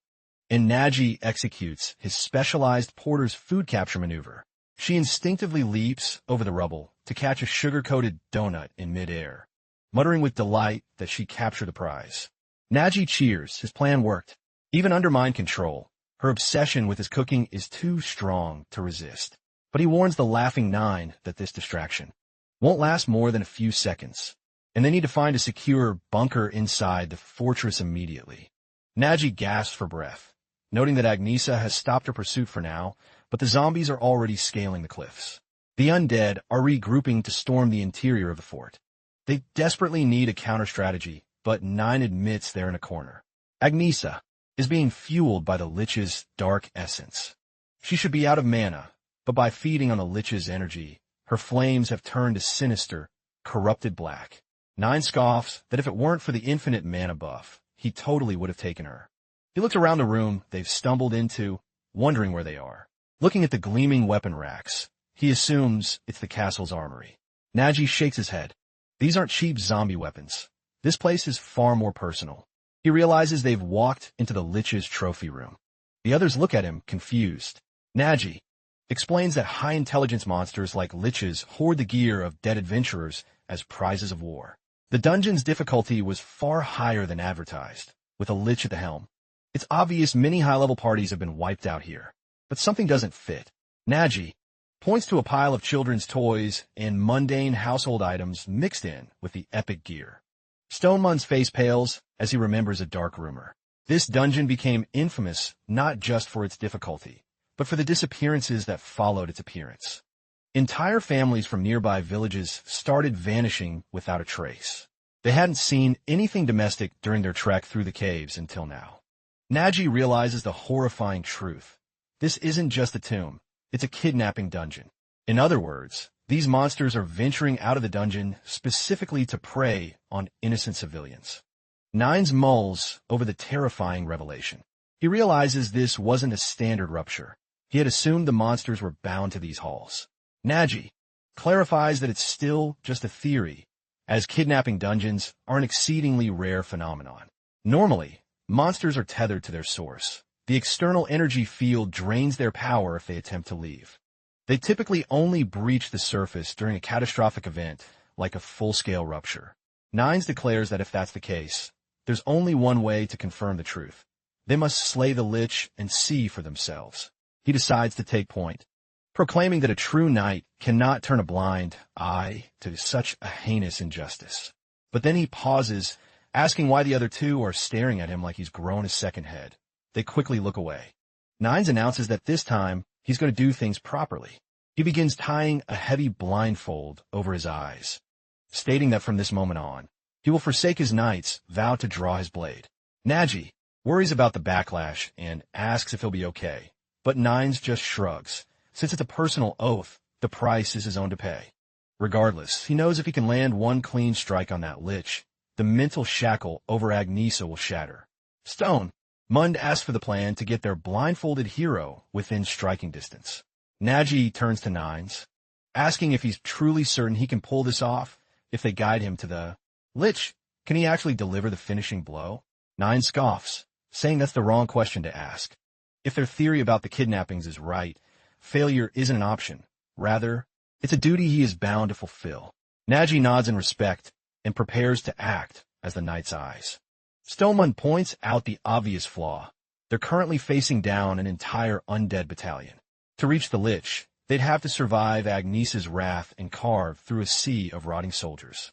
S1: and Nagi executes his specialized porter's food capture maneuver. She instinctively leaps over the rubble to catch a sugar-coated donut in midair, muttering with delight that she captured the prize. Nagi cheers. His plan worked. Even under mind control, her obsession with his cooking is too strong to resist. But he warns the laughing Nine that this distraction won't last more than a few seconds, and they need to find a secure bunker inside the fortress immediately. Nagi gasps for breath, noting that Agnesa has stopped her pursuit for now, but the zombies are already scaling the cliffs. The undead are regrouping to storm the interior of the fort. They desperately need a counter-strategy, but Nine admits they're in a corner. Agnesa is being fueled by the lich's dark essence. She should be out of mana, but by feeding on the lich's energy, her flames have turned to sinister, corrupted black. Nine scoffs that if it weren't for the infinite mana buff, he totally would have taken her. He looks around the room they've stumbled into, wondering where they are. Looking at the gleaming weapon racks, he assumes it's the castle's armory. Nagi shakes his head. These aren't cheap zombie weapons. This place is far more personal. He realizes they've walked into the lich's trophy room. The others look at him, confused. Nagi explains that high-intelligence monsters like liches hoard the gear of dead adventurers as prizes of war. The dungeon's difficulty was far higher than advertised, with a lich at the helm. It's obvious many high-level parties have been wiped out here, but something doesn't fit. Nagi points to a pile of children's toys and mundane household items mixed in with the epic gear. Stonemun's face pales as he remembers a dark rumor. This dungeon became infamous not just for its difficulty, but for the disappearances that followed its appearance. Entire families from nearby villages started vanishing without a trace. They hadn't seen anything domestic during their trek through the caves until now. Nagi realizes the horrifying truth. This isn't just a tomb, it's a kidnapping dungeon. In other words, these monsters are venturing out of the dungeon specifically to prey on innocent civilians. Nines mulls over the terrifying revelation. He realizes this wasn't a standard rupture. He had assumed the monsters were bound to these halls. Nagi clarifies that it's still just a theory, as kidnapping dungeons are an exceedingly rare phenomenon. Normally, monsters are tethered to their source. The external energy field drains their power if they attempt to leave. They typically only breach the surface during a catastrophic event, like a full-scale rupture. Nines declares that if that's the case, there's only one way to confirm the truth. They must slay the lich and see for themselves. He decides to take point, proclaiming that a true knight cannot turn a blind eye to such a heinous injustice. But then he pauses, asking why the other two are staring at him like he's grown a second head. They quickly look away. Nines announces that this time, he's going to do things properly. He begins tying a heavy blindfold over his eyes, stating that from this moment on, he will forsake his knights, vow to draw his blade. Nagi worries about the backlash and asks if he'll be okay, but Nines just shrugs. Since it's a personal oath, the price is his own to pay. Regardless, he knows if he can land one clean strike on that lich, the mental shackle over Agnesa will shatter. Stone Mund asks for the plan to get their blindfolded hero within striking distance. Nagi turns to Nines, asking if he's truly certain he can pull this off if they guide him to the lich. Can he actually deliver the finishing blow? Nines scoffs, saying that's the wrong question to ask. If their theory about the kidnappings is right, failure isn't an option. Rather, it's a duty he is bound to fulfill. Nagi nods in respect and prepares to act as the knight's eyes. Stoneman points out the obvious flaw. They're currently facing down an entire undead battalion. To reach the lich, they'd have to survive Agnesa's wrath and carve through a sea of rotting soldiers.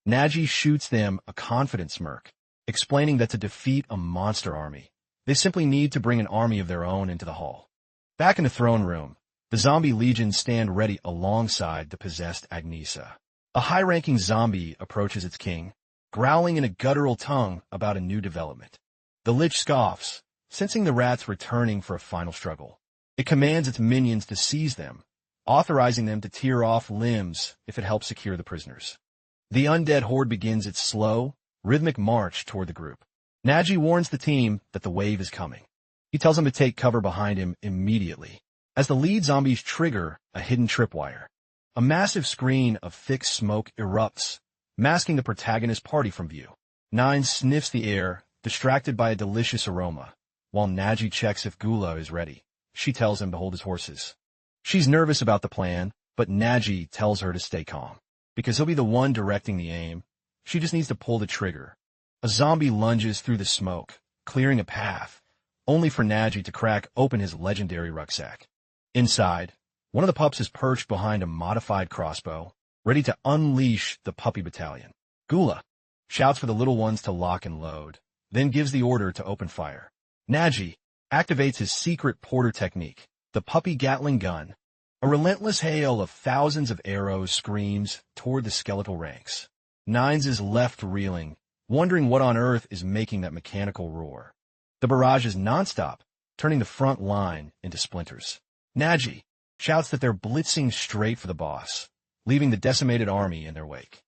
S1: Nagi shoots them a confident smirk, explaining that to defeat a monster army, they simply need to bring an army of their own into the hall. Back in the throne room, the zombie legions stand ready alongside the possessed Agnesa. A high-ranking zombie approaches its king, growling in a guttural tongue about a new development. The lich scoffs, sensing the rats returning for a final struggle. It commands its minions to seize them, authorizing them to tear off limbs if it helps secure the prisoners. The undead horde begins its slow, rhythmic march toward the group. Nagi warns the team that the wave is coming. He tells them to take cover behind him immediately, as the lead zombies trigger a hidden tripwire. A massive screen of thick smoke erupts, masking the protagonist party from view. Nine sniffs the air, distracted by a delicious aroma, while Nagi checks if Gula is ready. She tells him to hold his horses. She's nervous about the plan, but Nagi tells her to stay calm, because he'll be the one directing the aim. She just needs to pull the trigger. A zombie lunges through the smoke, clearing a path, only for Nagi to crack open his legendary rucksack. Inside, one of the pups is perched behind a modified crossbow, ready to unleash the puppy battalion. Gula shouts for the little ones to lock and load, then gives the order to open fire. Nagi activates his secret porter technique, the puppy Gatling gun. A relentless hail of thousands of arrows screams toward the skeletal ranks. Nines is left reeling, wondering what on earth is making that mechanical roar. The barrage is nonstop, turning the front line into splinters. Nagi shouts that they're blitzing straight for the boss, leaving the decimated army in their wake.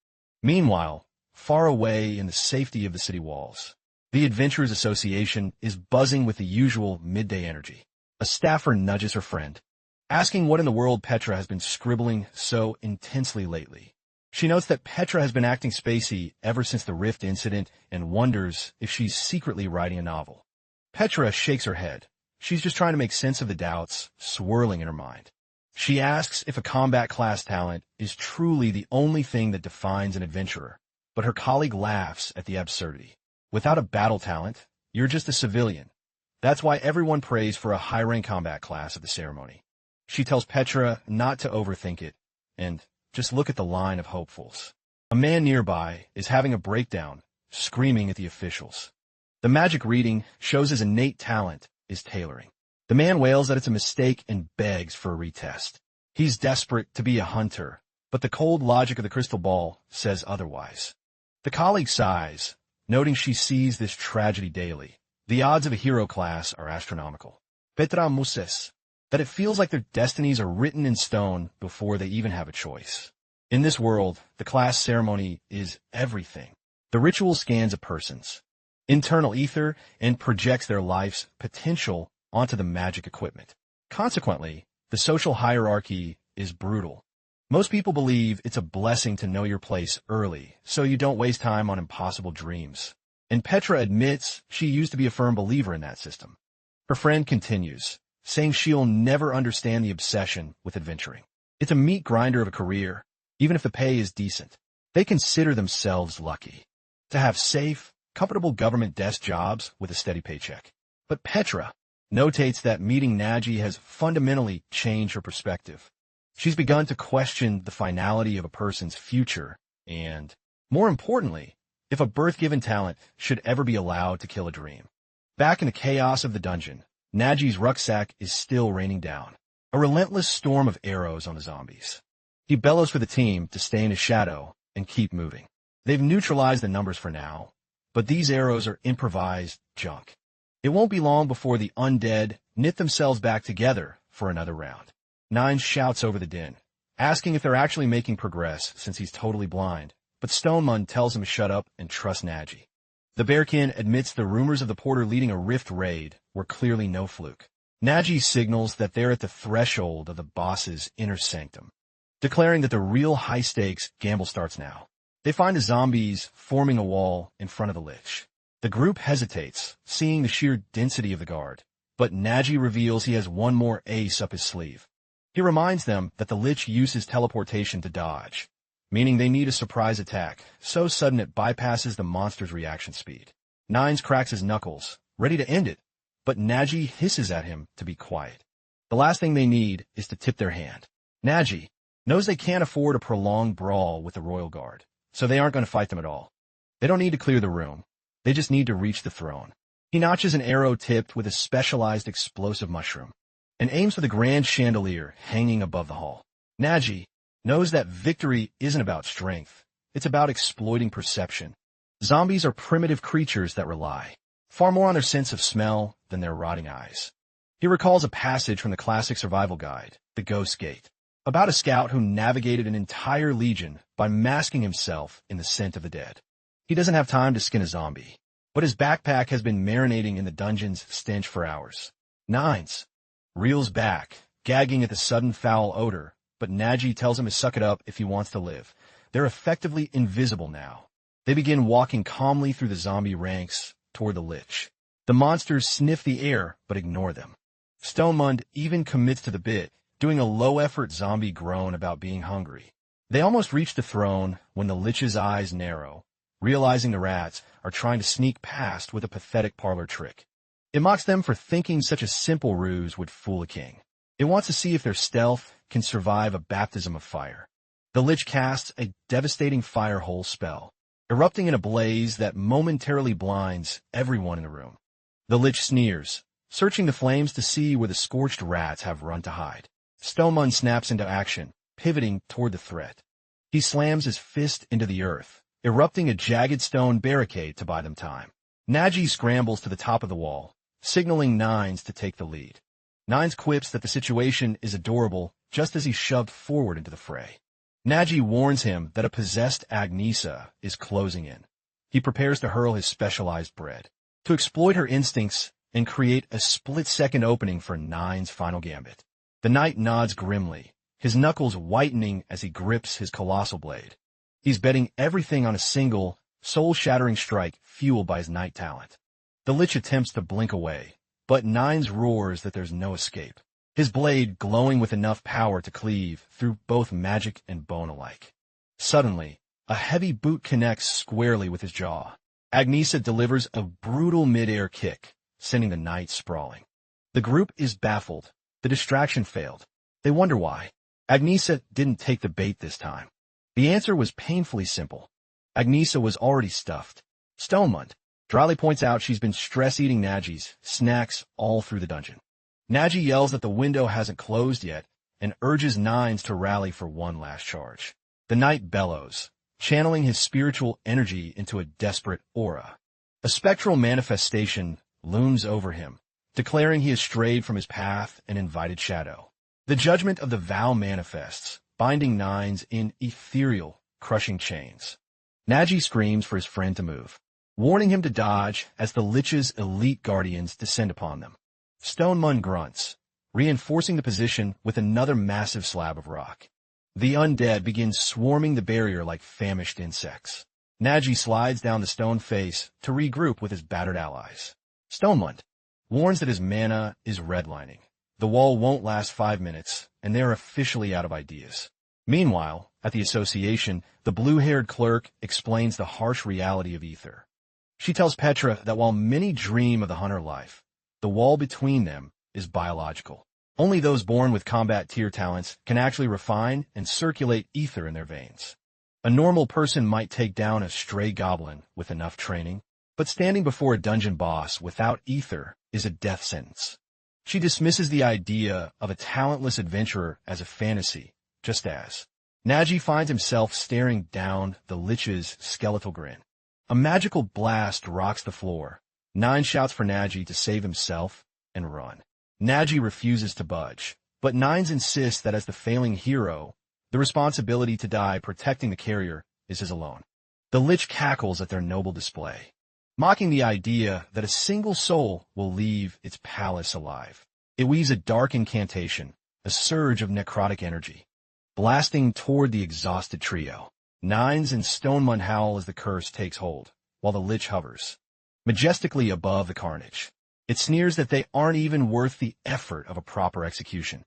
S1: Meanwhile, far away in the safety of the city walls, the Adventurers Association is buzzing with the usual midday energy. A staffer nudges her friend, asking what in the world Petra has been scribbling so intensely lately. She notes that Petra has been acting spacey ever since the Rift incident and wonders if she's secretly writing a novel. Petra shakes her head. She's just trying to make sense of the doubts swirling in her mind. She asks if a combat class talent is truly the only thing that defines an adventurer, but her colleague laughs at the absurdity. Without a battle talent, you're just a civilian. That's why everyone prays for a high-rank combat class at the ceremony. She tells Petra not to overthink it, and just look at the line of hopefuls. A man nearby is having a breakdown, screaming at the officials. The magic reading shows his innate talent is tailoring. The man wails that it's a mistake and begs for a retest. He's desperate to be a hunter, but the cold logic of the crystal ball says otherwise. The colleague sighs, noting she sees this tragedy daily. The odds of a hero class are astronomical. Petra muses, that it feels like their destinies are written in stone before they even have a choice. In this world, the class ceremony is everything. The ritual scans a person's internal ether and projects their life's potential onto the magic equipment. Consequently, the social hierarchy is brutal. Most people believe it's a blessing to know your place early, so you don't waste time on impossible dreams. And Petra admits she used to be a firm believer in that system. Her friend continues, saying she'll never understand the obsession with adventuring. It's a meat grinder of a career, even if the pay is decent. They consider themselves lucky to have safe, comfortable government desk jobs with a steady paycheck. But Petra notates that meeting Nagi has fundamentally changed her perspective. She's begun to question the finality of a person's future and, more importantly, if a birth-given talent should ever be allowed to kill a dream. Back in the chaos of the dungeon, Nagi's rucksack is still raining down, a relentless storm of arrows on the zombies. He bellows for the team to stay in his shadow and keep moving. They've neutralized the numbers for now, but these arrows are improvised junk. It won't be long before the undead knit themselves back together for another round. Nine shouts over the din, asking if they're actually making progress since he's totally blind, but Stonemund tells him to shut up and trust Nagi. The Bearkin admits the rumors of the porter leading a rift raid were clearly no fluke. Nagi signals that they're at the threshold of the boss's inner sanctum, declaring that the real high-stakes gamble starts now. They find the zombies forming a wall in front of the lich. The group hesitates, seeing the sheer density of the guard, but Nagi reveals he has one more ace up his sleeve. He reminds them that the lich uses teleportation to dodge, meaning they need a surprise attack, so sudden it bypasses the monster's reaction speed. Nines cracks his knuckles, ready to end it, but Nagi hisses at him to be quiet. The last thing they need is to tip their hand. Nagi knows they can't afford a prolonged brawl with the royal guard, so they aren't going to fight them at all. They don't need to clear the room. They just need to reach the throne. He notches an arrow tipped with a specialized explosive mushroom and aims for the grand chandelier hanging above the hall. Nagi knows that victory isn't about strength. It's about exploiting perception. Zombies are primitive creatures that rely far more on their sense of smell than their rotting eyes. He recalls a passage from the classic survival guide, The Ghost Gate, about a scout who navigated an entire legion by masking himself in the scent of the dead. He doesn't have time to skin a zombie, but his backpack has been marinating in the dungeon's stench for hours. Nines reels back, gagging at the sudden foul odor, but Nagi tells him to suck it up if he wants to live. They're effectively invisible now. They begin walking calmly through the zombie ranks toward the lich. The monsters sniff the air, but ignore them. Stonemund even commits to the bit, doing a low-effort zombie groan about being hungry. They almost reach the throne when the lich's eyes narrow, realizing the rats are trying to sneak past with a pathetic parlor trick. It mocks them for thinking such a simple ruse would fool a king. It wants to see if their stealth can survive a baptism of fire. The lich casts a devastating firehole spell, erupting in a blaze that momentarily blinds everyone in the room. The lich sneers, searching the flames to see where the scorched rats have run to hide. Stoneman snaps into action, pivoting toward the threat. He slams his fist into the earth, erupting a jagged stone barricade to buy them time. Nagi scrambles to the top of the wall, signaling Nines to take the lead. Nines quips that the situation is adorable just as he's shoved forward into the fray. Nagi warns him that a possessed Agnesa is closing in. He prepares to hurl his specialized bread, to exploit her instincts and create a split-second opening for Nine's final gambit. The knight nods grimly, his knuckles whitening as he grips his colossal blade. He's betting everything on a single, soul-shattering strike fueled by his knight talent. The lich attempts to blink away, but Nines roars that there's no escape, his blade glowing with enough power to cleave through both magic and bone alike. Suddenly, a heavy boot connects squarely with his jaw. Agnesa delivers a brutal mid-air kick, sending the knight sprawling. The group is baffled. The distraction failed. They wonder why. Agnesa didn't take the bait this time. The answer was painfully simple. Agnesa was already stuffed. Stonemund dryly points out she's been stress-eating Nagi's snacks all through the dungeon. Nagi yells that the window hasn't closed yet and urges Nines to rally for one last charge. The knight bellows, channeling his spiritual energy into a desperate aura. A spectral manifestation looms over him, declaring he has strayed from his path and invited shadow. The judgment of the vow manifests, binding Nines in ethereal, crushing chains. Nagi screams for his friend to move, warning him to dodge as the lich's elite guardians descend upon them. Stoneman grunts, reinforcing the position with another massive slab of rock. The undead begin swarming the barrier like famished insects. Nagi slides down the stone face to regroup with his battered allies. Stonemund warns that his mana is redlining. The wall won't last 5 minutes, and they're officially out of ideas. Meanwhile, at the association, the blue-haired clerk explains the harsh reality of ether. She tells Petra that while many dream of the hunter life, the wall between them is biological. Only those born with combat tier talents can actually refine and circulate ether in their veins. A normal person might take down a stray goblin with enough training, but standing before a dungeon boss without ether is a death sentence. She dismisses the idea of a talentless adventurer as a fantasy, just as Nagi finds himself staring down the lich's skeletal grin. A magical blast rocks the floor. Nine shouts for Nagi to save himself and run. Nagi refuses to budge, but Nines insists that as the failing hero, the responsibility to die protecting the carrier is his alone. The lich cackles at their noble display, mocking the idea that a single soul will leave its palace alive. It weaves a dark incantation, a surge of necrotic energy, blasting toward the exhausted trio. Nines and Stonemund howl as the curse takes hold, while the lich hovers majestically above the carnage. It sneers that they aren't even worth the effort of a proper execution,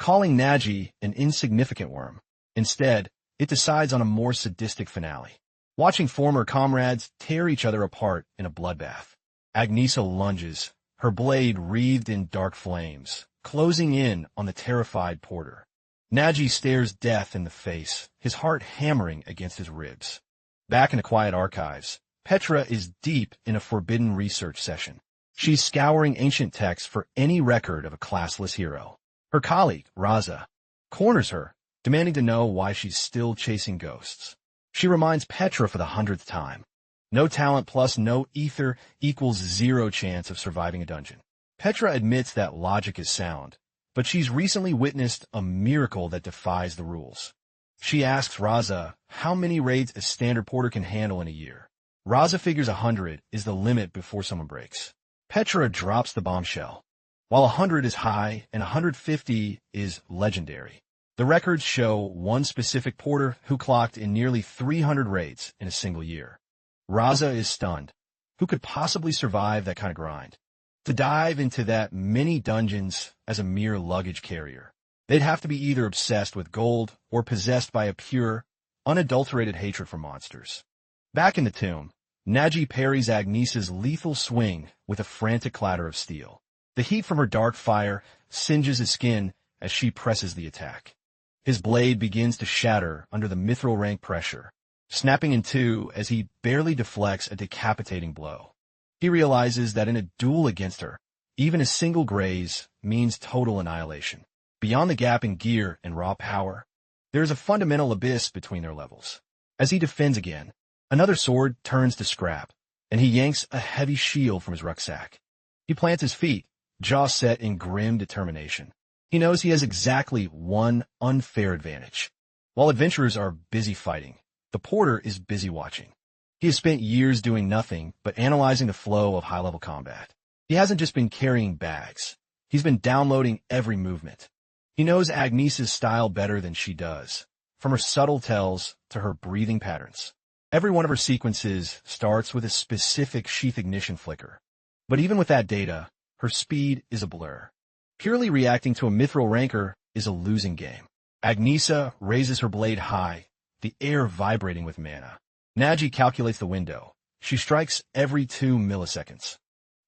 S1: calling Nagi an insignificant worm. Instead, it decides on a more sadistic finale, watching former comrades tear each other apart in a bloodbath. Agnesa lunges, her blade wreathed in dark flames, closing in on the terrified porter. Nagi stares death in the face, his heart hammering against his ribs. Back in the quiet archives, Petra is deep in a forbidden research session. She's scouring ancient texts for any record of a classless hero. Her colleague, Raza, corners her, demanding to know why she's still chasing ghosts. She reminds Petra for the 100th time. No talent plus no ether equals 0 chance of surviving a dungeon. Petra admits that logic is sound, but she's recently witnessed a miracle that defies the rules. She asks Raza how many raids a standard porter can handle in a year. Raza figures 100 is the limit before someone breaks. Petra drops the bombshell. While 100 is high and 150 is legendary, the records show one specific porter who clocked in nearly 300 raids in a single year. Raza is stunned. Who could possibly survive that kind of grind? To dive into that many dungeons as a mere luggage carrier, they'd have to be either obsessed with gold or possessed by a pure, unadulterated hatred for monsters. Back in the tomb, Nagi parries Agnesa's lethal swing with a frantic clatter of steel. The heat from her dark fire singes his skin as she presses the attack. His blade begins to shatter under the mythril rank pressure, snapping in two as he barely deflects a decapitating blow. He realizes that in a duel against her, even a single graze means total annihilation. Beyond the gap in gear and raw power, there is a fundamental abyss between their levels. As he defends again, another sword turns to scrap, and he yanks a heavy shield from his rucksack. He plants his feet, jaw set in grim determination. He knows he has exactly one unfair advantage. While adventurers are busy fighting, the porter is busy watching. He has spent years doing nothing but analyzing the flow of high-level combat. He hasn't just been carrying bags. He's been downloading every movement. He knows Agnesa's style better than she does, from her subtle tells to her breathing patterns. Every one of her sequences starts with a specific sheath ignition flicker. But even with that data, her speed is a blur. Purely reacting to a mithril rancor is a losing game. Agnesa raises her blade high, the air vibrating with mana. Nagi calculates the window. She strikes every 2 milliseconds.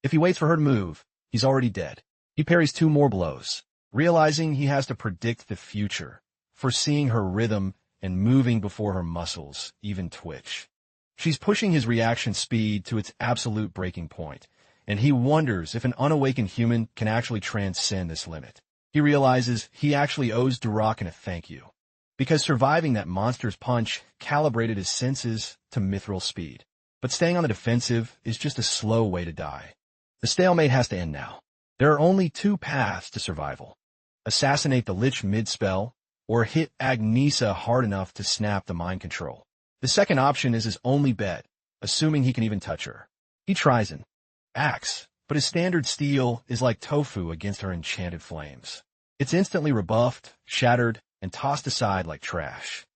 S1: If he waits for her to move, he's already dead. He parries 2 more blows, realizing he has to predict the future, foreseeing her rhythm and moving before her muscles even twitch. She's pushing his reaction speed to its absolute breaking point, and he wonders if an unawakened human can actually transcend this limit. He realizes he actually owes Durakan a thank you, because surviving that monster's punch calibrated his senses to mithril speed. But staying on the defensive is just a slow way to die. The stalemate has to end now. There are only 2 paths to survival. Assassinate the lich mid-spell, or hit Agnesa hard enough to snap the mind control. The second option is his only bet, assuming he can even touch her. He tries an axe, but his standard steel is like tofu against her enchanted flames. It's instantly rebuffed, shattered, and tossed aside like trash.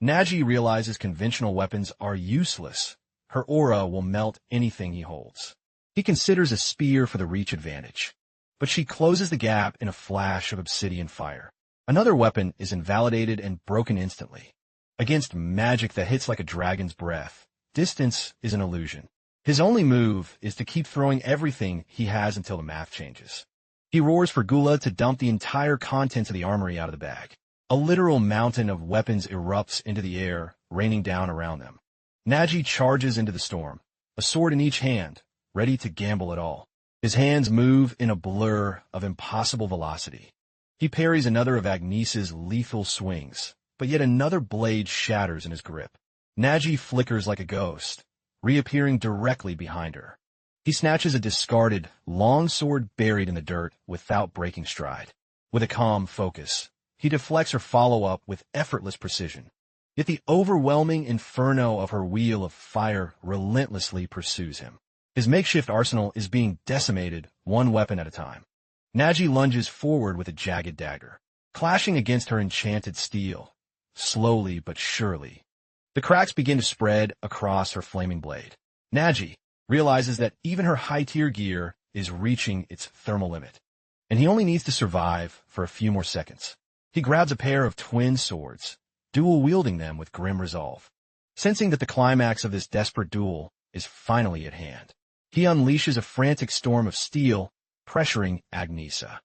S1: Nagi realizes conventional weapons are useless. Her aura will melt anything he holds. He considers a spear for the reach advantage, but she closes the gap in a flash of obsidian fire. Another weapon is invalidated and broken instantly. Against magic that hits like a dragon's breath, distance is an illusion. His only move is to keep throwing everything he has until the math changes. He roars for Gula to dump the entire contents of the armory out of the bag. A literal mountain of weapons erupts into the air, raining down around them. Nagi charges into the storm, a sword in each hand, ready to gamble it all. His hands move in a blur of impossible velocity. He parries another of Agnesa's lethal swings, but yet another blade shatters in his grip. Nagi flickers like a ghost, reappearing directly behind her. He snatches a discarded, long sword buried in the dirt without breaking stride. With a calm focus, he deflects her follow-up with effortless precision. Yet the overwhelming inferno of her wheel of fire relentlessly pursues him. His makeshift arsenal is being decimated, one weapon at a time. Nagi lunges forward with a jagged dagger, clashing against her enchanted steel, slowly but surely. The cracks begin to spread across her flaming blade. Nagi realizes that even her high-tier gear is reaching its thermal limit, and he only needs to survive for a few more seconds. He grabs a pair of twin swords, dual-wielding them with grim resolve. Sensing that the climax of this desperate duel is finally at hand, he unleashes a frantic storm of steel, pressuring Agnesa.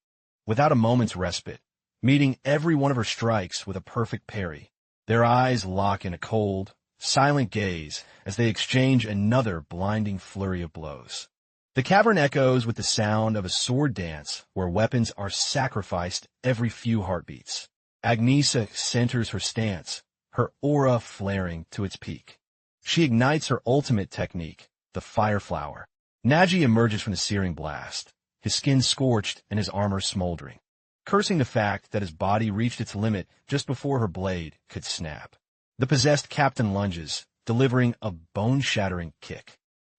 S1: Without a moment's respite, meeting every one of her strikes with a perfect parry, their eyes lock in a cold, silent gaze as they exchange another blinding flurry of blows. The cavern echoes with the sound of a sword dance where weapons are sacrificed every few heartbeats. Agnesa centers her stance, her aura flaring to its peak. She ignites her ultimate technique, the fire flower. Nagi emerges from the searing blast, his skin scorched and his armor smoldering, cursing the fact that his body reached its limit just before her blade could snap. The possessed captain lunges, delivering a bone-shattering kick.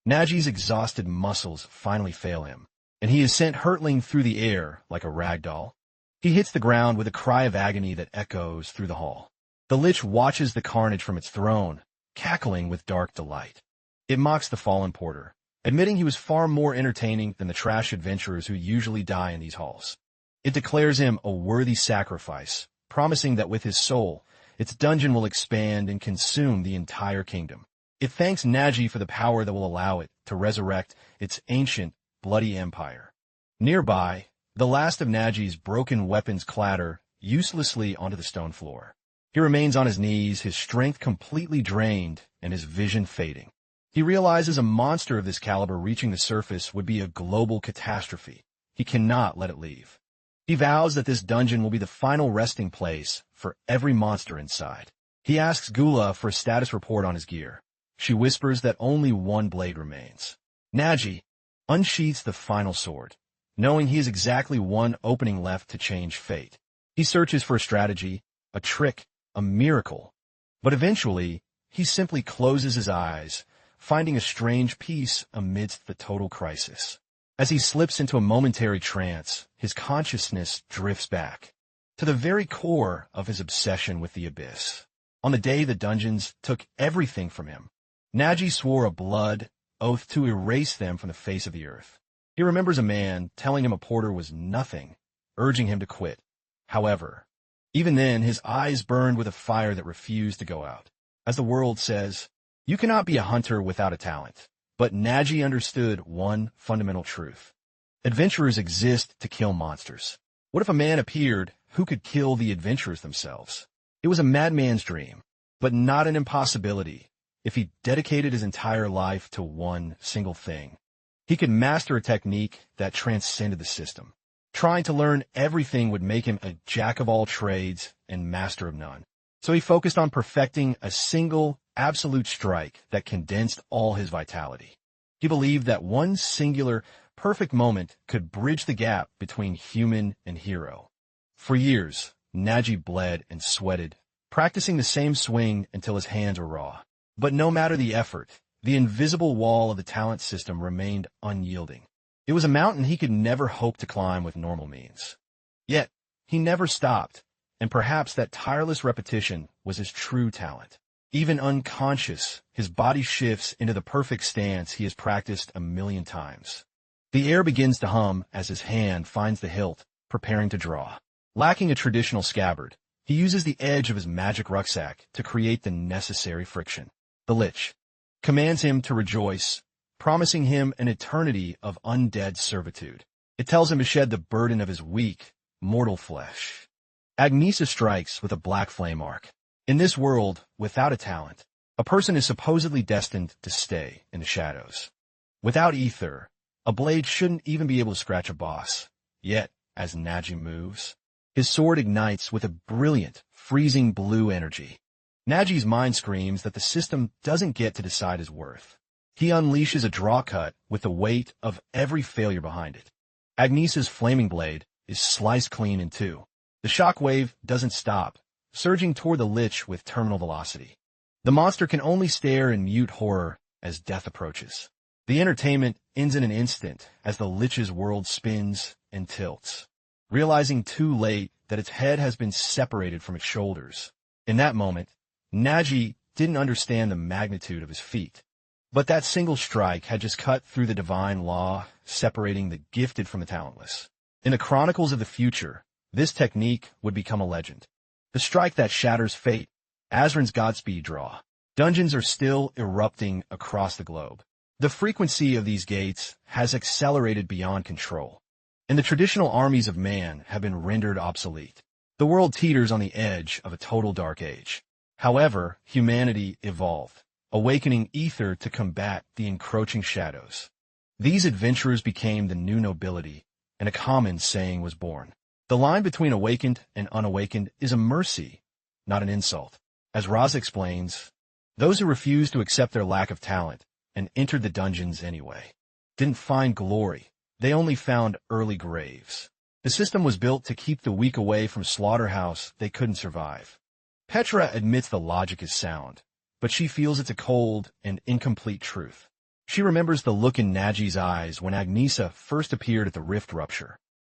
S1: Nagi's exhausted muscles finally fail him, and he is sent hurtling through the air like a rag doll. He hits the ground with a cry of agony that echoes through the hall. The lich watches the carnage from its throne, cackling with dark delight. It mocks the fallen porter, admitting he was far more entertaining than the trash adventurers who usually die in these halls. It declares him a worthy sacrifice, promising that with his soul, its dungeon will expand and consume the entire kingdom. It thanks Nagi for the power that will allow it to resurrect its ancient, bloody empire. Nearby, the last of Nagi's broken weapons clatter uselessly onto the stone floor. He remains on his knees, his strength completely drained and his vision fading. He realizes a monster of this caliber reaching the surface would be a global catastrophe. He cannot let it leave. He vows that this dungeon will be the final resting place for every monster inside. He asks Gula for a status report on his gear. She whispers that only one blade remains. Nagi unsheaths the final sword, knowing he has exactly one opening left to change fate. He searches for a strategy, a trick, a miracle. But eventually, he simply closes his eyes, finding a strange peace amidst the total crisis. As he slips into a momentary trance, his consciousness drifts back to the very core of his obsession with the abyss. On the day the dungeons took everything from him, Nagi swore a blood oath to erase them from the face of the earth. He remembers a man telling him a porter was nothing, urging him to quit. However, even then his eyes burned with a fire that refused to go out. As the world says, you cannot be a hunter without a talent. But Nagi understood one fundamental truth. Adventurers exist to kill monsters. What if a man appeared who could kill the adventurers themselves? It was a madman's dream, but not an impossibility if he dedicated his entire life to one single thing. He could master a technique that transcended the system. Trying to learn everything would make him a jack of all trades and master of none. So he focused on perfecting a single, absolute strike that condensed all his vitality. He believed that one singular, perfect moment could bridge the gap between human and hero. For years, Nagi bled and sweated, practicing the same swing until his hands were raw. But no matter the effort, the invisible wall of the talent system remained unyielding. It was a mountain he could never hope to climb with normal means. Yet, he never stopped, and perhaps that tireless repetition was his true talent. Even unconscious, his body shifts into the perfect stance he has practiced a million times. The air begins to hum as his hand finds the hilt, preparing to draw. Lacking a traditional scabbard, he uses the edge of his magic rucksack to create the necessary friction. The lich commands him to rejoice, promising him an eternity of undead servitude. It tells him to shed the burden of his weak, mortal flesh. Agnesa strikes with a black flame arc. In this world, without a talent, a person is supposedly destined to stay in the shadows. Without ether, a blade shouldn't even be able to scratch a boss. Yet, as Nagi moves, his sword ignites with a brilliant, freezing blue energy. Nagi's mind screams that the system doesn't get to decide his worth. He unleashes a draw cut with the weight of every failure behind it. Agnesa's flaming blade is sliced clean in two. The shockwave doesn't stop, surging toward the lich with terminal velocity. The monster can only stare in mute horror as death approaches. The entertainment ends in an instant as the lich's world spins and tilts, realizing too late that its head has been separated from its shoulders. In that moment, Nagi didn't understand the magnitude of his feat. But that single strike had just cut through the divine law, separating the gifted from the talentless. In the chronicles of the future, this technique would become a legend. The strike that shatters fate, Azran's Godspeed draw. Dungeons are still erupting across the globe. The frequency of these gates has accelerated beyond control, and the traditional armies of man have been rendered obsolete. The world teeters on the edge of a total dark age. However, humanity evolved, awakening ether to combat the encroaching shadows. These adventurers became the new nobility, and a common saying was born. The line between awakened and unawakened is a mercy, not an insult. As Raz explains, those who refused to accept their lack of talent and entered the dungeons anyway didn't find glory. They only found early graves. The system was built to keep the weak away from slaughterhouse they couldn't survive. Petra admits the logic is sound, but she feels it's a cold and incomplete truth. She remembers the look in Nagi's eyes when Agnesa first appeared at the rift rupture.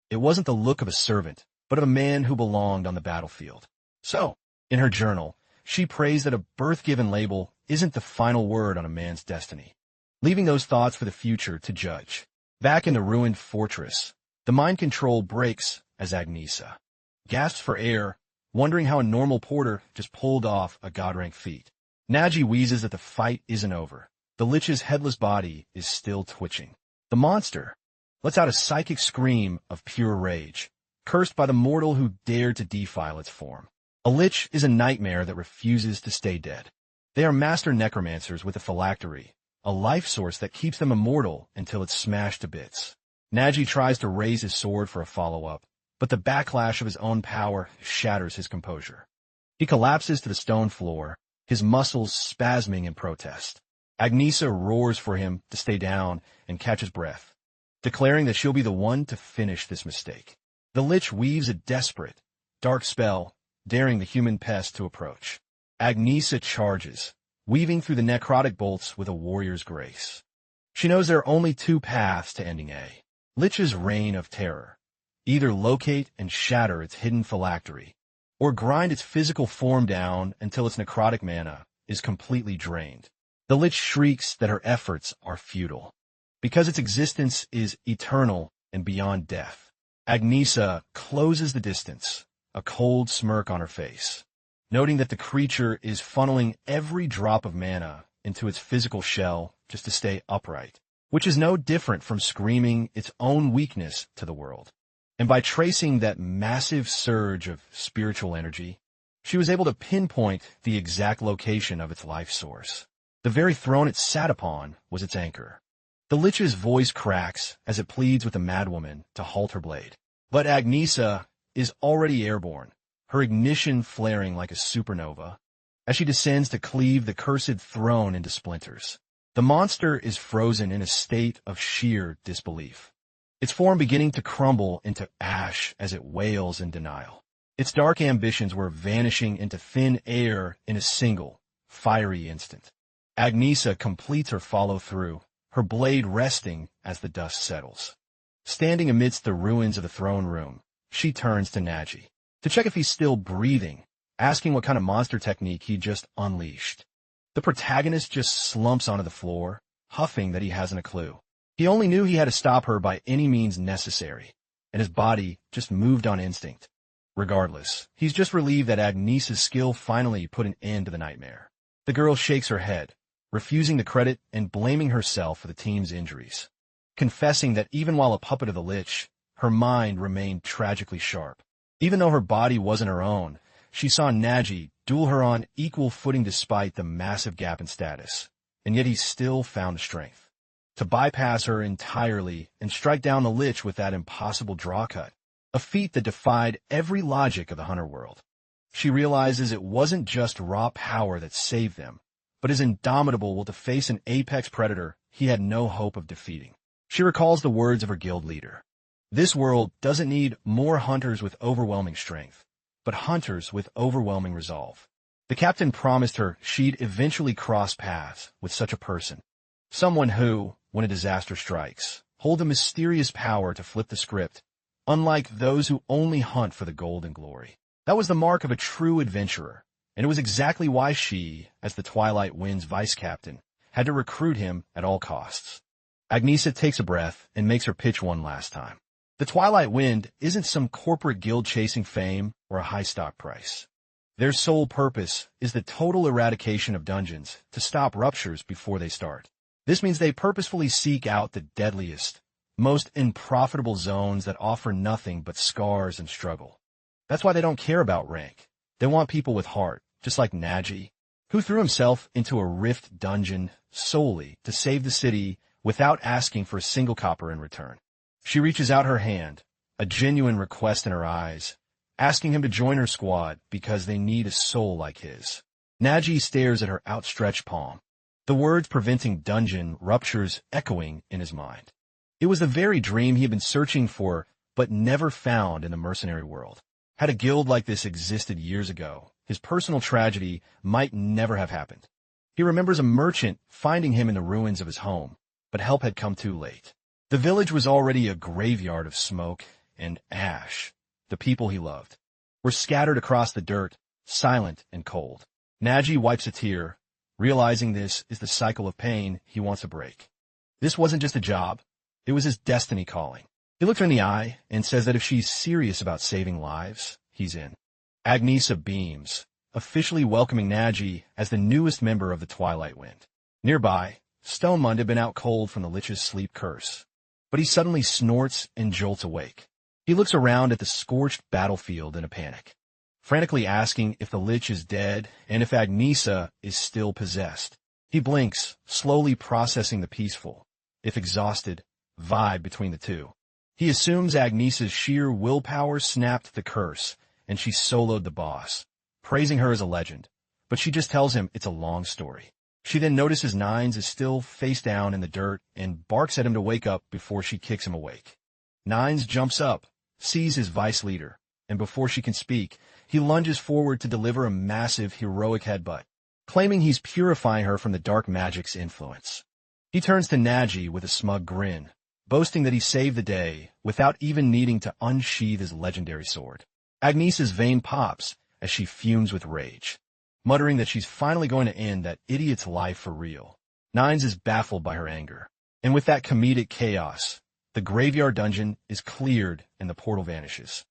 S1: It wasn't the look of a servant, but of a man who belonged on the battlefield. So, in her journal, she prays that a birth-given label isn't the final word on a man's destiny, leaving those thoughts for the future to judge. Back in the ruined fortress, the mind control breaks as Agnesa gasps for air, wondering how a normal porter just pulled off a god-rank feat. Nagi wheezes that the fight isn't over. The lich's headless body is still twitching. The monster lets out a psychic scream of pure rage, cursed by the mortal who dared to defile its form. A lich is a nightmare that refuses to stay dead. They are master necromancers with a phylactery, a life source that keeps them immortal until it's smashed to bits. Nagi tries to raise his sword for a follow-up, but the backlash of his own power shatters his composure. He collapses to the stone floor, his muscles spasming in protest. Agnesa roars for him to stay down and catch his breath, declaring that she'll be the one to finish this mistake. The lich weaves a desperate, dark spell, daring the human pest to approach. Agnesa charges, weaving through the necrotic bolts with a warrior's grace. She knows there are only two paths to ending a lich's reign of terror. Either locate and shatter its hidden phylactery, or grind its physical form down until its necrotic mana is completely drained. The lich shrieks that her efforts are futile, because its existence is eternal and beyond death. Agnesa closes the distance, a cold smirk on her face, noting that the creature is funneling every drop of mana into its physical shell just to stay upright, which is no different from screaming its own weakness to the world. And by tracing that massive surge of spiritual energy, she was able to pinpoint the exact location of its life source. The very throne it sat upon was its anchor. The lich's voice cracks as it pleads with the madwoman to halt her blade. But Agnesa is already airborne, her ignition flaring like a supernova, as she descends to cleave the cursed throne into splinters. The monster is frozen in a state of sheer disbelief, its form beginning to crumble into ash as it wails in denial. Its dark ambitions were vanishing into thin air in a single, fiery instant. Agnesa completes her follow-through, her blade resting as the dust settles. Standing amidst the ruins of the throne room, she turns to Nagi to check if he's still breathing, asking what kind of monster technique he just unleashed. The protagonist just slumps onto the floor, huffing that he hasn't a clue. He only knew he had to stop her by any means necessary, and his body just moved on instinct. Regardless, he's just relieved that Agnesa's skill finally put an end to the nightmare. The girl shakes her head, refusing the credit and blaming herself for the team's injuries, confessing that even while a puppet of the lich, her mind remained tragically sharp. Even though her body wasn't her own, she saw Nagi duel her on equal footing despite the massive gap in status, and yet he still found the strength to bypass her entirely and strike down the lich with that impossible draw cut, a feat that defied every logic of the hunter world. She realizes it wasn't just raw power that saved them, but his indomitable will to face an apex predator he had no hope of defeating. She recalls the words of her guild leader. This world doesn't need more hunters with overwhelming strength, but hunters with overwhelming resolve. The captain promised her she'd eventually cross paths with such a person, someone who, when a disaster strikes, hold the mysterious power to flip the script, unlike those who only hunt for the gold and glory. That was the mark of a true adventurer, and it was exactly why she, as the Twilight Wind's vice-captain, had to recruit him at all costs. Agnesa takes a breath and makes her pitch one last time. The Twilight Wind isn't some corporate guild chasing fame or a high stock price. Their sole purpose is the total eradication of dungeons to stop ruptures before they start. This means they purposefully seek out the deadliest, most unprofitable zones that offer nothing but scars and struggle. That's why they don't care about rank. They want people with heart, just like Nagi, who threw himself into a rift dungeon solely to save the city without asking for a single copper in return. She reaches out her hand, a genuine request in her eyes, asking him to join her squad because they need a soul like his. Nagi stares at her outstretched palm, the words preventing dungeon ruptures echoing in his mind. It was the very dream he had been searching for but never found in the mercenary world. Had a guild like this existed years ago, his personal tragedy might never have happened. He remembers a merchant finding him in the ruins of his home, but help had come too late. The village was already a graveyard of smoke and ash. The people he loved were scattered across the dirt, silent and cold. Nagi wipes a tear, realizing this is the cycle of pain he wants to break. This wasn't just a job. It was his destiny calling. He looked her in the eye and says that if she's serious about saving lives, he's in. Agnesa beams, officially welcoming Nagi as the newest member of the Twilight Wind. Nearby, Stonemund had been out cold from the lich's sleep curse, but he suddenly snorts and jolts awake. He looks around at the scorched battlefield in a panic, frantically asking if the lich is dead and if Agnesa is still possessed. He blinks, slowly processing the peaceful, if exhausted, vibe between the two. He assumes Agnesa's sheer willpower snapped the curse, and she soloed the boss, praising her as a legend, but she just tells him it's a long story. She then notices Nines is still face down in the dirt and barks at him to wake up before she kicks him awake. Nines jumps up, sees his vice leader, and before she can speak, he lunges forward to deliver a massive heroic headbutt, claiming he's purifying her from the dark magic's influence. He turns to Nagi with a smug grin, boasting that he saved the day without even needing to unsheath his legendary sword. Agnesa's vein pops as she fumes with rage, muttering that she's finally going to end that idiot's life for real. Nines is baffled by her anger, and with that comedic chaos, the graveyard dungeon is cleared and the portal vanishes.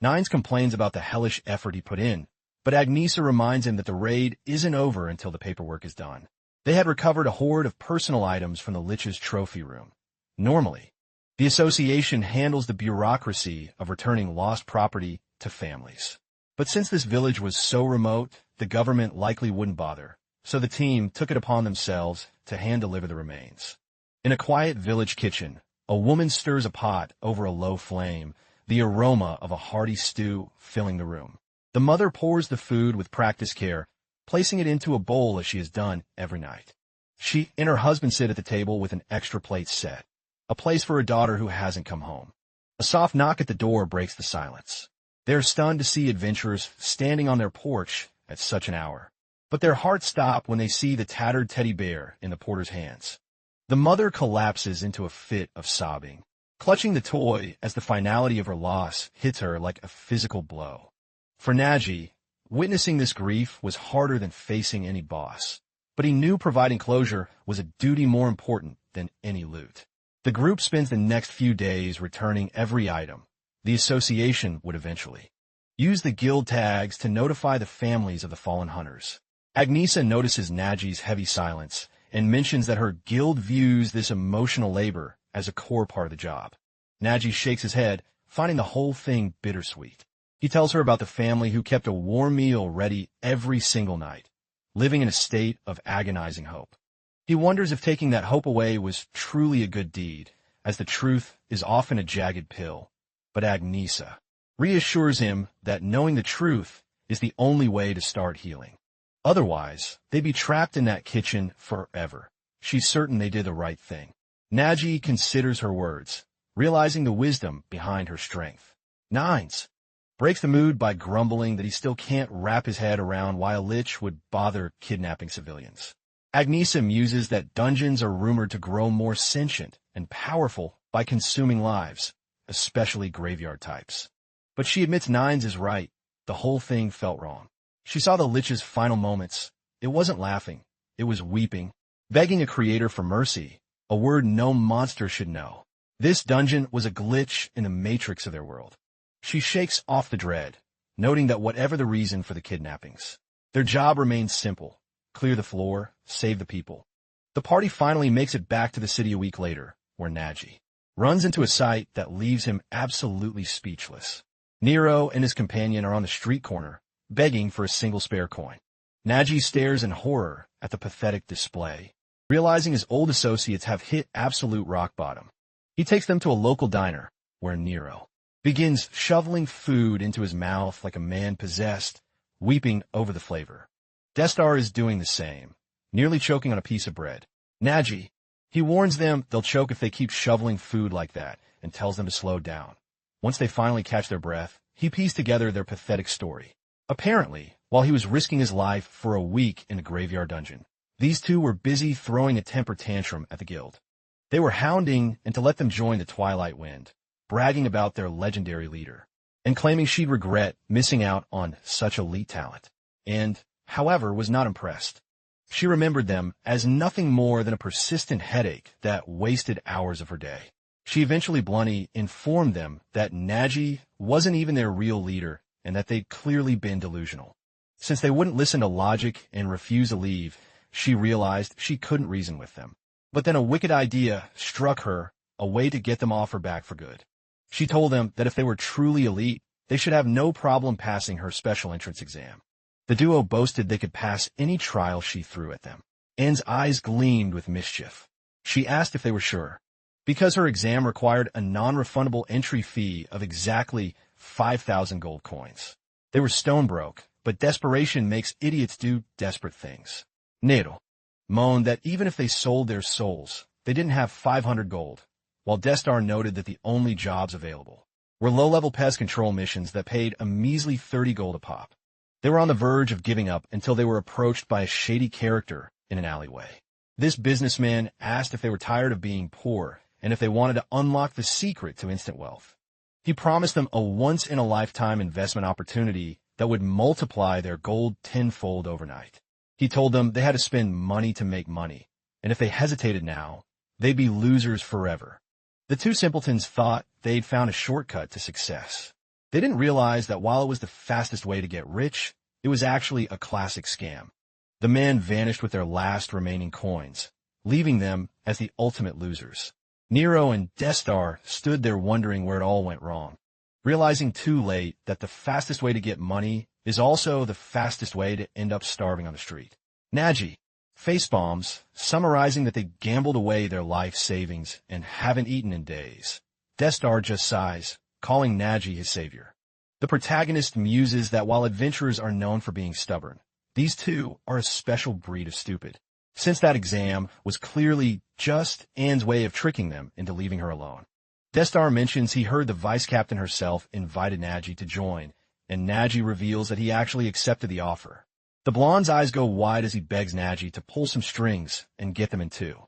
S1: Nines complains about the hellish effort he put in, but Agnesa reminds him that the raid isn't over until the paperwork is done. They had recovered a hoard of personal items from the lich's trophy room. Normally, the association handles the bureaucracy of returning lost property to families. But since this village was so remote, the government likely wouldn't bother, so the team took it upon themselves to hand-deliver the remains. In a quiet village kitchen, a woman stirs a pot over a low flame, the aroma of a hearty stew filling the room. The mother pours the food with practiced care, placing it into a bowl as she has done every night. She and her husband sit at the table with an extra plate set, a place for a daughter who hasn't come home. A soft knock at the door breaks the silence. They are stunned to see adventurers standing on their porch at such an hour, but their hearts stop when they see the tattered teddy bear in the porter's hands. The mother collapses into a fit of sobbing, clutching the toy as the finality of her loss hits her like a physical blow. For Nagi, witnessing this grief was harder than facing any boss, but he knew providing closure was a duty more important than any loot. The group spends the next few days returning every item. The association would eventually use the guild tags to notify the families of the fallen hunters. Agnesa notices Nagi's heavy silence and mentions that her guild views this emotional labor as a core part of the job. Nagi shakes his head, finding the whole thing bittersweet. He tells her about the family who kept a warm meal ready every single night, living in a state of agonizing hope. He wonders if taking that hope away was truly a good deed, as the truth is often a jagged pill. But Agnesa reassures him that knowing the truth is the only way to start healing. Otherwise, they'd be trapped in that kitchen forever. She's certain they did the right thing. Nagi considers her words, realizing the wisdom behind her strength. Nines breaks the mood by grumbling that he still can't wrap his head around why a lich would bother kidnapping civilians. Agnesa muses that dungeons are rumored to grow more sentient and powerful by consuming lives, especially graveyard types. But she admits Nines is right. The whole thing felt wrong. She saw the lich's final moments. It wasn't laughing. It was weeping, begging a creator for mercy, a word no monster should know. This dungeon was a glitch in the matrix of their world. She shakes off the dread, noting that whatever the reason for the kidnappings, their job remains simple: clear the floor, save the people. The party finally makes it back to the city a week later, where Nagi runs into a sight that leaves him absolutely speechless. Nero and his companion are on the street corner, begging for a single spare coin. Nagi stares in horror at the pathetic display, realizing his old associates have hit absolute rock bottom. He takes them to a local diner, where Nero begins shoveling food into his mouth like a man possessed, weeping over the flavor. Destar is doing the same, nearly choking on a piece of bread. Nagi, he warns them they'll choke if they keep shoveling food like that, and tells them to slow down. Once they finally catch their breath, he pieced together their pathetic story. Apparently, while he was risking his life for a week in a graveyard dungeon, these two were busy throwing a temper tantrum at the guild. They were hounding and to let them join the Twilight Wind, bragging about their legendary leader, and claiming she'd regret missing out on such elite talent, and, however, was not impressed. She remembered them as nothing more than a persistent headache that wasted hours of her day. She eventually bluntly informed them that Nagi wasn't even their real leader and that they'd clearly been delusional. Since they wouldn't listen to logic and refuse to leave, she realized she couldn't reason with them. But then a wicked idea struck her, a way to get them off her back for good. She told them that if they were truly elite, they should have no problem passing her special entrance exam. The duo boasted they could pass any trial she threw at them. Anne's eyes gleamed with mischief. She asked if they were sure. Because her exam required a non-refundable entry fee of exactly 5,000 gold coins. They were stone broke, but desperation makes idiots do desperate things. Nero moaned that even if they sold their souls, they didn't have 500 gold, while Destar noted that the only jobs available were low-level pest control missions that paid a measly 30 gold a pop. They were on the verge of giving up until they were approached by a shady character in an alleyway. This businessman asked if they were tired of being poor and if they wanted to unlock the secret to instant wealth. He promised them a once-in-a-lifetime investment opportunity that would multiply their gold tenfold overnight. He told them they had to spend money to make money, and if they hesitated now, they'd be losers forever. The two simpletons thought they'd found a shortcut to success. They didn't realize that while it was the fastest way to get rich, it was actually a classic scam. The man vanished with their last remaining coins, leaving them as the ultimate losers. Nero and Destar stood there wondering where it all went wrong, realizing too late that the fastest way to get money is also the fastest way to end up starving on the street. Nagi face-bombs, summarizing that they gambled away their life savings and haven't eaten in days. Destar just sighs, calling Nagi his savior. The protagonist muses that while adventurers are known for being stubborn, these two are a special breed of stupid. Since that exam was clearly just Anne's way of tricking them into leaving her alone. Destar mentions he heard the vice captain herself invited Nagi to join, and Nagi reveals that he actually accepted the offer. The blonde's eyes go wide as he begs Nagi to pull some strings and get them in two.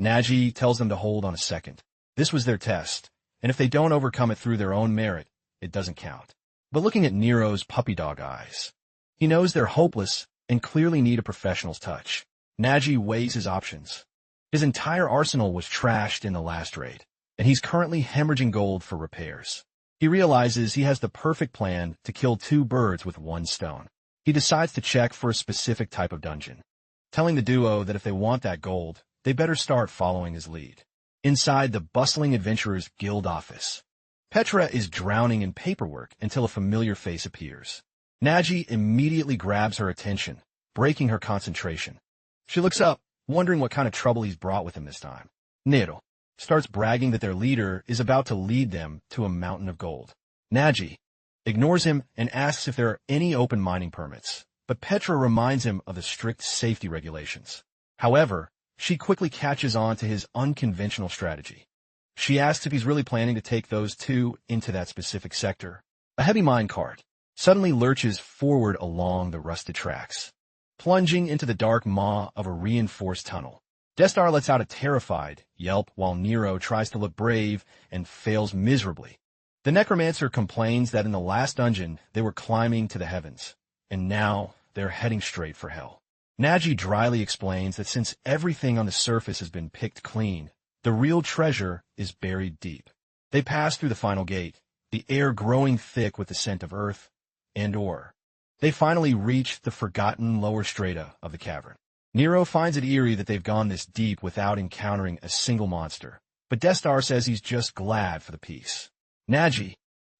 S1: Nagi tells them to hold on a second. This was their test, and if they don't overcome it through their own merit, it doesn't count. But looking at Nero's puppy dog eyes, he knows they're hopeless and clearly need a professional's touch. Nagi weighs his options. His entire arsenal was trashed in the last raid, and he's currently hemorrhaging gold for repairs. He realizes he has the perfect plan to kill two birds with one stone. He decides to check for a specific type of dungeon, telling the duo that if they want that gold, they better start following his lead. Inside the bustling adventurer's guild office, Petra is drowning in paperwork until a familiar face appears. Nagi immediately grabs her attention, breaking her concentration. She looks up, wondering what kind of trouble he's brought with him this time. Nero starts bragging that their leader is about to lead them to a mountain of gold. Nagi ignores him and asks if there are any open mining permits, but Petra reminds him of the strict safety regulations. However, she quickly catches on to his unconventional strategy. She asks if he's really planning to take those two into that specific sector. A heavy mine cart suddenly lurches forward along the rusted tracks, plunging into the dark maw of a reinforced tunnel. Destar lets out a terrified yelp while Nero tries to look brave and fails miserably. The necromancer complains that in the last dungeon they were climbing to the heavens, and now they're heading straight for hell. Nagi dryly explains that since everything on the surface has been picked clean, the real treasure is buried deep. They pass through the final gate, the air growing thick with the scent of earth and ore. They finally reach the forgotten lower strata of the cavern. Nero finds it eerie that they've gone this deep without encountering a single monster, but Destar says he's just glad for the peace. Nagi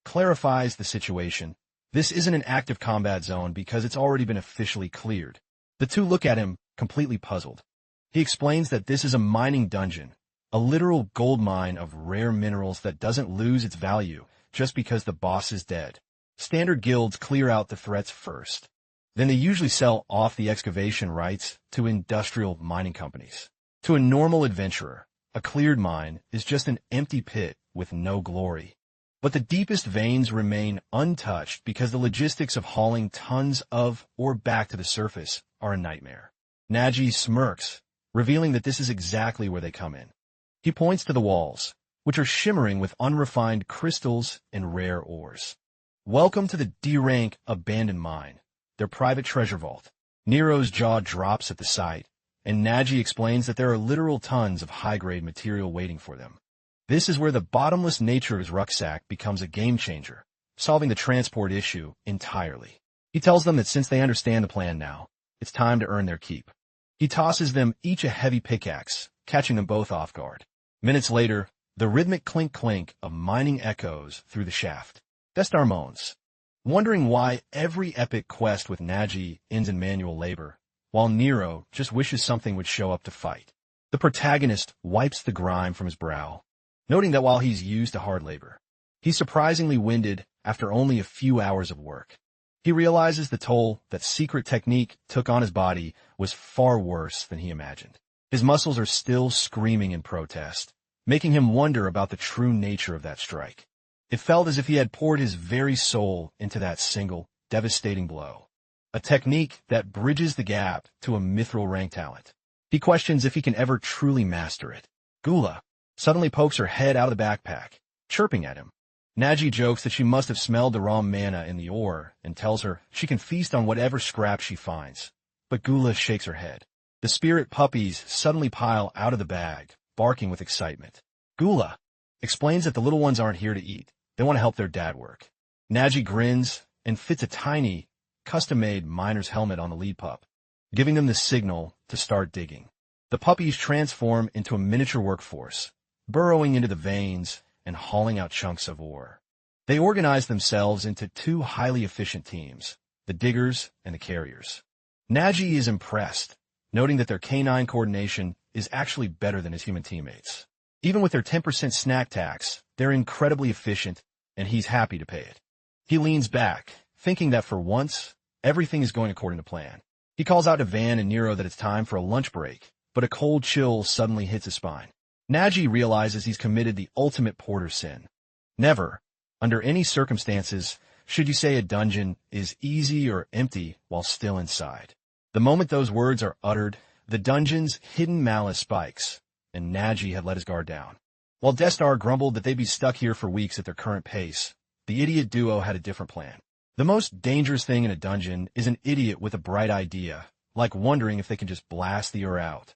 S1: clarifies the situation. This isn't an active combat zone because it's already been officially cleared. The two look at him, completely puzzled. He explains that this is a mining dungeon, a literal gold mine of rare minerals that doesn't lose its value just because the boss is dead. Standard guilds clear out the threats first. Then they usually sell off the excavation rights to industrial mining companies. To a normal adventurer, a cleared mine is just an empty pit with no glory. But the deepest veins remain untouched because the logistics of hauling tons of ore back to the surface are a nightmare. Nagi smirks, revealing that this is exactly where they come in. He points to the walls, which are shimmering with unrefined crystals and rare ores. Welcome to the D-rank abandoned mine, their private treasure vault. Nero's jaw drops at the sight, and Nagi explains that there are literal tons of high-grade material waiting for them. This is where the bottomless nature of his rucksack becomes a game-changer, solving the transport issue entirely. He tells them that since they understand the plan now, it's time to earn their keep. He tosses them each a heavy pickaxe, catching them both off guard. Minutes later, the rhythmic clink-clink of mining echoes through the shaft. Destar moans, wondering why every epic quest with Nagi ends in manual labor, while Nero just wishes something would show up to fight. The protagonist wipes the grime from his brow, noting that while he's used to hard labor, he's surprisingly winded after only a few hours of work. He realizes the toll that secret technique took on his body was far worse than he imagined. His muscles are still screaming in protest, making him wonder about the true nature of that strike. It felt as if he had poured his very soul into that single, devastating blow. A technique that bridges the gap to a mythril rank talent. He questions if he can ever truly master it. Gula suddenly pokes her head out of the backpack, chirping at him. Nagi jokes that she must have smelled the raw mana in the ore and tells her she can feast on whatever scrap she finds. But Gula shakes her head. The spirit puppies suddenly pile out of the bag, barking with excitement. Gula explains that the little ones aren't here to eat. They want to help their dad work. Nagi grins and fits a tiny, custom-made miner's helmet on the lead pup, giving them the signal to start digging. The puppies transform into a miniature workforce, burrowing into the veins and hauling out chunks of ore. They organize themselves into two highly efficient teams, the diggers and the carriers. Nagi is impressed, noting that their canine coordination is actually better than his human teammates. Even with their 10% snack tax, they're incredibly efficient, and he's happy to pay it. He leans back, thinking that for once, everything is going according to plan. He calls out to Van and Nero that it's time for a lunch break, but a cold chill suddenly hits his spine. Nagi realizes he's committed the ultimate porter sin. Never, under any circumstances, should you say a dungeon is easy or empty while still inside. The moment those words are uttered, the dungeon's hidden malice spikes, and Nagi had let his guard down. While Destar grumbled that they'd be stuck here for weeks at their current pace, the idiot duo had a different plan. The most dangerous thing in a dungeon is an idiot with a bright idea, like wondering if they can just blast the ore out.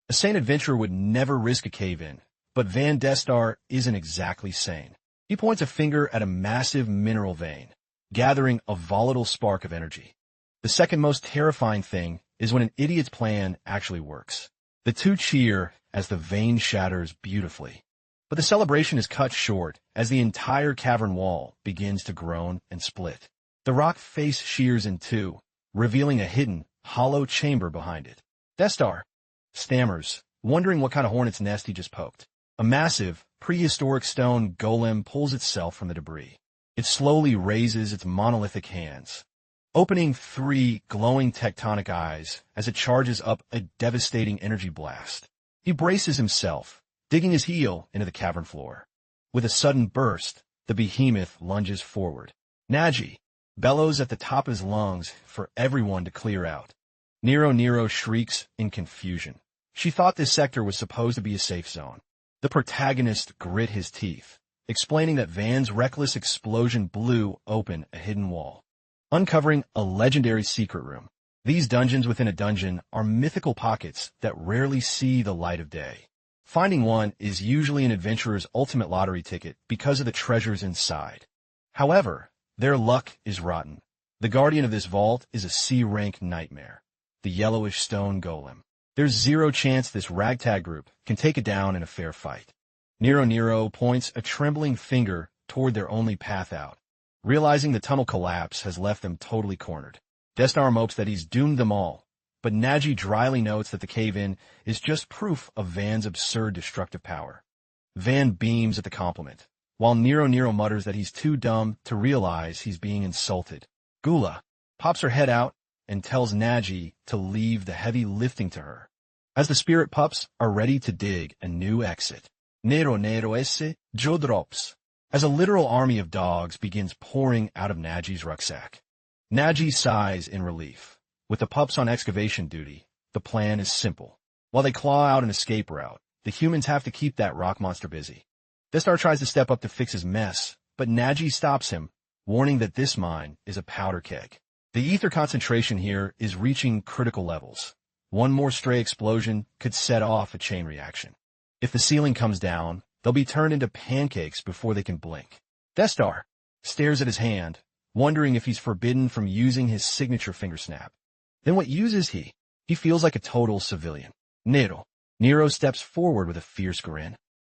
S1: A sane adventurer would never risk a cave-in, but Van Destar isn't exactly sane. He points a finger at a massive mineral vein, gathering a volatile spark of energy. The second most terrifying thing is when an idiot's plan actually works. The two cheer as the vein shatters beautifully. But the celebration is cut short as the entire cavern wall begins to groan and split. The rock face shears in two, revealing a hidden, hollow chamber behind it. Destar stammers, wondering what kind of hornet's nest he just poked. A massive, prehistoric stone golem pulls itself from the debris. It slowly raises its monolithic hands, opening three glowing tectonic eyes as it charges up a devastating energy blast. He braces himself, digging his heel into the cavern floor. With a sudden burst, the behemoth lunges forward. Nagi bellows at the top of his lungs for everyone to clear out. Nero shrieks in confusion. She thought this sector was supposed to be a safe zone. The protagonist grit his teeth, explaining that Van's reckless explosion blew open a hidden wall, uncovering a legendary secret room. These dungeons within a dungeon are mythical pockets that rarely see the light of day. Finding one is usually an adventurer's ultimate lottery ticket because of the treasures inside. However, their luck is rotten. The guardian of this vault is a C-rank nightmare, the yellowish stone golem. There's zero chance this ragtag group can take it down in a fair fight. Nero points a trembling finger toward their only path out, realizing the tunnel collapse has left them totally cornered. Destar mopes that he's doomed them all, but Nagi dryly notes that the cave-in is just proof of Van's absurd destructive power. Van beams at the compliment, while Nero mutters that he's too dumb to realize he's being insulted. Gula pops her head out and tells Nagi to leave the heavy lifting to her. As the spirit pups are ready to dig a new exit, Nero esse Joe drops, as a literal army of dogs begins pouring out of Nagi's rucksack. Nagi sighs in relief. With the pups on excavation duty, the plan is simple. While they claw out an escape route, the humans have to keep that rock monster busy. Destar tries to step up to fix his mess, but Nagi stops him, warning that this mine is a powder keg. The ether concentration here is reaching critical levels. One more stray explosion could set off a chain reaction. If the ceiling comes down, they'll be turned into pancakes before they can blink. Destar stares at his hand, wondering if he's forbidden from using his signature finger snap. Then what use is he? He feels like a total civilian. Nero steps forward with a fierce grin,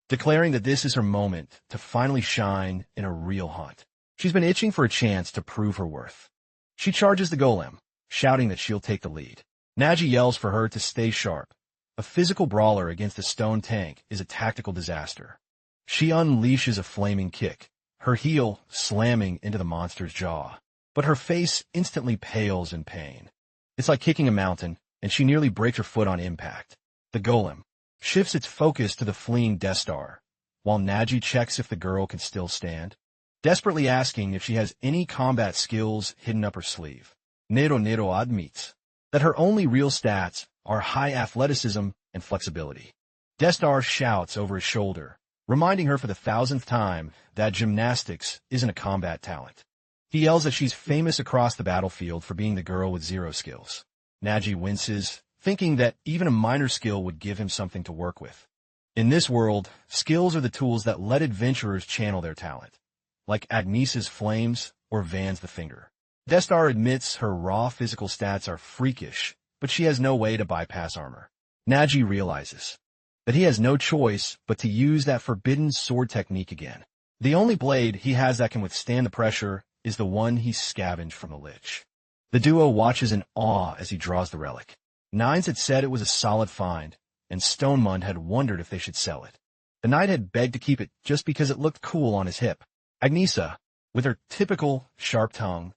S1: declaring that this is her moment to finally shine in a real hunt. She's been itching for a chance to prove her worth. She charges the Golem, shouting that she'll take the lead. Nagi yells for her to stay sharp. A physical brawler against a stone tank is a tactical disaster. She unleashes a flaming kick, her heel slamming into the monster's jaw, but her face instantly pales in pain. It's like kicking a mountain, and she nearly breaks her foot on impact. The Golem shifts its focus to the fleeing Death Star, while Nagi checks if the girl can still stand, desperately asking if she has any combat skills hidden up her sleeve. Nero admits that her only real stats are high athleticism and flexibility. Death Star shouts over his shoulder, reminding her for the 1000th time that gymnastics isn't a combat talent. He yells that she's famous across the battlefield for being the girl with 0 skills. Nagi winces, thinking that even a minor skill would give him something to work with. In this world, skills are the tools that let adventurers channel their talent, like Agnes's flames or Van's the finger. Death Star admits her raw physical stats are freakish, but she has no way to bypass armor. Nagi realizes that he has no choice but to use that forbidden sword technique again. The only blade he has that can withstand the pressure is the one he scavenged from the lich. The duo watches in awe as he draws the relic. Nines had said it was a solid find, and Stonemund had wondered if they should sell it. The knight had begged to keep it just because it looked cool on his hip. Agnesa, with her typical sharp tongue,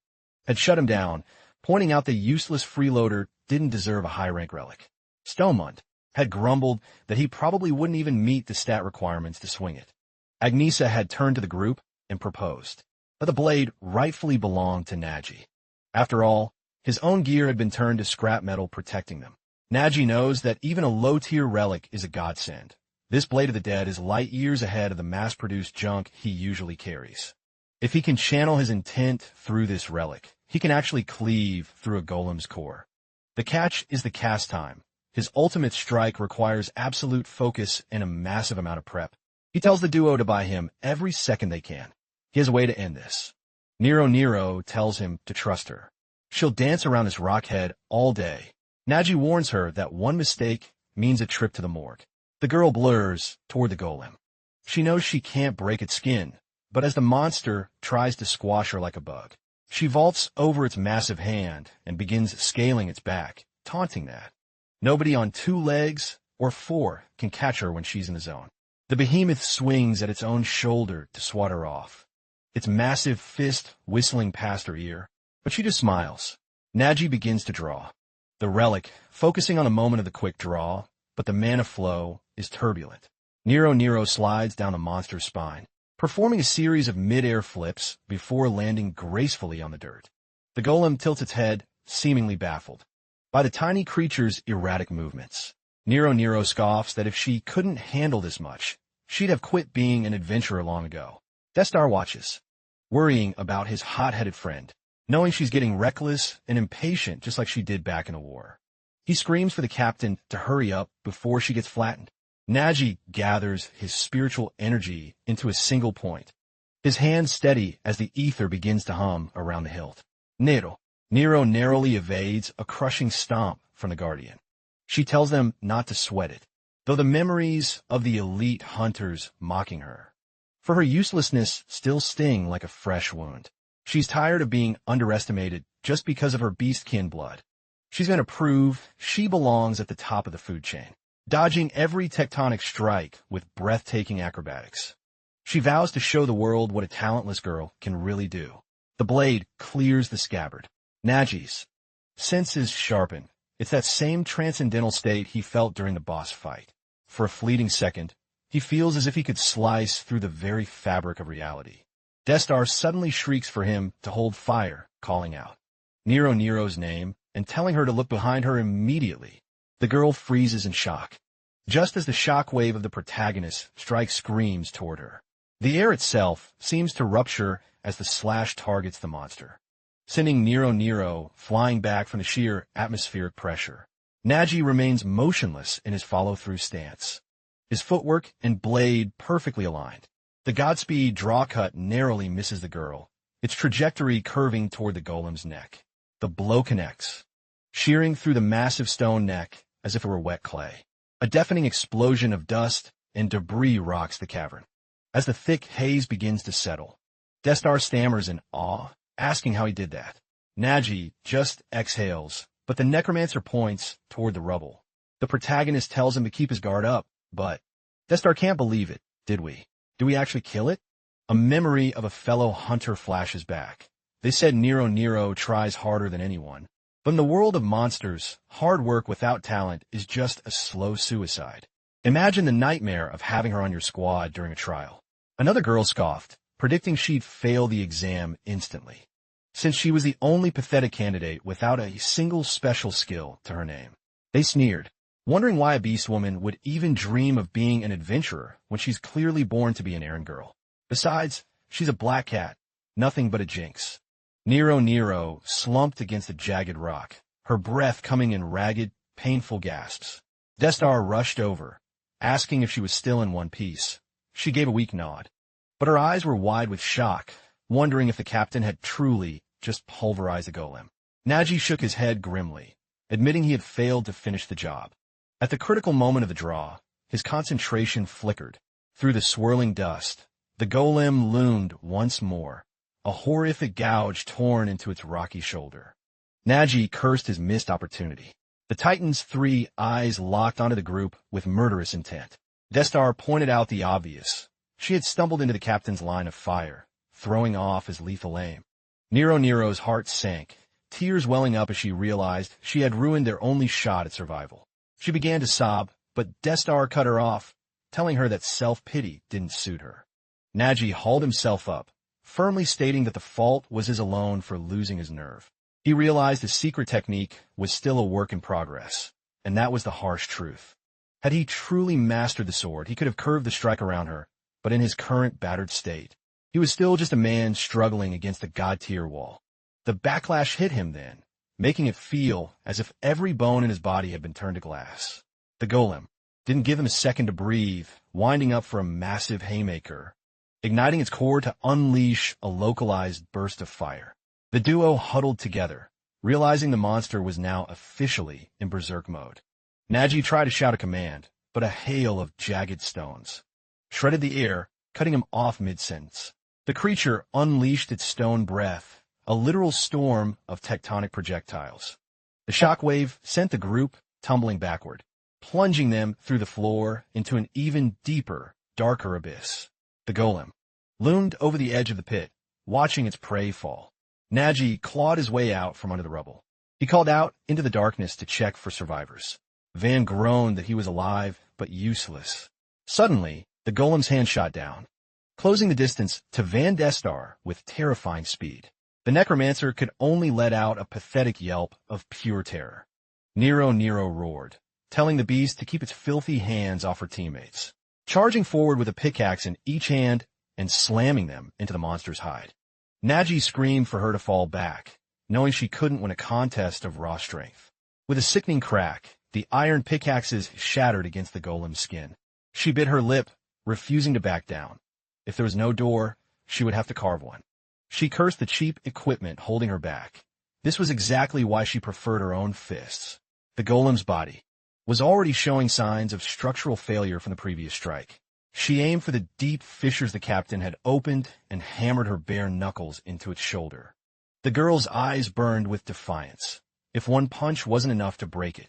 S1: had shut him down, pointing out the useless freeloader didn't deserve a high-rank relic. Stonemund had grumbled that he probably wouldn't even meet the stat requirements to swing it. Agnesa had turned to the group and proposed, but the blade rightfully belonged to Nagi. After all, his own gear had been turned to scrap metal protecting them. Nagi knows that even a low-tier relic is a godsend. This Blade of the Dead is light years ahead of the mass-produced junk he usually carries. If he can channel his intent through this relic, he can actually cleave through a golem's core. The catch is the cast time. His ultimate strike requires absolute focus and a massive amount of prep. He tells the duo to buy him every second they can. He has a way to end this. Nero tells him to trust her. She'll dance around his rock head all day. Nagi warns her that one mistake means a trip to the morgue. The girl blurs toward the golem. She knows she can't break its skin, but as the monster tries to squash her like a bug, she vaults over its massive hand and begins scaling its back, taunting that nobody on 2 legs or 4 can catch her when she's in the zone. The behemoth swings at its own shoulder to swat her off, its massive fist whistling past her ear, but she just smiles. Nagi begins to draw the relic, focusing on the moment of the quick draw, but the mana flow is turbulent. Nero slides down the monster's spine, performing a series of mid-air flips before landing gracefully on the dirt. The golem tilts its head, seemingly baffled by the tiny creature's erratic movements. Nero scoffs that if she couldn't handle this much, she'd have quit being an adventurer long ago. Death Star watches, worrying about his hot-headed friend, knowing she's getting reckless and impatient just like she did back in the war. He screams for the captain to hurry up before she gets flattened. Nagi gathers his spiritual energy into a single point, his hand steady as the ether begins to hum around the hilt. Nero narrowly evades a crushing stomp from the Guardian. She tells them not to sweat it, though the memories of the elite hunters mocking her for her uselessness still sting like a fresh wound. She's tired of being underestimated just because of her beastkin blood. She's going to prove she belongs at the top of the food chain, dodging every tectonic strike with breathtaking acrobatics. She vows to show the world what a talentless girl can really do. The blade clears the scabbard. Nagi's senses sharpen. It's that same transcendental state he felt during the boss fight. For a fleeting second, he feels as if he could slice through the very fabric of reality. Death Star suddenly shrieks for him to hold fire, calling out Nero's name and telling her to look behind her immediately. The girl freezes in shock, just as the shockwave of the protagonist strikes screams toward her. The air itself seems to rupture as the slash targets the monster, sending Nero flying back from the sheer atmospheric pressure. Nagi remains motionless in his follow-through stance, his footwork and blade perfectly aligned. The Godspeed draw cut narrowly misses the girl, its trajectory curving toward the golem's neck. The blow connects, shearing through the massive stone neck as if it were wet clay. A deafening explosion of dust and debris rocks the cavern. As the thick haze begins to settle, Destar stammers in awe, asking how he did that. Nagi just exhales, but the necromancer points toward the rubble. The protagonist tells him to keep his guard up, but Destar can't believe it, did we? Do we actually kill it? A memory of a fellow hunter flashes back. They said Nero tries harder than anyone. But in the world of monsters, hard work without talent is just a slow suicide. Imagine the nightmare of having her on your squad during a trial. Another girl scoffed, predicting she'd fail the exam instantly, since she was the only pathetic candidate without a single special skill to her name. They sneered, wondering why a beast woman would even dream of being an adventurer when she's clearly born to be an errand girl. Besides, she's a black cat, nothing but a jinx. Nero slumped against a jagged rock, her breath coming in ragged, painful gasps. Destar rushed over, asking if she was still in one piece. She gave a weak nod, but her eyes were wide with shock, wondering if the captain had truly just pulverized the golem. Nagi shook his head grimly, admitting he had failed to finish the job. At the critical moment of the draw, his concentration flickered. Through the swirling dust, the golem loomed once more, a horrific gouge torn into its rocky shoulder. Nagi cursed his missed opportunity. The Titan's 3 eyes locked onto the group with murderous intent. Destar pointed out the obvious. She had stumbled into the captain's line of fire, throwing off his lethal aim. Nero's heart sank, tears welling up as she realized she had ruined their only shot at survival. She began to sob, but Destar cut her off, telling her that self-pity didn't suit her. Nagi hauled himself up, firmly stating that the fault was his alone for losing his nerve. He realized his secret technique was still a work in progress, and that was the harsh truth. Had he truly mastered the sword, he could have curved the strike around her, but in his current battered state, he was still just a man struggling against a god-tier wall. The backlash hit him then, making it feel as if every bone in his body had been turned to glass. The golem didn't give him a second to breathe, winding up for a massive haymaker, igniting its core to unleash a localized burst of fire. The duo huddled together, realizing the monster was now officially in berserk mode. Nagi tried to shout a command, but a hail of jagged stones shredded the air, cutting him off mid-sentence. The creature unleashed its stone breath, a literal storm of tectonic projectiles. The shockwave sent the group tumbling backward, plunging them through the floor into an even deeper, darker abyss. The golem loomed over the edge of the pit, watching its prey fall. Nagi clawed his way out from under the rubble. He called out into the darkness to check for survivors. Van groaned that he was alive, but useless. Suddenly, the golem's hand shot down, closing the distance to Van Destar with terrifying speed. The necromancer could only let out a pathetic yelp of pure terror. Nero roared, telling the beast to keep its filthy hands off her teammates, charging forward with a pickaxe in each hand and slamming them into the monster's hide. Nagi screamed for her to fall back, knowing she couldn't win a contest of raw strength. With a sickening crack, the iron pickaxes shattered against the golem's skin. She bit her lip, refusing to back down. If there was no door, she would have to carve one. She cursed the cheap equipment holding her back. This was exactly why she preferred her own fists. The golem's body was already showing signs of structural failure from the previous strike. She aimed for the deep fissures the captain had opened and hammered her bare knuckles into its shoulder. The girl's eyes burned with defiance. If one punch wasn't enough to break it,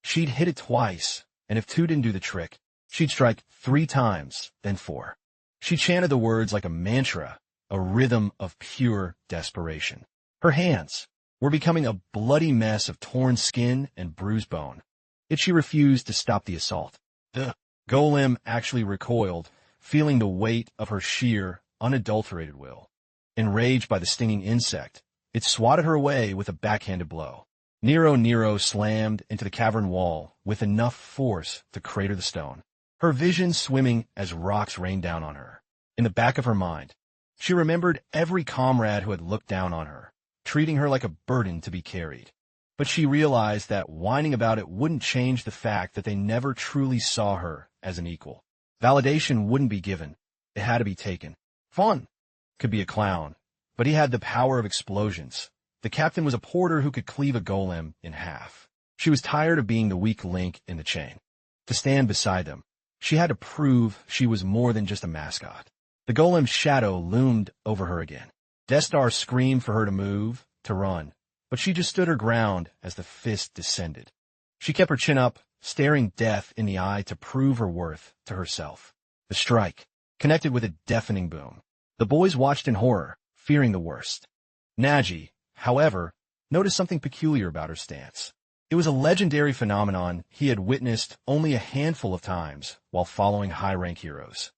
S1: she'd hit it twice, and if 2 didn't do the trick, she'd strike 3 times, then 4. She chanted the words like a mantra, a rhythm of pure desperation. Her hands were becoming a bloody mess of torn skin and bruised bone, yet she refused to stop the assault. The golem actually recoiled, feeling the weight of her sheer, unadulterated will. Enraged by the stinging insect, it swatted her away with a backhanded blow. Nero slammed into the cavern wall with enough force to crater the stone, her vision swimming as rocks rained down on her. In the back of her mind, she remembered every comrade who had looked down on her, treating her like a burden to be carried. But she realized that whining about it wouldn't change the fact that they never truly saw her as an equal. Validation wouldn't be given. It had to be taken. Fawn could be a clown, but he had the power of explosions. The captain was a porter who could cleave a golem in half. She was tired of being the weak link in the chain. To stand beside them, she had to prove she was more than just a mascot. The golem's shadow loomed over her again. Destar screamed for her to move, to run, but she just stood her ground as the fist descended. She kept her chin up, staring death in the eye to prove her worth to herself. The strike connected with a deafening boom. The boys watched in horror, fearing the worst. Nagi, however, noticed something peculiar about her stance. It was a legendary phenomenon he had witnessed only a handful of times while following high-rank heroes.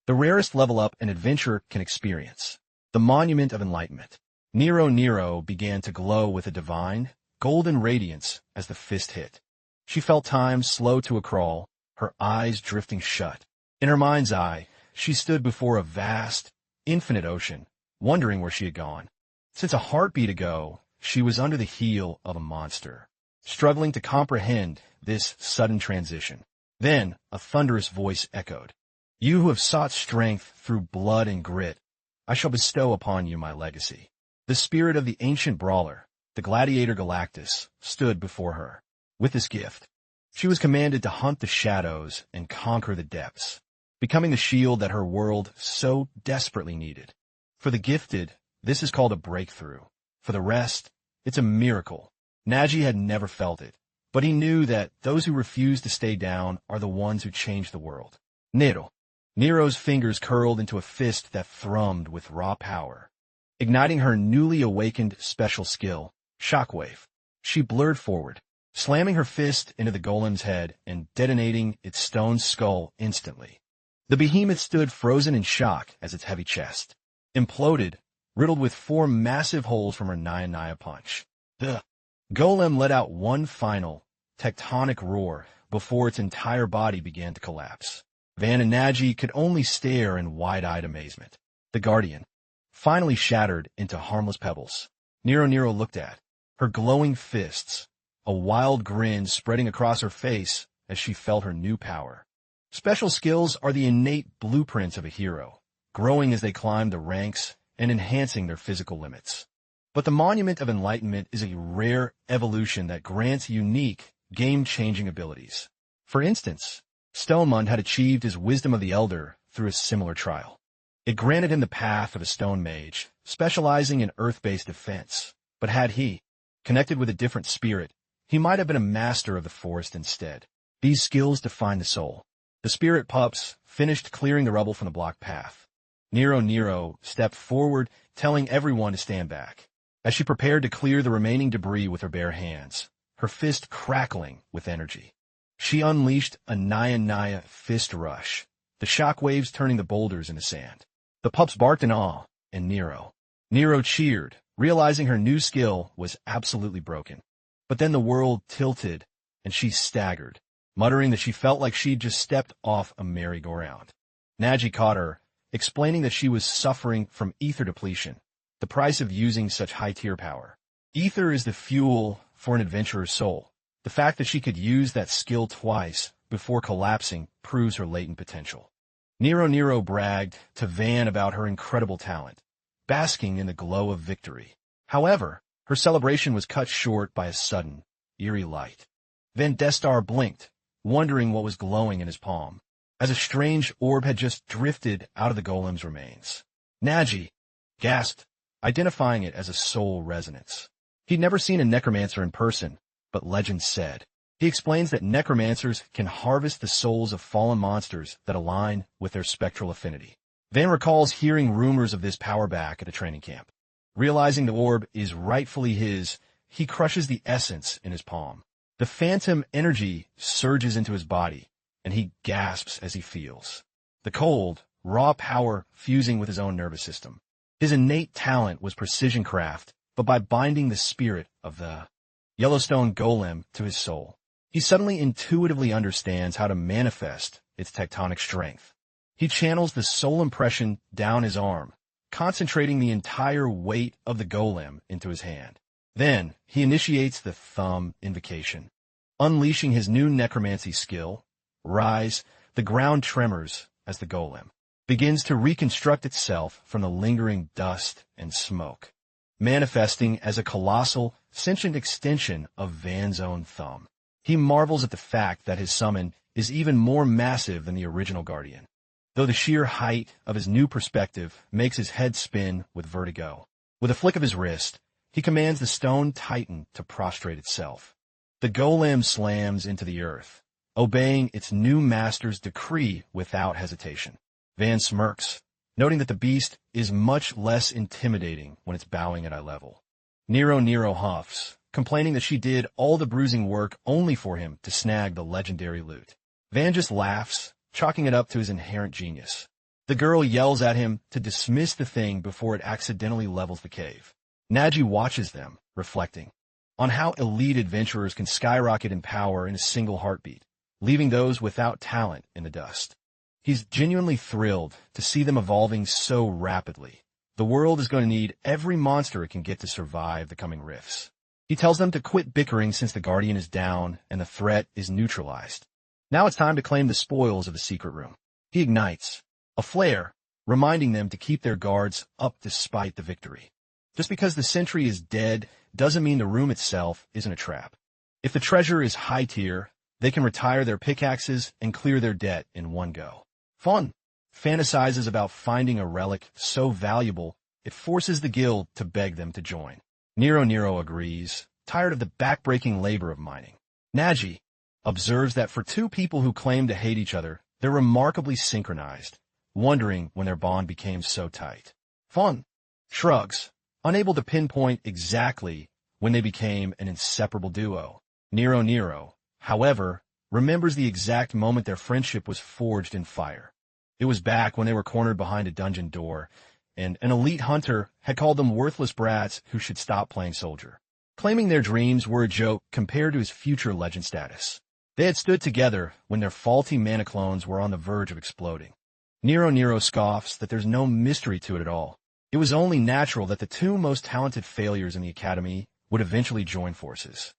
S1: The rarest level-up an adventurer can experience. The Monument of Enlightenment. Nero began to glow with a divine, golden radiance as the fist hit. She felt time slow to a crawl, her eyes drifting shut. In her mind's eye, she stood before a vast, infinite ocean, wondering where she had gone. Since a heartbeat ago, she was under the heel of a monster, struggling to comprehend this sudden transition. Then a thunderous voice echoed. "You who have sought strength through blood and grit, I shall bestow upon you my legacy." The spirit of the ancient brawler, the gladiator Galactus, stood before her. With this gift, she was commanded to hunt the shadows and conquer the depths, becoming the shield that her world so desperately needed. For the gifted, this is called a breakthrough. For the rest, it's a miracle. Nagi had never felt it, but he knew that those who refuse to stay down are the ones who change the world. Nero's fingers curled into a fist that thrummed with raw power. Igniting her newly awakened special skill, Shockwave, she blurred forward, slamming her fist into the golem's head and detonating its stone skull instantly. The behemoth stood frozen in shock as its heavy chest imploded, riddled with 4 massive holes from her Naya punch. The golem let out one final, tectonic roar before its entire body began to collapse. Van and Nagi could only stare in wide-eyed amazement. The Guardian finally shattered into harmless pebbles. Nero looked at her glowing fists, a wild grin spreading across her face as she felt her new power. Special skills are the innate blueprints of a hero, growing as they climb the ranks and enhancing their physical limits. But the Monument of Enlightenment is a rare evolution that grants unique, game-changing abilities. For instance, Stonemund had achieved his Wisdom of the Elder through a similar trial. It granted him the path of a stone mage, specializing in earth-based defense. But had he connected with a different spirit, he might have been a master of the forest instead. These skills define the soul. The spirit pups finished clearing the rubble from the blocked path. Nero stepped forward, telling everyone to stand back. As she prepared to clear the remaining debris with her bare hands, her fist crackling with energy, she unleashed a Naya fist rush, the shockwaves turning the boulders into sand. The pups barked in awe, and Nero cheered, realizing her new skill was absolutely broken. But then the world tilted, and she staggered, muttering that she felt like she'd just stepped off a merry-go-round. Nagi caught her, explaining that she was suffering from ether depletion, the price of using such high-tier power. Ether is the fuel for an adventurer's soul. The fact that she could use that skill twice before collapsing proves her latent potential. Nero bragged to Van about her incredible talent, basking in the glow of victory. However, her celebration was cut short by a sudden, eerie light. Van Destar blinked, wondering what was glowing in his palm, as a strange orb had just drifted out of the golem's remains. Nagi gasped, identifying it as a soul resonance. He'd never seen a necromancer in person, but legend said. He explains that necromancers can harvest the souls of fallen monsters that align with their spectral affinity. Van recalls hearing rumors of this power back at a training camp. Realizing the orb is rightfully his, he crushes the essence in his palm. The phantom energy surges into his body, and he gasps as he feels the cold, raw power fusing with his own nervous system. His innate talent was precision craft, but by binding the spirit of the Yellowstone golem to his soul, he suddenly intuitively understands how to manifest its tectonic strength. He channels the soul impression down his arm, concentrating the entire weight of the golem into his hand. Then, he initiates the thumb invocation. Unleashing his new necromancy skill, Rise, the ground tremors as the golem begins to reconstruct itself from the lingering dust and smoke, manifesting as a colossal, sentient extension of Van's own thumb. He marvels at the fact that his summon is even more massive than the original Guardian, though the sheer height of his new perspective makes his head spin with vertigo. With a flick of his wrist, he commands the stone titan to prostrate itself. The golem slams into the earth, obeying its new master's decree without hesitation. Van smirks, noting that the beast is much less intimidating when it's bowing at eye level. Nero huffs, complaining that she did all the bruising work only for him to snag the legendary loot. Van just laughs, chalking it up to his inherent genius. The girl yells at him to dismiss the thing before it accidentally levels the cave. Nagi watches them, reflecting on how elite adventurers can skyrocket in power in a single heartbeat, leaving those without talent in the dust. He's genuinely thrilled to see them evolving so rapidly. The world is going to need every monster it can get to survive the coming rifts. He tells them to quit bickering since the Guardian is down and the threat is neutralized. Now it's time to claim the spoils of the secret room. He ignites a flare, reminding them to keep their guards up despite the victory. Just because the sentry is dead doesn't mean the room itself isn't a trap. If the treasure is high tier, they can retire their pickaxes and clear their debt in one go. Fun fantasizes about finding a relic so valuable it forces the guild to beg them to join. Nero agrees, tired of the backbreaking labor of mining. Nagi observes that for two people who claim to hate each other, they're remarkably synchronized, wondering when their bond became so tight. Fun shrugs, unable to pinpoint exactly when they became an inseparable duo. Nero, however, remembers the exact moment their friendship was forged in fire. It was back when they were cornered behind a dungeon door, and an elite hunter had called them worthless brats who should stop playing soldier, claiming their dreams were a joke compared to his future legend status. They had stood together when their faulty mana clones were on the verge of exploding. Nero scoffs that there's no mystery to it at all. It was only natural that the two most talented failures in the academy would eventually join forces.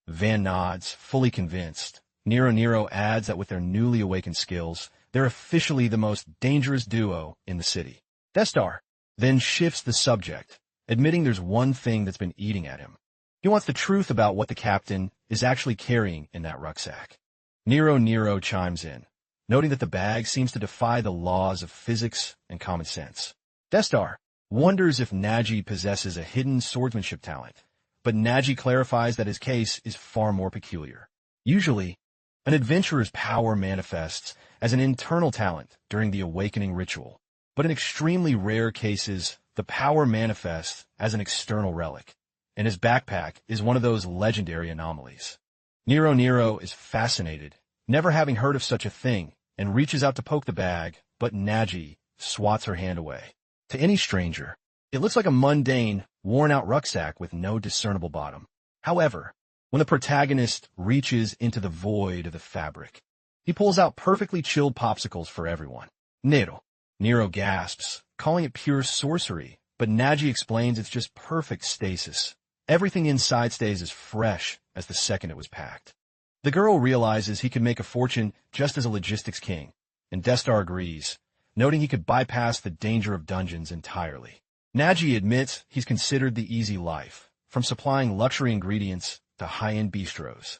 S1: Van nods, fully convinced. Nero adds that with their newly awakened skills, they're officially the most dangerous duo in the city. Destar then shifts the subject, admitting there's one thing that's been eating at him. He wants the truth about what the captain is actually carrying in that rucksack. Nero chimes in, noting that the bag seems to defy the laws of physics and common sense. Destar wonders if Nagi possesses a hidden swordsmanship talent, but Nagi clarifies that his case is far more peculiar. Usually, an adventurer's power manifests as an internal talent during the awakening ritual, but in extremely rare cases, the power manifests as an external relic, and his backpack is one of those legendary anomalies. Nero is fascinated, never having heard of such a thing, and reaches out to poke the bag, but Nagi swats her hand away. To any stranger, it looks like a mundane, worn-out rucksack with no discernible bottom. However, when the protagonist reaches into the void of the fabric, he pulls out perfectly chilled popsicles for everyone. Nero gasps, calling it pure sorcery, but Nagi explains it's just perfect stasis. Everything inside stays as fresh as the second it was packed. The girl realizes he could make a fortune just as a logistics king, and Destar agrees, noting he could bypass the danger of dungeons entirely. Nagi admits he's considered the easy life, from supplying luxury ingredients to high-end bistros,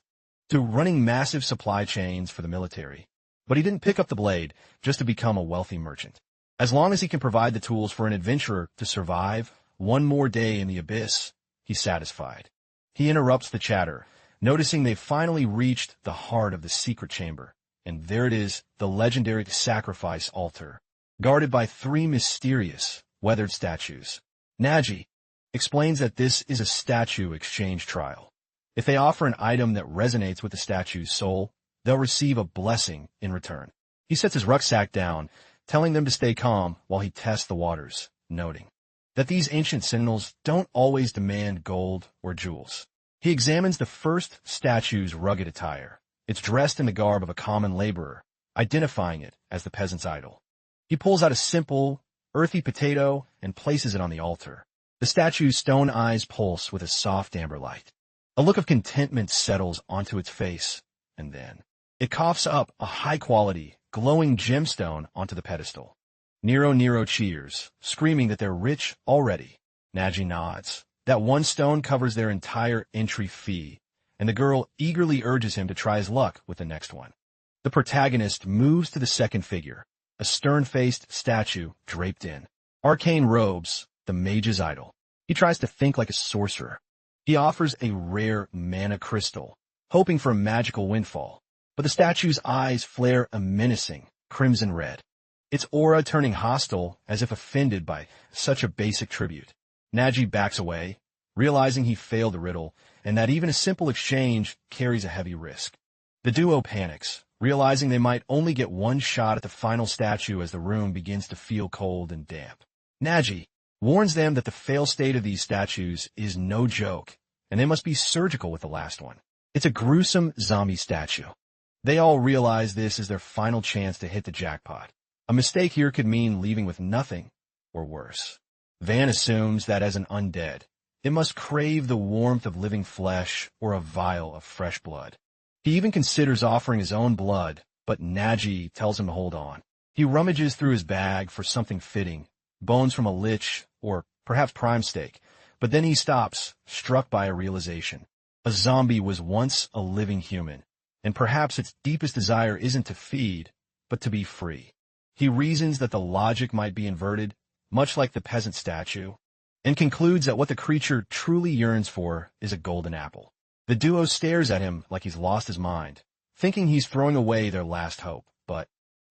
S1: to running massive supply chains for the military. But he didn't pick up the blade just to become a wealthy merchant. As long as he can provide the tools for an adventurer to survive one more day in the abyss, he's satisfied. He interrupts the chatter, noticing they've finally reached the heart of the secret chamber, and there it is, the legendary sacrifice altar, guarded by three mysterious, weathered statues. Nagi explains that this is a statue exchange trial. If they offer an item that resonates with the statue's soul, they'll receive a blessing in return. He sets his rucksack down, telling them to stay calm while he tests the waters, noting that these ancient sentinels don't always demand gold or jewels. He examines the first statue's rugged attire. It's dressed in the garb of a common laborer, identifying it as the peasant's idol. He pulls out a simple, earthy potato and places it on the altar. The statue's stone eyes pulse with a soft amber light. A look of contentment settles onto its face, and then it coughs up a high-quality, glowing gemstone onto the pedestal. Nero cheers, screaming that they're rich already. Nagi nods. That one stone covers their entire entry fee, and the girl eagerly urges him to try his luck with the next one. The protagonist moves to the second figure, a stern-faced statue draped in arcane robes, the mage's idol. He tries to think like a sorcerer. He offers a rare mana crystal, hoping for a magical windfall, but the statue's eyes flare a menacing crimson red, its aura turning hostile as if offended by such a basic tribute. Nagi backs away, realizing he failed the riddle and that even a simple exchange carries a heavy risk. The duo panics, realizing they might only get one shot at the final statue as the room begins to feel cold and damp. Nagi warns them that the fail state of these statues is no joke, and they must be surgical with the last one. It's a gruesome zombie statue. They all realize this is their final chance to hit the jackpot. A mistake here could mean leaving with nothing, or worse. Van assumes that as an undead, it must crave the warmth of living flesh or a vial of fresh blood. He even considers offering his own blood, but Nagi tells him to hold on. He rummages through his bag for something fitting, bones from a lich, or perhaps prime steak, but then he stops, struck by a realization. A zombie was once a living human, and perhaps its deepest desire isn't to feed, but to be free. He reasons that the logic might be inverted, much like the peasant statue, and concludes that what the creature truly yearns for is a golden apple. The duo stares at him like he's lost his mind, thinking he's throwing away their last hope, but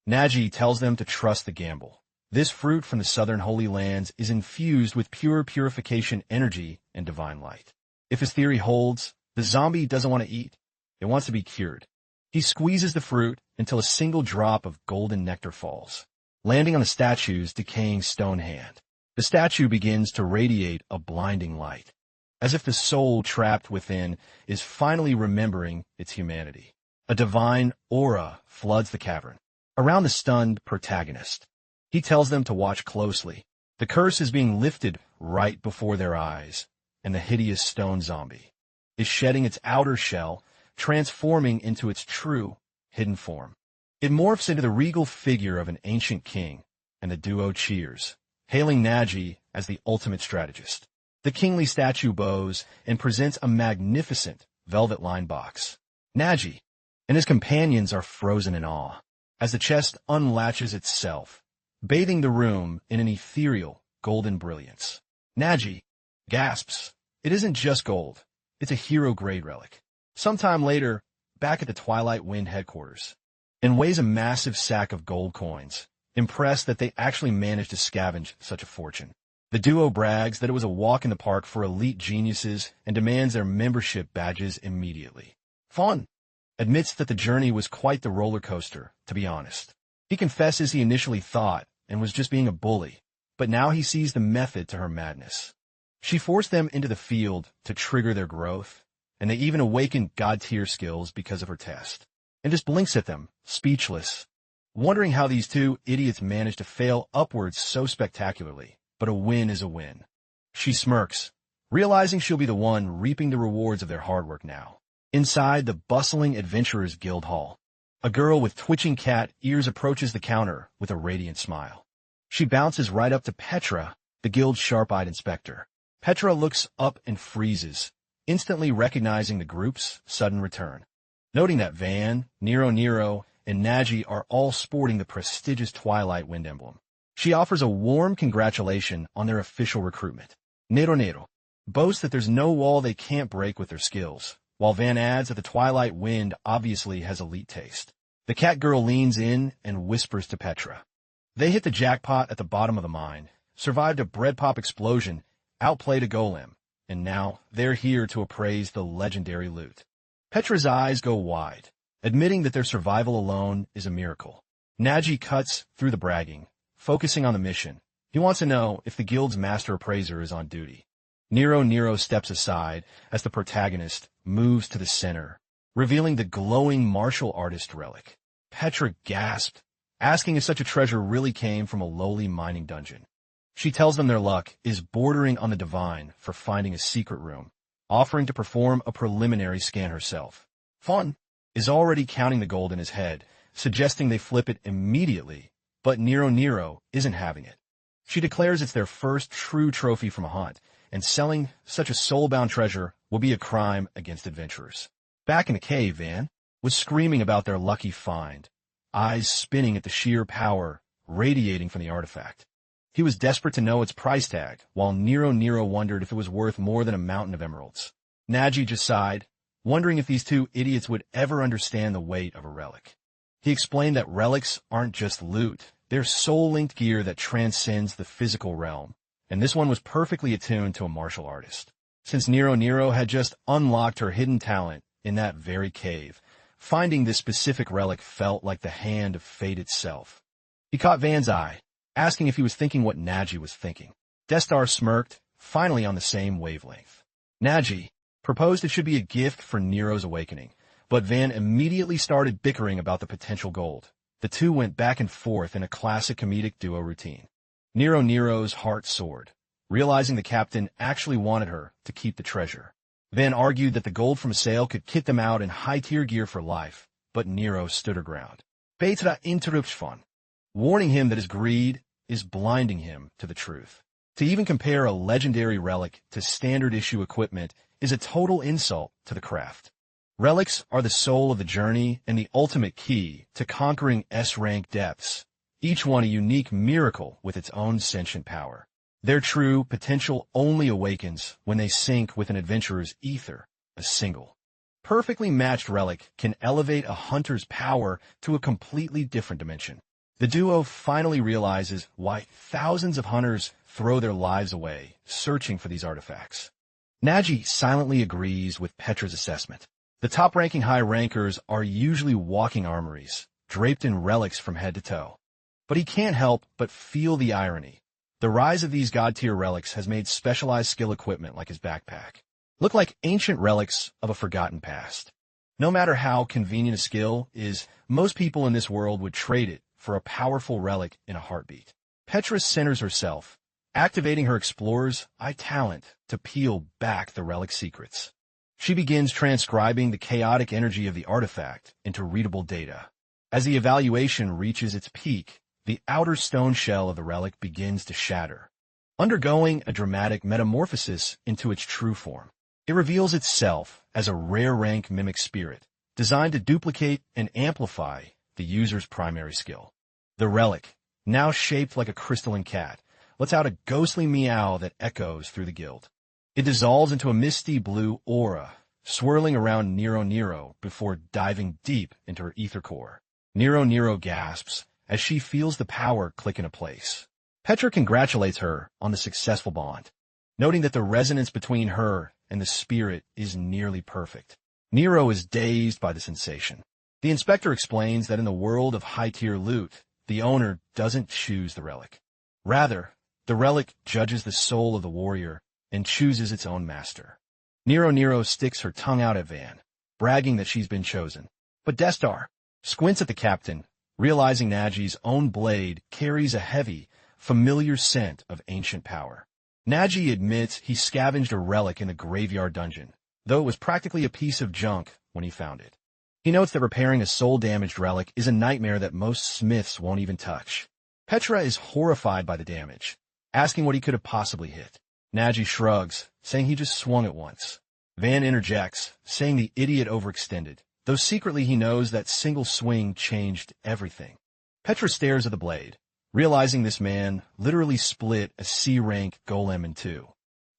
S1: Nagi tells them to trust the gamble. This fruit from the southern Holy Lands is infused with pure purification energy and divine light. If his theory holds, the zombie doesn't want to eat. It wants to be cured. He squeezes the fruit until a single drop of golden nectar falls, landing on the statue's decaying stone hand. The statue begins to radiate a blinding light, as if the soul trapped within is finally remembering its humanity. A divine aura floods the cavern around the stunned protagonist. He tells them to watch closely. The curse is being lifted right before their eyes, and the hideous stone zombie is shedding its outer shell, transforming into its true, hidden form. It morphs into the regal figure of an ancient king, and the duo cheers, hailing Nagi as the ultimate strategist. The kingly statue bows and presents a magnificent velvet-lined box. Nagi and his companions are frozen in awe as the chest unlatches itself, bathing the room in an ethereal, golden brilliance. Nagi gasps. It isn't just gold. It's a hero-grade relic. Sometime later, back at the Twilight Wind headquarters, and weighs a massive sack of gold coins, impressed that they actually managed to scavenge such a fortune. The duo brags that it was a walk in the park for elite geniuses and demands their membership badges immediately. Fawn admits that the journey was quite the roller coaster, to be honest. He confesses he initially thought and was just being a bully, but now he sees the method to her madness. She forced them into the field to trigger their growth, and they even awakened god-tier skills because of her test, and just blinks at them, speechless, wondering how these two idiots managed to fail upwards so spectacularly. But a win is a win. She smirks, realizing she'll be the one reaping the rewards of their hard work now. Inside the bustling Adventurers Guild Hall, a girl with twitching cat ears approaches the counter with a radiant smile. She bounces right up to Petra, the guild's sharp-eyed inspector. Petra looks up and freezes, instantly recognizing the group's sudden return. Noting that Van, Nero, and Nagi are all sporting the prestigious Twilight Wind emblem, she offers a warm congratulation on their official recruitment. Nero boasts that there's no wall they can't break with their skills, while Van adds that the Twilight Wind obviously has elite taste. The cat girl leans in and whispers to Petra. They hit the jackpot at the bottom of the mine, survived a bread pop explosion, outplayed a golem, and now they're here to appraise the legendary loot. Petra's eyes go wide, admitting that their survival alone is a miracle. Nagi cuts through the bragging, focusing on the mission. He wants to know if the guild's master appraiser is on duty. Nero steps aside as the protagonist moves to the center, revealing the glowing martial artist relic. Petra gasped, asking if such a treasure really came from a lowly mining dungeon. She tells them their luck is bordering on the divine for finding a secret room, offering to perform a preliminary scan herself. Fawn is already counting the gold in his head, suggesting they flip it immediately, But Nero isn't having it. She declares it's their first true trophy from a hunt, and selling such a soul-bound treasure will be a crime against adventurers. Back in the cave, Van was screaming about their lucky find, eyes spinning at the sheer power radiating from the artifact. He was desperate to know its price tag, while Nero wondered if it was worth more than a mountain of emeralds. Nagi just sighed, wondering if these two idiots would ever understand the weight of a relic. He explained that relics aren't just loot, they're soul-linked gear that transcends the physical realm, and this one was perfectly attuned to a martial artist. Since Nero had just unlocked her hidden talent in that very cave, finding this specific relic felt like the hand of fate itself. He caught Van's eye, asking if he was thinking what Nagi was thinking. Destar smirked, finally on the same wavelength. Nagi proposed it should be a gift for Nero's awakening, but Van immediately started bickering about the potential gold. The two went back and forth in a classic comedic duo routine. Nero's heart soared, realizing the captain actually wanted her to keep the treasure. Van argued that the gold from a sale could kit them out in high-tier gear for life, but Nero stood her ground. Betrayal, warning him that his greed is blinding him to the truth. To even compare a legendary relic to standard-issue equipment is a total insult to the craft. Relics are the soul of the journey and the ultimate key to conquering S-rank depths, each one a unique miracle with its own sentient power. Their true potential only awakens when they sync with an adventurer's ether. A single, perfectly matched relic can elevate a hunter's power to a completely different dimension. The duo finally realizes why thousands of hunters throw their lives away searching for these artifacts. Nagi silently agrees with Petra's assessment. The top-ranking high rankers are usually walking armories, draped in relics from head to toe. But he can't help but feel the irony. The rise of these god-tier relics has made specialized skill equipment like his backpack look like ancient relics of a forgotten past. No matter how convenient a skill is, most people in this world would trade it for a powerful relic in a heartbeat. Petra centers herself, activating her explorer's eye talent to peel back the relic secrets. She begins transcribing the chaotic energy of the artifact into readable data. As the evaluation reaches its peak, the outer stone shell of the relic begins to shatter, undergoing a dramatic metamorphosis into its true form. It reveals itself as a rare-rank mimic spirit, designed to duplicate and amplify the user's primary skill. The relic, now shaped like a crystalline cat, lets out a ghostly meow that echoes through the guild. It dissolves into a misty blue aura, swirling around Nero before diving deep into her ether core. Nero gasps as she feels the power click into place. Petra congratulates her on the successful bond, noting that the resonance between her and the spirit is nearly perfect. Nero is dazed by the sensation. The inspector explains that in the world of high-tier loot, the owner doesn't choose the relic. Rather, the relic judges the soul of the warrior and chooses its own master. Nero sticks her tongue out at Van, bragging that she's been chosen. But Destar squints at the captain, realizing Nagi's own blade carries a heavy, familiar scent of ancient power. Nagi admits he scavenged a relic in the graveyard dungeon, though it was practically a piece of junk when he found it. He notes that repairing a soul-damaged relic is a nightmare that most smiths won't even touch. Petra is horrified by the damage, asking what he could have possibly hit. Nagi shrugs, saying he just swung it once. Van interjects, saying the idiot overextended, though secretly he knows that single swing changed everything. Petra stares at the blade, realizing this man literally split a C-rank golem in two.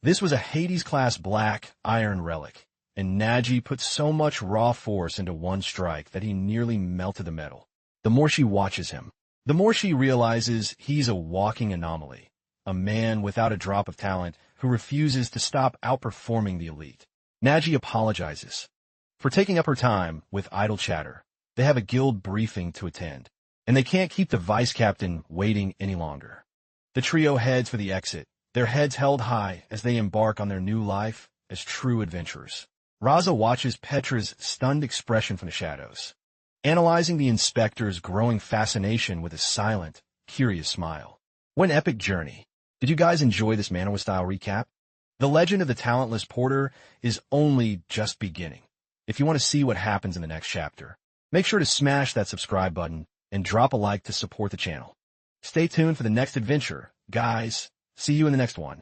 S1: This was a Hades-class black iron relic, and Nagi put so much raw force into one strike that he nearly melted the metal. The more she watches him, the more she realizes he's a walking anomaly, a man without a drop of talent who refuses to stop outperforming the elite. Nagi apologizes for taking up her time with idle chatter. They have a guild briefing to attend, and they can't keep the vice captain waiting any longer. The trio heads for the exit, their heads held high as they embark on their new life as true adventurers. Raza watches Petra's stunned expression from the shadows, analyzing the inspector's growing fascination with a silent, curious smile. What an epic journey. Did you guys enjoy this manhwa-style recap? The legend of the talentless porter is only just beginning. If you want to see what happens in the next chapter, make sure to smash that subscribe button and drop a like to support the channel. Stay tuned for the next adventure, guys. See you in the next one.